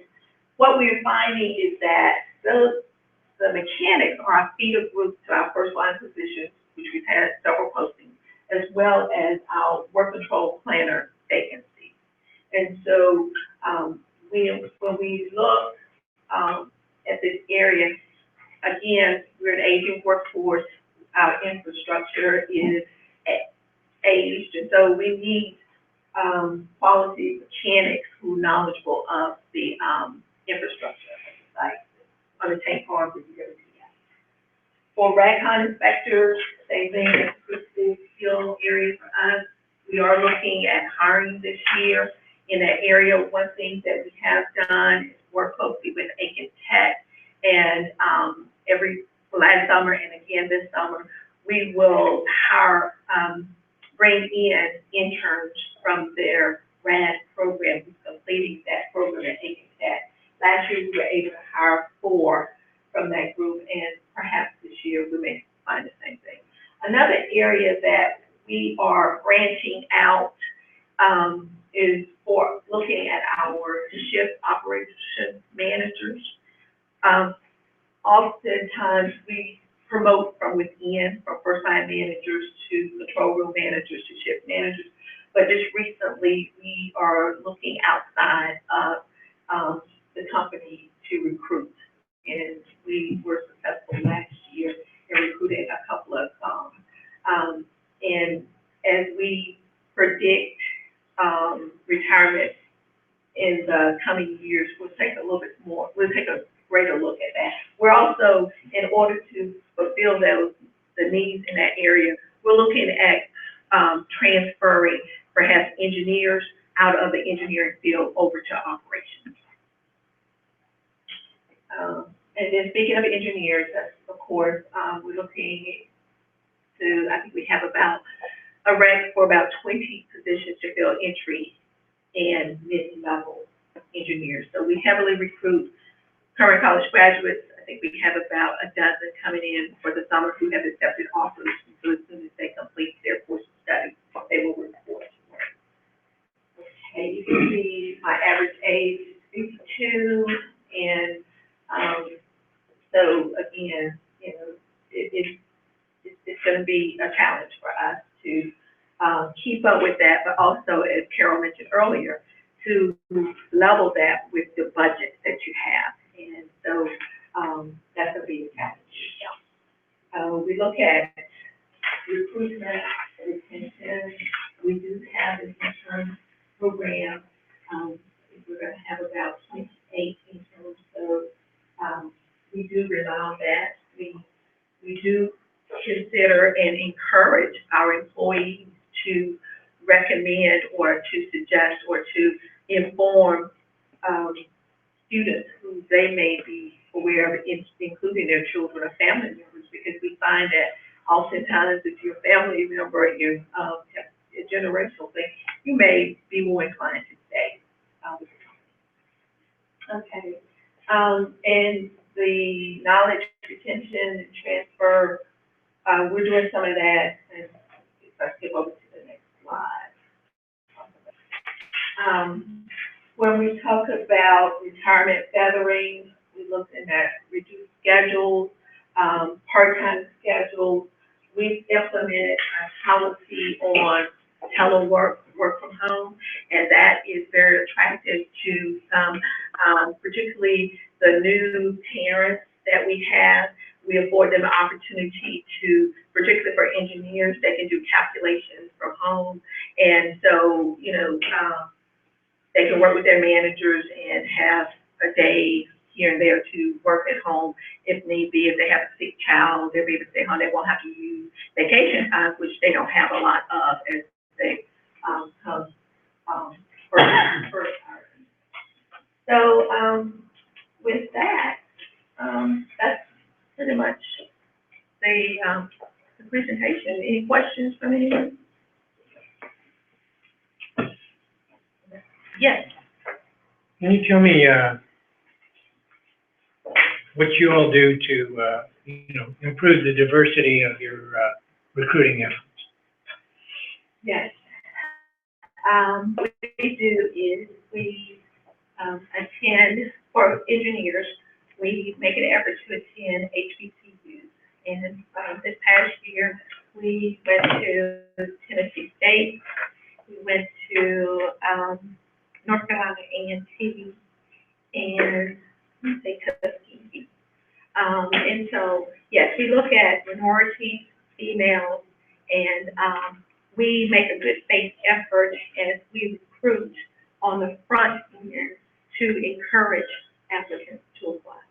what we're finding is that the mechanics are a feeder group to our first line positions, which we've had several postings, as well as our work control planner vacancy. And so when we look at this area, again, we're an aging workforce. Our infrastructure is aged, and so we need quality mechanics who are knowledgeable of the infrastructure, like on the tank farms that you're going to see. For RAGCON inspectors, same thing, it's a critical skill area for us. We are looking at hiring this year in that area. One thing that we have done is work closely with Aiken Tech, and last summer and again this summer, we will hire, bring in interns from their RAD program, who's completing that program at Aiken Tech. Last year, we were able to hire 4 from that group, and perhaps this year we may find the same thing. Another area that we are branching out is for looking at our shift operation managers. Oftentimes we promote from within, from first line managers to control room managers to shift managers, but just recently we are looking outside of the company to recruit, and we were successful last year in recruiting a couple of and as we predict retirement in the coming years, we'll take a greater look at that. We're also, in order to fulfill the needs in that area, we're looking at transferring perhaps engineers out of the engineering field over to operations. And then speaking of engineers, of course, we're looking to, I think we have about a rank for about 20 positions to fill entry and mid-level engineers. So we heavily recruit current college graduates. I think we have about a dozen coming in for the summer who have accepted offers. So as soon as they complete their course of study, they will report. Okay, you can see my average age is 52, and again, you know, it's gonna be a challenge for us to, keep up with that, but also, as Carol mentioned earlier, to level that with the budget that you have. And so, that's gonna be a challenge. We look at recruitment, retention. We do have an intern program. We're gonna have about 28 interns, so, we do rely on that. We do consider and encourage our employees to recommend or to suggest or to inform, students who they may be aware of, including their children or family members, because we find that oftentimes if your family member, your, a generational thing, you may be more inclined to stay, with the company. Okay, and the knowledge retention and transfer, we're doing some of that, and if I skip over to the next slide. When we talk about retirement feathering, we looked at reduced schedules, part-time schedules. We've implemented a policy on telework, work from home, and that is very attractive to some, particularly the new parents that we have. We afford them an opportunity to, particularly for engineers, they can do calculations from home. And so, you know, they can work with their managers and have a day here and there to work at home if need be. If they have a sick child, they'll be able to stay home. They won't have to use vacation time, which they don't have a lot of as they come first. So with that, that's pretty much the presentation. Any questions from anyone? Yes. Can you tell me, what you all do to, improve the diversity of your, recruiting efforts? Yes. What we do is we attend, for engineers, we make an effort to attend HBCUs. And this past year, we went to Tennessee State, we went to North Carolina A&T, and Tuskegee. And so, yes, we look at minorities, females, and we make a good faith effort as we recruit on the front end to encourage applicants to apply.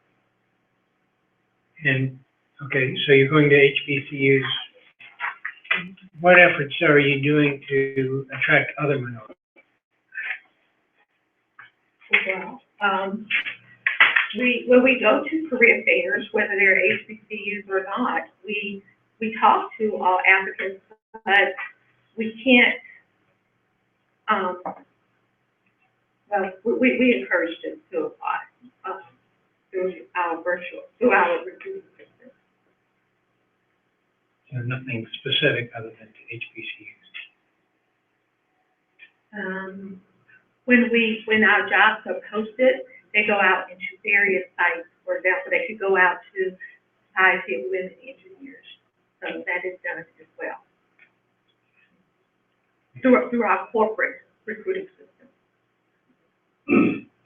And, okay, so you're going to HBCUs. What efforts are you doing to attract other minorities? Well, when we go to career fairs, whether they're HBCUs or not, we talk to all applicants, but we can't, we encourage them to apply through our recruiting system. So nothing specific other than to HBCUs? When our jobs are posted, they go out into various sites. For example, they could go out to Society of Women Engineers. So that is done as well. Through our corporate recruiting system.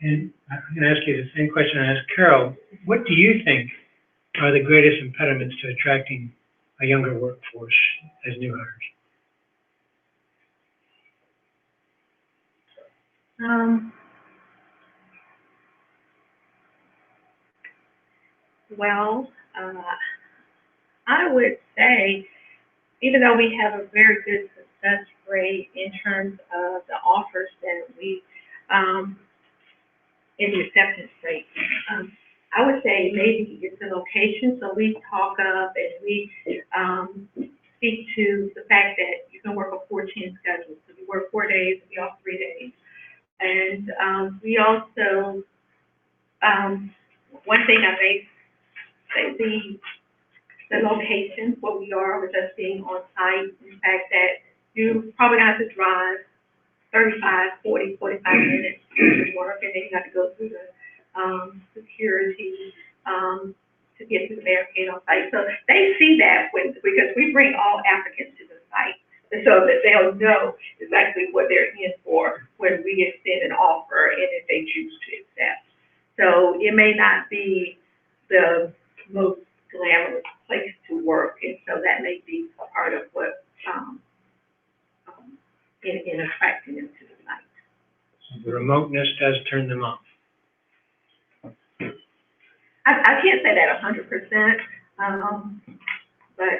And I'm going to ask you the same question I asked Carol. What do you think are the greatest impediments to attracting a younger workforce as new hires? Well, I would say, even though we have a very good success rate in terms of the offers that we, in the acceptance rate, I would say maybe it's the location. So we talk up and we speak to the fact that you can work a 14 schedule. So you work 4 days, be off 3 days. And we also, one thing I may say, the location where we are with us being on site, the fact that you probably have to drive 35, 40, 45 minutes to work, and then you have to go through the security to get to the barricade on site. So they see that because we bring all applicants to the site, and so that they'll know exactly what they're in for when we extend an offer and if they choose to accept. So it may not be the most glamorous place to work, and so that may be part of what, in attracting them to the site. The remoteness does turn them off. I can't say that 100%, but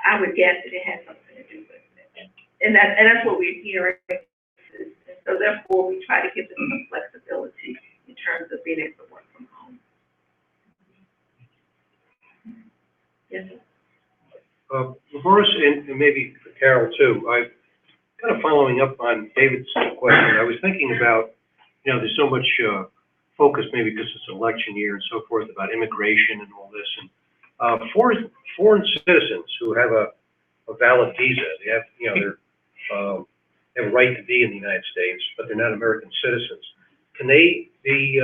I would guess that it has something to do with it. And that's what we're hearing. And so therefore, we try to give them some flexibility in terms of being able to work from home. Yes, sir. Horace, and maybe for Carol too, I kind of following up on David's question. I was thinking about, there's so much focus, maybe because it's election year and so forth, about immigration and all this. And foreign citizens who have a valid visa, they have, they have a right to be in the United States, but they're not American citizens. Can they be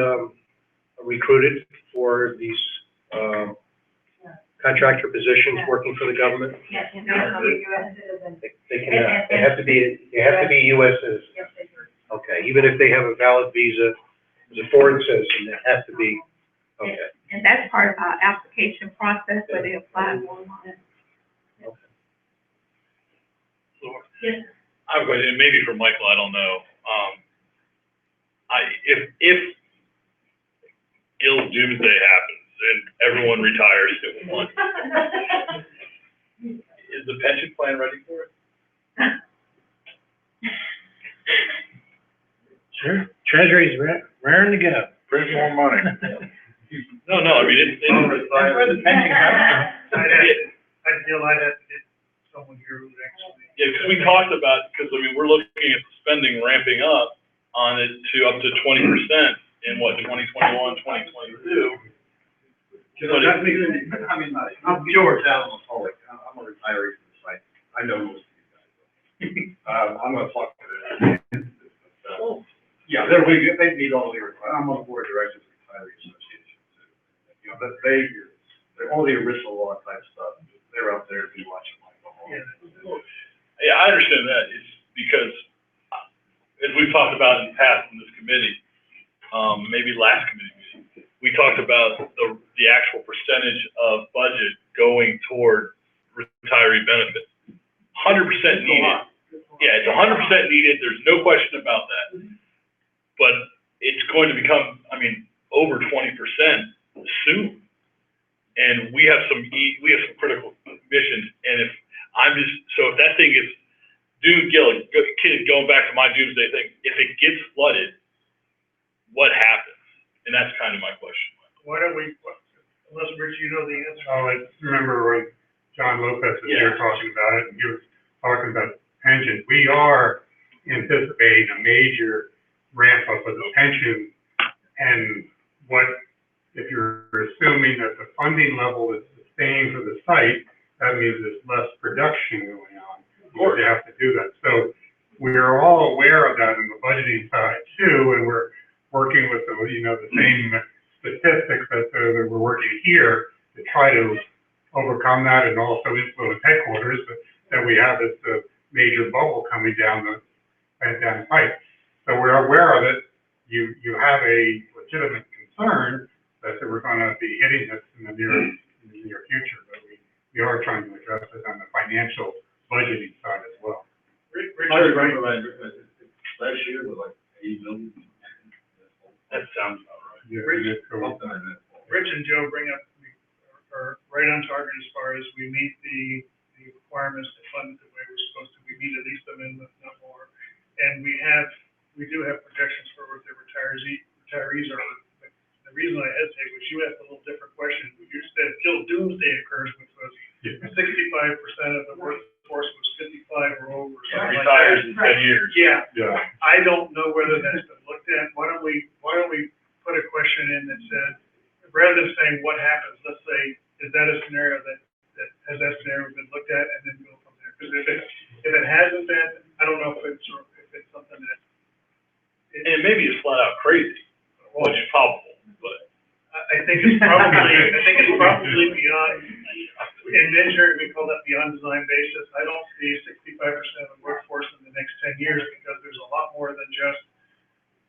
recruited for these contractor positions working for the government? Yes, and they're U.S. citizens. They cannot. They have to be U.S. citizens. Yes, they do. Okay, even if they have a valid visa, as a foreign citizen, they have to be, okay. And that's part of our application process where they apply online. Yes. I have a question, maybe for Michael, I don't know. If Gil's doomsday happens and everyone retires at once, is the pension plan ready for it? Sure. Treasury's raring to go. Print more money. No, I mean, it's That's where the pension comes from. I'd have to get someone here who actually. Yeah, because we talked about, we're looking at spending ramping up on it to up to 20% in 2021, 2022. I'm George Allen McCulloch. I'm a retiree from the site. I know most of you guys. I'm gonna talk to them. Yeah, they meet all the, I'm on the board of directors of the Retiree Association too. All the original law type stuff, they're out there to be watching like the whole. Yeah, I understand that. It's because, as we've talked about in the past in this committee, maybe last committee meeting, we talked about the actual percentage of budget going toward retiree benefits. 100% needed. Yeah, it's 100% needed. There's no question about that. But it's going to become, over 20% soon. And we have some critical missions. And if that thing is, going back to my doomsday thing, if it gets flooded, what happens? And that's kind of my question. Why don't we, unless Rich, you know the answer. Oh, I remember when John Lopez was here talking about it, and he was talking about pensions. We are anticipating a major ramp up of the pension, and if you're assuming that the funding level is the same for the site, that means there's less production going on. Of course, you have to do that. So we're all aware of that in the budgeting side too, and we're working with the same statistics that we're working here to try to overcome that, and also influence headquarters that we have this major bubble coming down the pipe. So we're aware of it. You have a legitimate concern that we're going to be hitting this in the near future, but we are trying to address it on the financial budgeting side as well. I remember last year was like 8 million. That sounds about right. Yeah, Rich and Joe bring up, are right on target as far as we meet the requirements to fund it the way we're supposed to. We meet at least them, not more. And we do have projections for what the retirees are. The reason I hesitate was you asked a little different question. You said till doomsday occurs, which was 65% of the workforce was 55 or over. Yeah, retires in 10 years. Yeah. I don't know whether that's been looked at. Why don't we put a question in that said, rather than saying what happens, let's say, is that a scenario has that scenario been looked at, and then go from there? Because if it hasn't been, I don't know if it's something that. And maybe it's flat out crazy, which is probable, but. I think it's probably beyond, in engineering, we call that beyond design basis. I don't see 65% of the workforce in the next 10 years because there's a lot more than just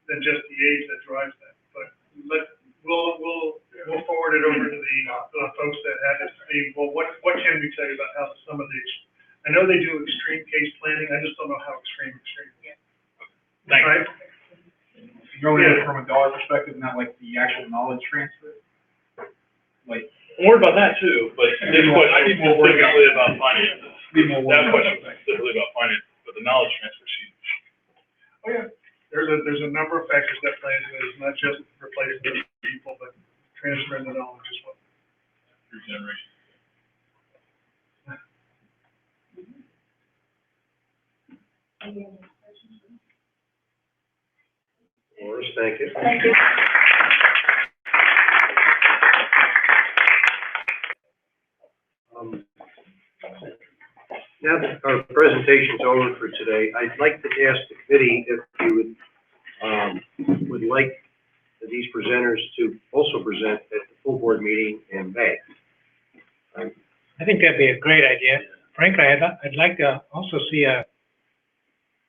the age that drives that. But we'll forward it over to the folks that have it, see, well, what can we tell you about how some of these, I know they do extreme case planning, I just don't know how extreme. Thanks. Right? Going at it from a dollar perspective, not like the actual knowledge transfer. Like, I'm worried about that too, but this question is specifically about finances. That question is specifically about finances, but the knowledge transfer is huge. Oh, yeah. There's a number of factors that play into it. It's not just replacing the people, but transferring the knowledge as well. Through generations. Morris, thank you. Thank you. Now that our presentation's over for today, I'd like to ask the committee if you would like these presenters to also present at the full board meeting in May. I think that'd be a great idea. Frankly, I'd like to also see a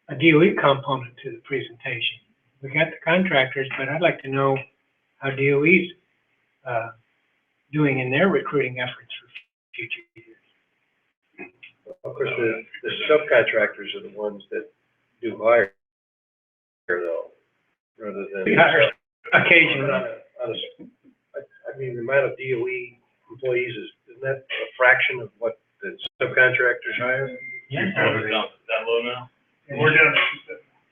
DOE component to the presentation. We got the contractors, but I'd like to know how DOE's doing in their recruiting efforts for future years. Of course, the subcontractors are the ones that do hire, though, rather than. Occasionally. I mean, the amount of DOE employees isn't that a fraction of what the subcontractors hire? Yeah. That low now? And we're down to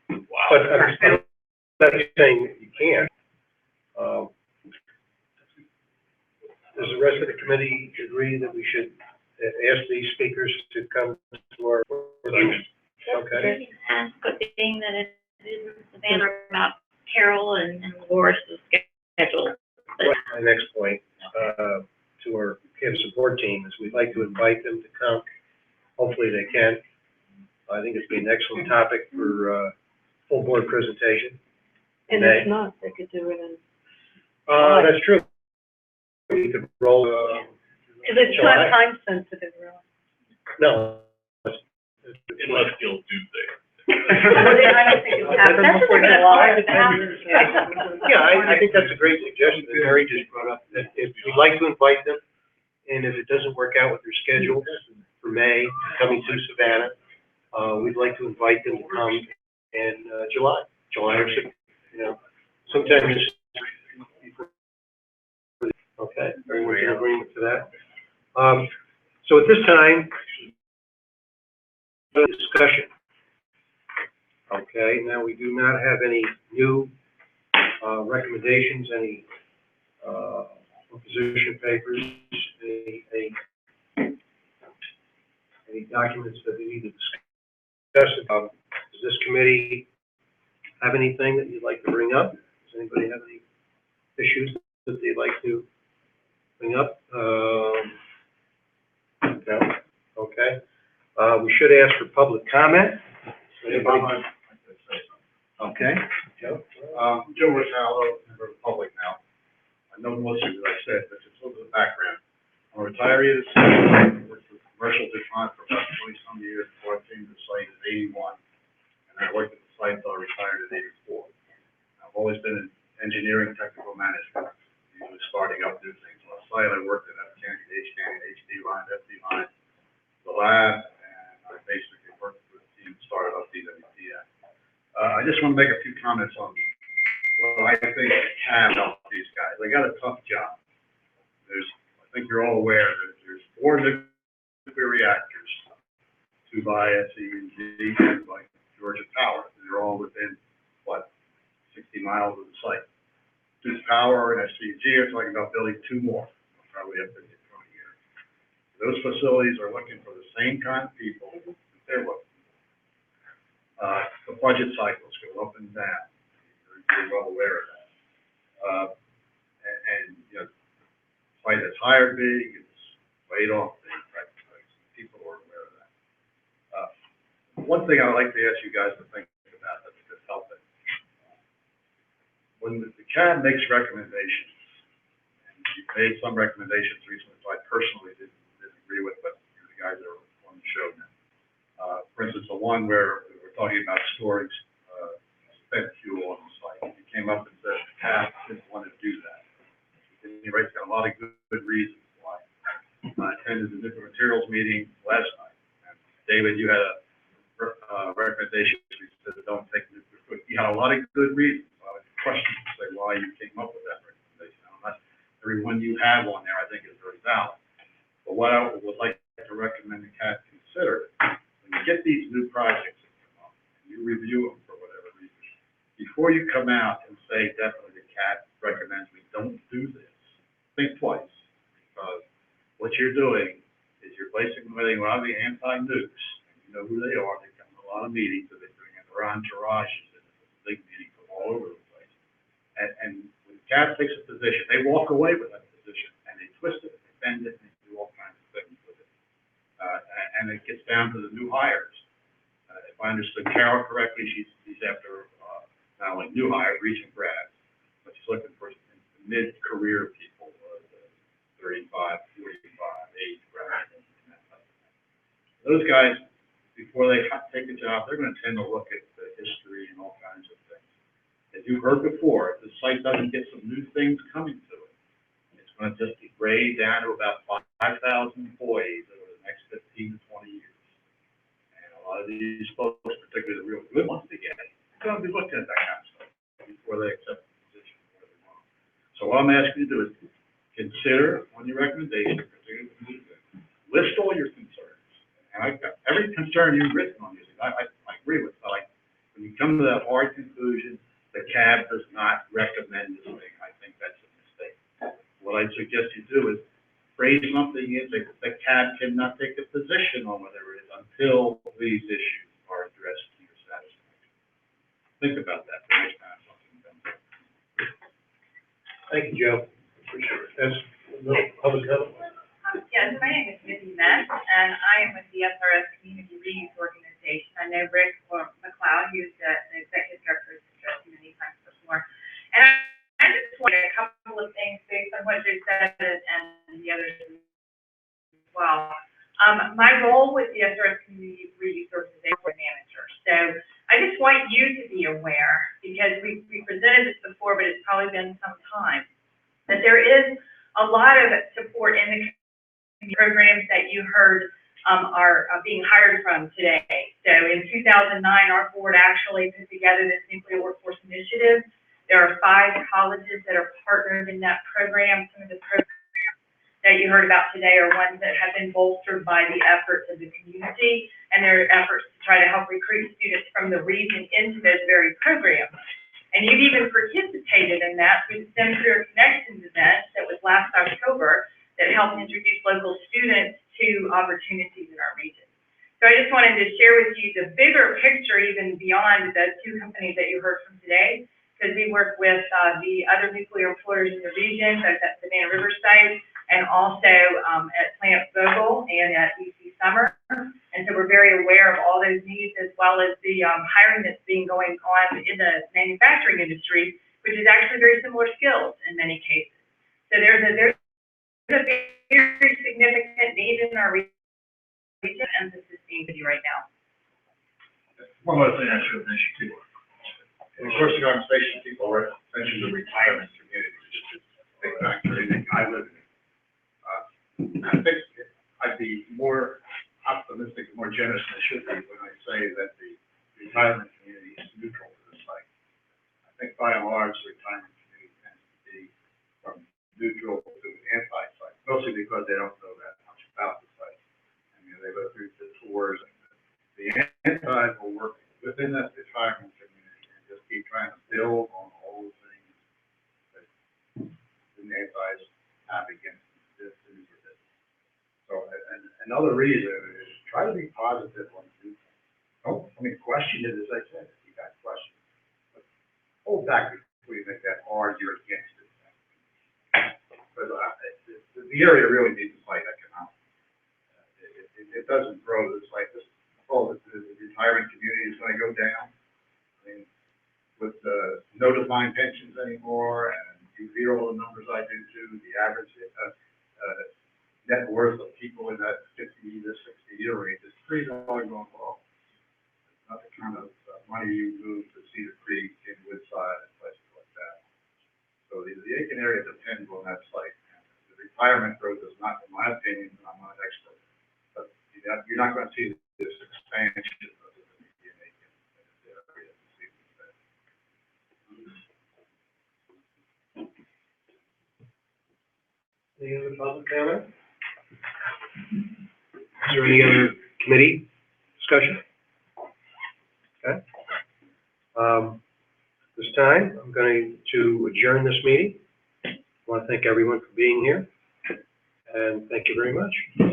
270. Wow. But I'm not saying that you can't. Does the rest of the committee agree that we should ask these speakers to come to our? Okay. Ask, but being that it isn't Savannah about Carol and Loris's schedule. My next point, to our campus support team is we'd like to invite them to come. Hopefully they can. I think it'd be an excellent topic for, full board presentation. And if not, they could do it in. That's true. We could roll, Because it's not time sensitive, really. no. Unless you'll do things. I don't think it will happen before July. Yeah, I think that's a great suggestion that Mary just brought up, that if we'd like to invite them, and if it doesn't work out with their schedules for May, coming to Savannah, we'd like to invite them to come in, July or sometime this. Okay, everyone's in agreement to that. So at this time, discussion. Okay, now we do not have any new recommendations, any position papers, any documents that we need to discuss. Does this committee have anything that you'd like to bring up? Does anybody have any issues that they'd like to bring up? No? Okay. We should ask for public comment. Anybody? Okay. Joe? Joe Rosalo, member of the public now. I know most of what I said, but just a little bit of background. I'm a retiree of the city, worked for commercial decline for about 20-some years before I came to the site in '81. And I worked at the site until I retired in '84. I've always been in engineering technical management, usually starting up new things. On the site, I worked at F-Candy, H-Candy, HD line, FD line, the lab, and I basically worked with the team that started up DWPN. I just want to make a few comments on what I think can help these guys. They got a tough job. I think you're all aware that there's 4 nuclear reactors, 2 by SE&G, 2 by Georgia Power. They're all within, 60 miles of the site. Duke Power and SE&G are talking about building 2 more. They'll probably have to get 20 years. Those facilities are looking for the same kind of people that they're looking. The budget cycles go up and down. You're well aware of that. The site has hired big, it's laid off big, right? People are aware of that. One thing I'd like to ask you guys to think about that could help it. When the CAB makes recommendations made some recommendations recently, so I personally didn't agree with, but the guys that are on the show now. For instance, the one where we're talking about storing, spent fuel on the site. He came up and said, CAP didn't want to do that. He writes got a lot of good reasons why. I attended the different materials meeting last night. And David, you had a recommendation, you said don't take nuclear food. You had a lot of good reasons. I would question to say why you came up with that recommendation. Not every one you have on there, I think, is very valid. But what I would like to recommend the CAT consider, when you get these new projects that come up, and you review them for whatever reason, before you come out and say definitely the CAT recommends we don't do this, think twice, because what you're doing is you're basically letting a lot of the anti-nukes, and you know who they are, they come to a lot of meetings, so they're doing it, their entourages, and it's a big meeting from all over the place. And when the CAT takes a position, they walk away with that position, and they twist it, they bend it, and they do all kinds of things with it. And it gets down to the new hires. If I understood Carol correctly, she's after not only new hires, recent grads, but she's looking for mid-career people, 35, 45, age grads, and that type of thing. Those guys, before they take a job, they're going to tend to look at the history and all kinds of things. As you heard before, if the site doesn't get some new things coming to it, it's going to just degrade down to about 5,000 employees over the next 15 to 20 years. And a lot of these folks, particularly the real good ones to get, are going to be looking at that kind of stuff before they accept the position. So what I'm asking you to do is consider on your recommendation, list all your concerns. And I've got every concern you've written on these, I agree with. But when you come to that hard conclusion, the CAB does not recommend this thing. I think that's a mistake. What I'd suggest you do is phrase something in that the CAB cannot take a position on whatever it is until these issues are addressed to your satisfaction. Think about that the next time something comes up. Thank you, Joe. Appreciate it. That's public health. Yes, my name is Mindy Metz, and I am with the SRS Community Reuse Organization. I know Rick McLeod, who's the executive director, has addressed you many times before. And I just wanted a couple of things based on what they said and the others as well. My role with the SRS Community Reuse Organization is manager. So I just want you to be aware, because we presented this before, but it's probably been some time, that there is a lot of support in the programs that you heard are being hired from today. So in 2009, our board actually put together this Nuclear Workforce Initiative. There are 5 colleges that are partnered in that program. Some of the programs that you heard about today are ones that have been bolstered by the efforts of the community and their efforts to try to help recruit students from the region into those very programs. And you've even participated in that through the STEM Career Connections event that was last October that helped introduce local students to opportunities in our region. So I just wanted to share with you the bigger picture, even beyond the 2 companies that you heard from today, because we work with the other nuclear employers in the region, both at Savannah River site and also at Plant Vogel and at UC Summer. And so we're very aware of all those needs, as well as the hiring that's being going on in the manufacturing industry, which is actually very similar skills in many cases. So there's a very significant need in our region, emphasis being to do right now. One other thing I should have mentioned too. In the course of the conversation, people mentioned the retirement community, which is a big factor. I think I live in it. I think I'd be more optimistic and more generous than I should be when I say that the retirement community is neutral to the site. I think by and large, the retirement community tends to be from neutral to anti-site, mostly because they don't know that much about the site. I mean, they go through the tours, and the antis will work within that retirement community and just keep trying to build on all the things that the antis have against this and this. So, and another reason is try to be positive on two things. Don't, question it, as I said, if you got questions. But hold back before you make that hard, you're against it. But the area really needs to fight economics. It doesn't grow. It's like this, the retirement community is going to go down. I mean, with no defined pensions anymore, and you hear all the numbers I do too, the average, net worth of people in that 50 to 60-year range is pretty darn low. It's not the kind of money you move to Cedar Creek and Woodside and places like that. So the Aiken area depends on that site. The retirement growth is not, in my opinion, I'm not an expert, but you're not going to see this expansion of the Aiken area. Any other public comment? Is there any other committee discussion? Okay. This time, I'm going to adjourn this meeting. I want to thank everyone for being here, and thank you very much.